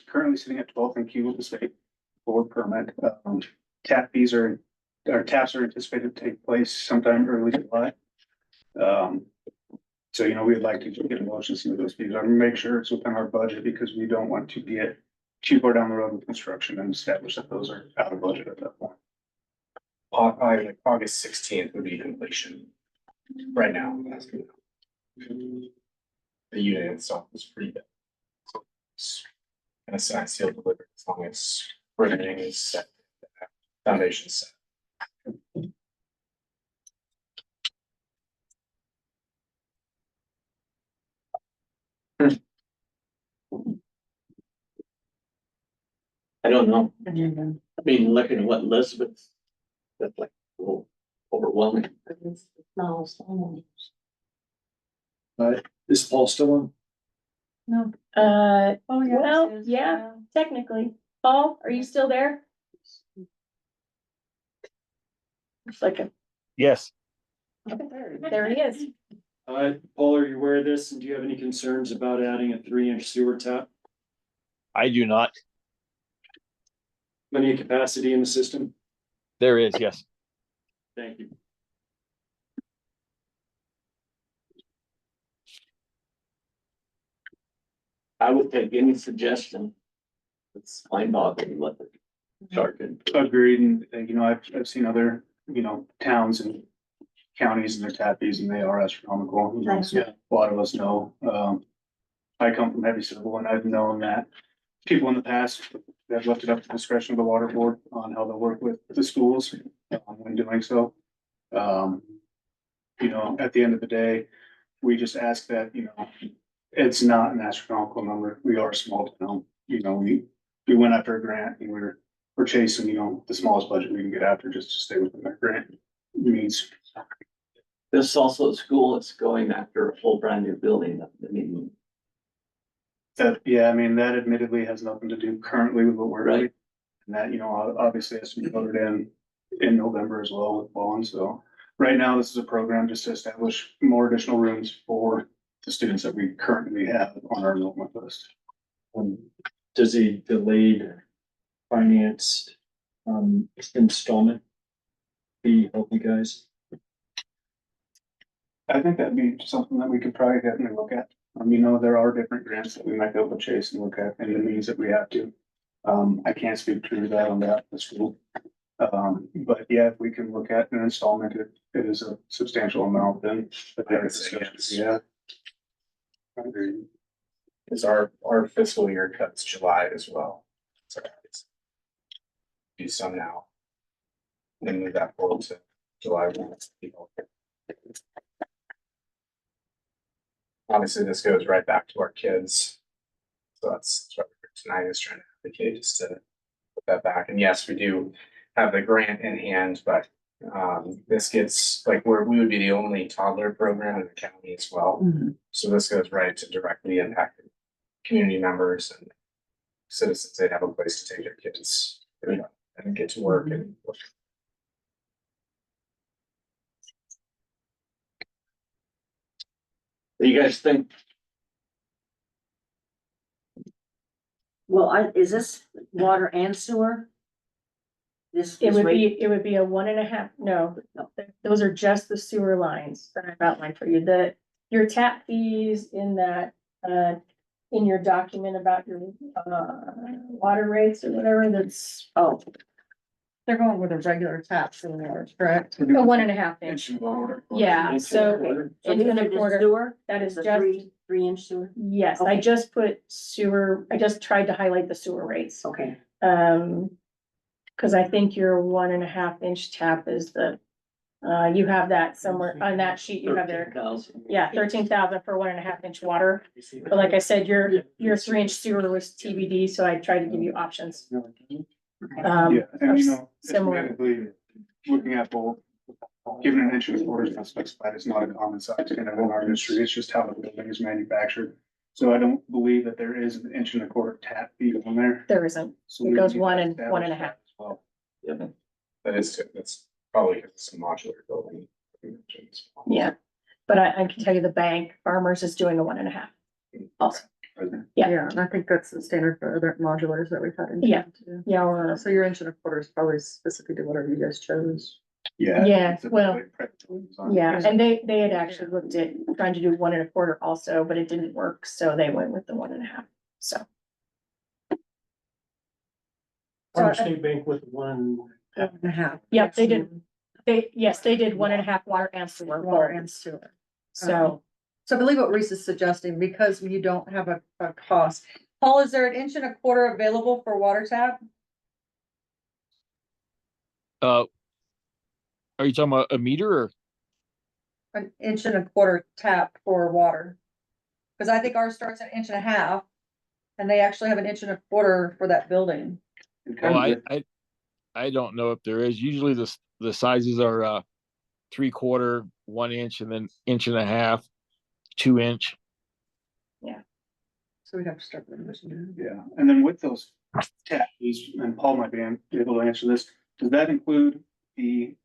currently sitting at 12th and Q with the state for permit. Tap fees our taps are anticipated to take place sometime early July. So, we'd like to get a motion to see what those fees are, and make sure it's within our budget, because we don't want to get too far down the road with construction and establish that those are out of budget at that point. August 16th would be completion right now. The unit itself is pretty big. So it's kind of signed, sealed, delivered, as long as everything is set, foundation set. I don't know. I mean, looking at what Elizabeth, that's like a little overwhelming. Is Paul still on? No. Oh, Well, yeah, technically. Paul, are you still there? It's like Yes. there he is. Paul, are you aware of this? And do you have any concerns about adding a 3-inch sewer tap? I do not. Plenty of capacity in the system? There is, yes. Thank you. I would take any suggestion. It's mind boggling what the jargon. Agreed, and I've seen other, towns and counties and their tap fees, and they are astronomical. So a lot of us know, I come from heavy civil and I've known that people in the past have left it up to the discretion of the water board on how they'll work with the schools when doing so. You know, at the end of the day, we just ask that, you know, it's not an astronomical number. We are a small town, you know, we went after a grant and we're chasing, you know, the smallest budget we can get after just to stay within that grant means. This is also a school that's going after a whole brand new building. I mean, That, yeah, I mean, that admittedly has nothing to do currently with what we're doing. Right. And that, you know, obviously has to be voted in November as well with bonds. So right now, this is a program just to establish more additional rooms for the students that we currently have on our enrollment list. Does the delayed financed installment fee help you guys? I think that'd be something that we could probably definitely look at. You know, there are different grants that we might be able to chase and look at and the means that we have to. I can't speak to that on behalf of the school. But yeah, if we can look at an installment, it is a substantial amount, then. Yeah. I agree. Is our fiscal year cuts July as well. So it's do some now. Then move that forward to July 1. Obviously, this goes right back to our kids. So that's what tonight is trying to advocate, just to put that back. And yes, we do have the grant in hand, but this gets like we would be the only toddler program in the county as well. So this goes right to directly impact community members and citizens. They have a place to take their kids, you know, and get to work and. what do you guys think? Well, is this water and sewer? This It would rate? be, it would be a 1.5, no, those are just the sewer lines that I've outlined for you. Your tap fees in that, in your document about your, water rates or whatever, that's, Oh, They're going with a regular tap in there, correct? a 1.5 inch. Inch water. Yeah, so so inch these and are a just quarter, sewer? that is It's a just, 3-inch sewer? yes, I Okay. just put sewer, I just tried to highlight the sewer rates. Okay, Cause I think your 1.5 inch tap is the, you have that somewhere on that sheet, you have there. 13,000. Yeah, 13,000 for 1.5 inch water. But like I said, your 3-inch sewer was TBD, so I tried to give you options. Yeah, and you know, it's similar. admittedly, looking at both, given an inch and a quarter is not specified, it's not a common size kind of in our industry, it's just how the building is manufactured. So I don't believe that there is an inch and a quarter tap fee on there. There isn't. So It we goes need to 1 and establish 1.5. that as well. Yep. That's probably because it's a modular building. Yeah, but I can tell you the bank, Farmers is doing a 1.5. Also, Yeah. Yeah, and I think that's the standard for other modulars that we've had in. Yeah. town, too. yeah, or, So your inch and a quarter is probably specific to whatever you guys chose. Yeah, it's a well, very practical design. yeah, and they had actually looked at trying to do 1 1/4 also, but it didn't work, so they went with the 1.5, so. So, State Bank with 1. 1.5. Yep, they did. Yes, they did 1.5 water and sewer. Water and sewer. So, So I believe what Reese is suggesting, because you don't have a cost. Paul, is there an inch and a quarter available for water tap? Are you talking about a meter or? An inch and a quarter tap for water? Cause I think ours starts at 1.5 inches. And they actually have an inch and a quarter for that building. Oh, I don't know if there is. Usually the sizes are 3/4, 1 inch, and then 1.5 inches, 2 inch. So we'd have to start with this. Yeah, and then with those tap fees, and Paul might be able to answer this, does that include the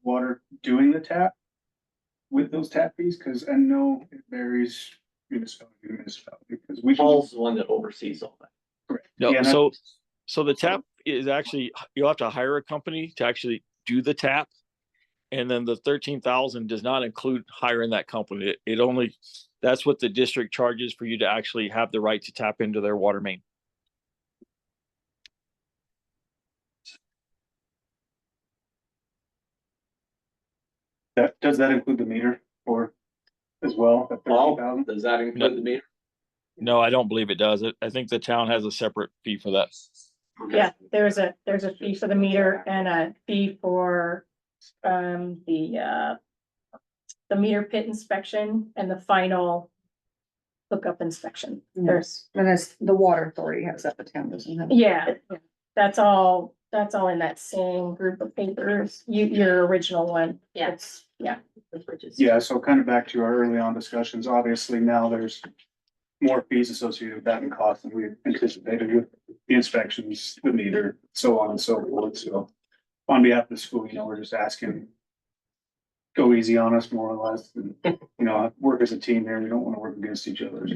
water doing the tap with those tap fees? Cause I know it varies municipality to municipality, because we. Paul's the one that oversees all that. Correct. No, Yeah, so the tap is actually, you'll have to hire a company to actually do the tap. And then the 13,000 does not include hiring that company. It only, that's what the district charges for you to actually have the right to tap into their water main. does that include the meter or as well? That Paul, 13,000? does that include the meter? No, I don't believe it does. I think the town has a separate fee for that. Yeah, there's a fee for the meter and a fee for, the meter pit inspection and the final hookup inspection. There's, And it's the water authority has that, the town doesn't have. yeah, that's all in that same group of papers. Your original one. Yeah. It's, yeah. Yeah, so kind of back to our early on discussions, obviously now there's more fees associated with that and cost than we anticipated with the inspections, the meter, so on and so forth. So on behalf of the school, we're just asking, go easy on us more or less, and, work as a team here. We don't want to work against each other.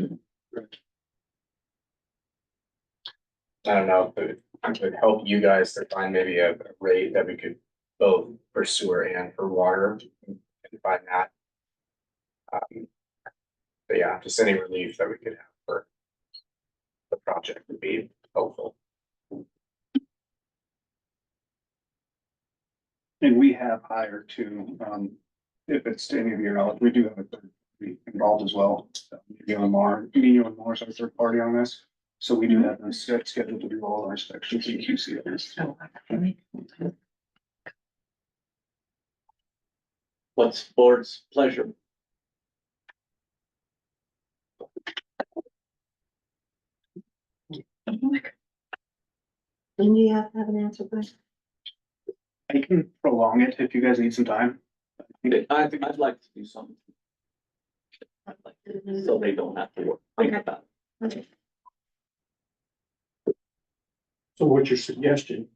I don't know if it could help you guys to find maybe a rate that we could both for sewer and for water and find that. But yeah, just any relief that we could have for the project would be helpful. And we have hired to, if it's to any of your knowledge, we do have a third party involved as well. Moore's our third party on this. So we do have them scheduled to do all our inspections and QC of this. What's board's pleasure? When do you have to have an answer by? I can prolong it if you guys need some time. I'd like to do something. I'd like to, so they don't have to think about it. Okay. So what's your suggestion?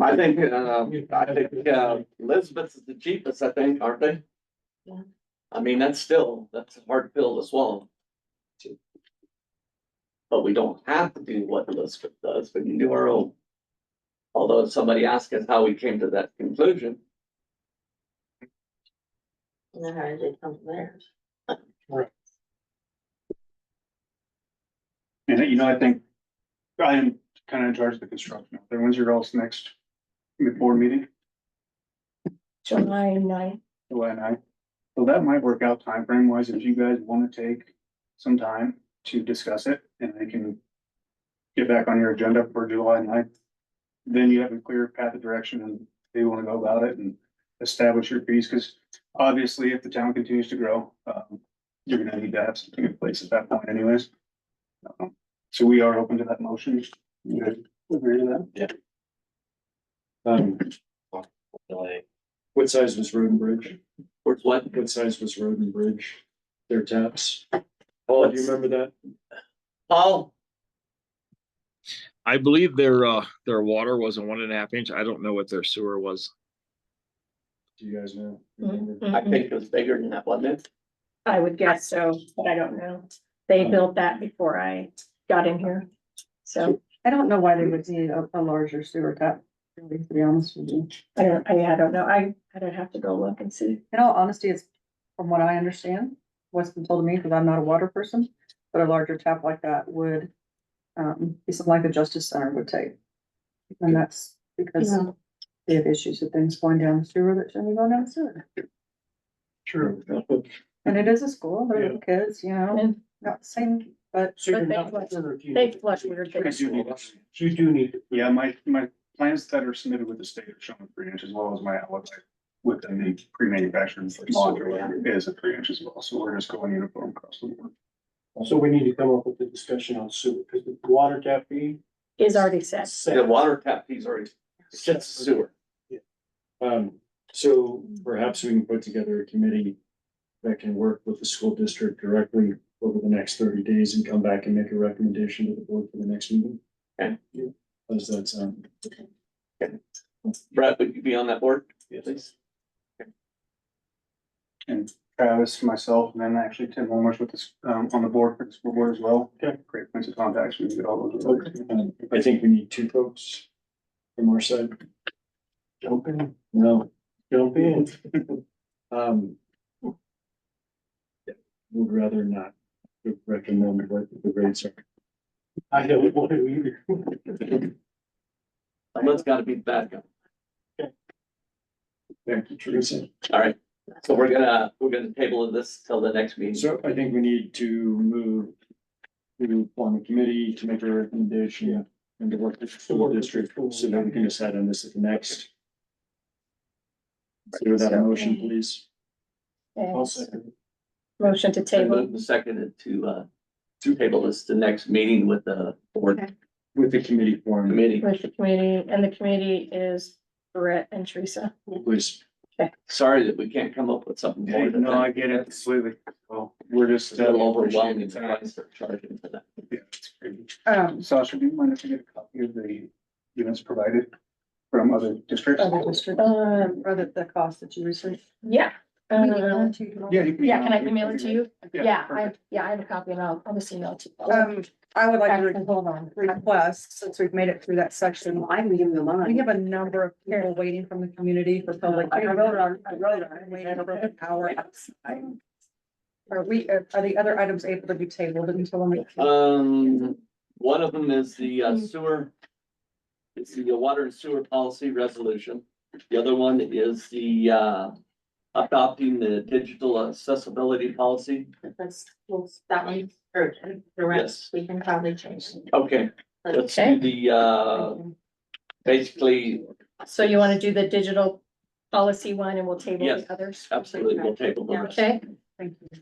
I think Elizabeth's is the cheapest, I think, aren't they? Yeah. I mean, that's a hard pill to swallow. But we don't have to do what Elizabeth does, we can do our own. Although if somebody asks us how we came to that conclusion, How did it come there? And I think I am kind of in charge of the construction. When's your all's next board meeting? July 9th. July 9th. So that might work out time frame wise if you guys want to take some time to discuss it and they can get back on your agenda for July 9th. Then you have a clear path of direction and they want to go about it and establish your fees, because obviously if the town continues to grow, you're gonna need to have something in place at that point anyways. So we are open to that motion. You guys agree to that? Yeah. What size was Road and Bridge? where's what? What size was Road and Bridge? Their taps? Paul, do you remember that? Paul, I believe their water was a 1.5 inch. I don't know what their sewer was. Do you guys know? I think it was bigger than that, wasn't it? I would guess so, but I don't know. They built that before I got in here. So I don't know why they would need a larger sewer tap, really, to be honest with you. I don't know. I'd have to go look and see. In all honesty, it's from what I understand, what's been told to me, because I'm not a water person, but a larger tap like that would be something like the Justice Center would take. And that's because they have issues with things going down the sewer that shouldn't be going down the sewer. True. And it is a school, they're little kids, not the same, but. So you're But they not flush- sure if you They need- flush weird You things. do need, You do need. yeah, my plans that are submitted with the state are showing 3 inches, as well as my outlet within the pre-manufactured modular is a 3 inches as well, so we're just going uniform across the board. So we need to come up with a discussion on sewer, because the water tap fee. Is already set. The water tap fees already, it's just sewer. So perhaps we can put together a committee that can work with the school district directly over the next 30 days and come back and make a recommendation to the board for the next meeting. Okay. How does that sound? Brett, would you be on that board? Please. And Travis, myself, and then actually Tim Holmer's with us, on the board for the school board as well. Okay. Great points of contact, we can get all those. I think we need 2 folks from our side. Jump in? No, jump in. Would rather not recommend what the rates are. I don't want to either. Someone's gotta be the bad guy. Thank you, Teresa. All right, so we're gonna table this till the next meeting. So I think we need to move to form a committee to make a recommendation and to work with the school district so that we can decide on this at the next. So with that motion, please. And motion to Been table. moved and seconded to table this to next meeting with the board With the committee form, committee. With the committee, and the committee is Brett and Teresa. please. Sorry that we can't come up with something more than No, I that. get it completely. Well, we're just. It's a little overwhelming, the price they're charging for that. Yeah, it's crazy. Sasha, do you mind if I get a copy of the units provided from other districts? Other district, or the cost that you received. Yeah. Yeah, you can. Yeah, can I email it to you? Yeah, perfect. I have a copy and I'll just email it to you. I would like to Actually, hold on. request, since we've made it through that section, I can give you mine. we have a number of people waiting from the community for public. I wrote on, Waiting for an hour outside. Are the other items able to be tabled until the next? One of them is the sewer. It's the water and sewer policy resolution. The other one is the adopting the digital accessibility policy. That one, or the rest, we can probably change. Okay, let's do the basically, So you want to do the digital policy one and we'll table Yes. the others? absolutely, we'll table the rest. Okay, Thank you.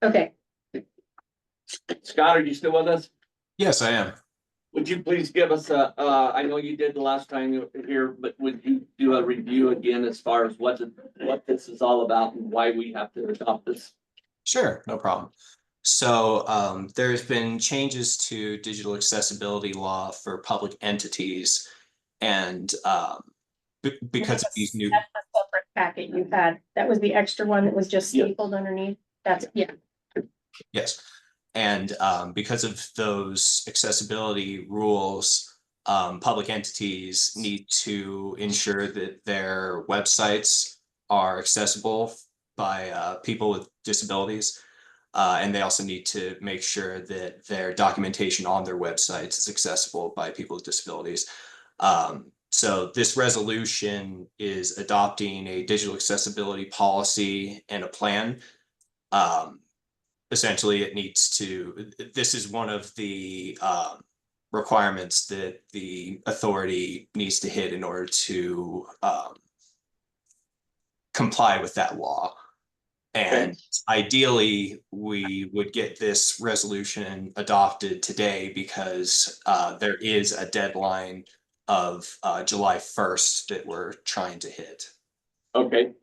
okay. Scott, are you still with us? Yes, I am. Would you please give us I know you did the last time you were here, but would you do a review again as far as what this is all about and why we have to adopt this? Sure, no problem. So there's been changes to digital accessibility law for public entities. And because of these new, That's the separate packet you had. That was the extra one that was just Yeah. stapled underneath. That's, yeah. yes. And because of those accessibility rules, public entities need to ensure that their websites are accessible by people with disabilities. And they also need to make sure that their documentation on their websites is accessible by people with disabilities. So this resolution is adopting a digital accessibility policy and a plan. Essentially, it needs to, this is one of the requirements that the authority needs to hit in order to comply with that law. And ideally, we would get this resolution adopted today because there is a deadline of July 1st that we're trying to hit. Okay.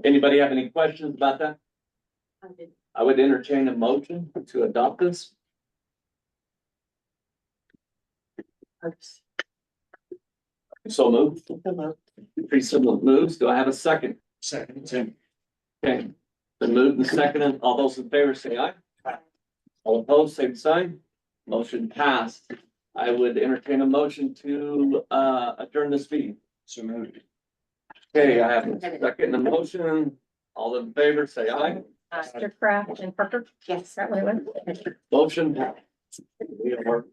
Anybody have any questions about that? I would entertain a motion to adopt this. So moved. Teresa moves. Do I have a second? Second, Tim. Okay. The move, the second, and all those in favor say aye. All opposed, same sign. Motion passed. I would entertain a motion to adjourn this meeting. So moved. Okay, I have a second and a motion. All in favor, say aye. Mr. Kraft and Parker. Yes. That one. Motion passed. We have work.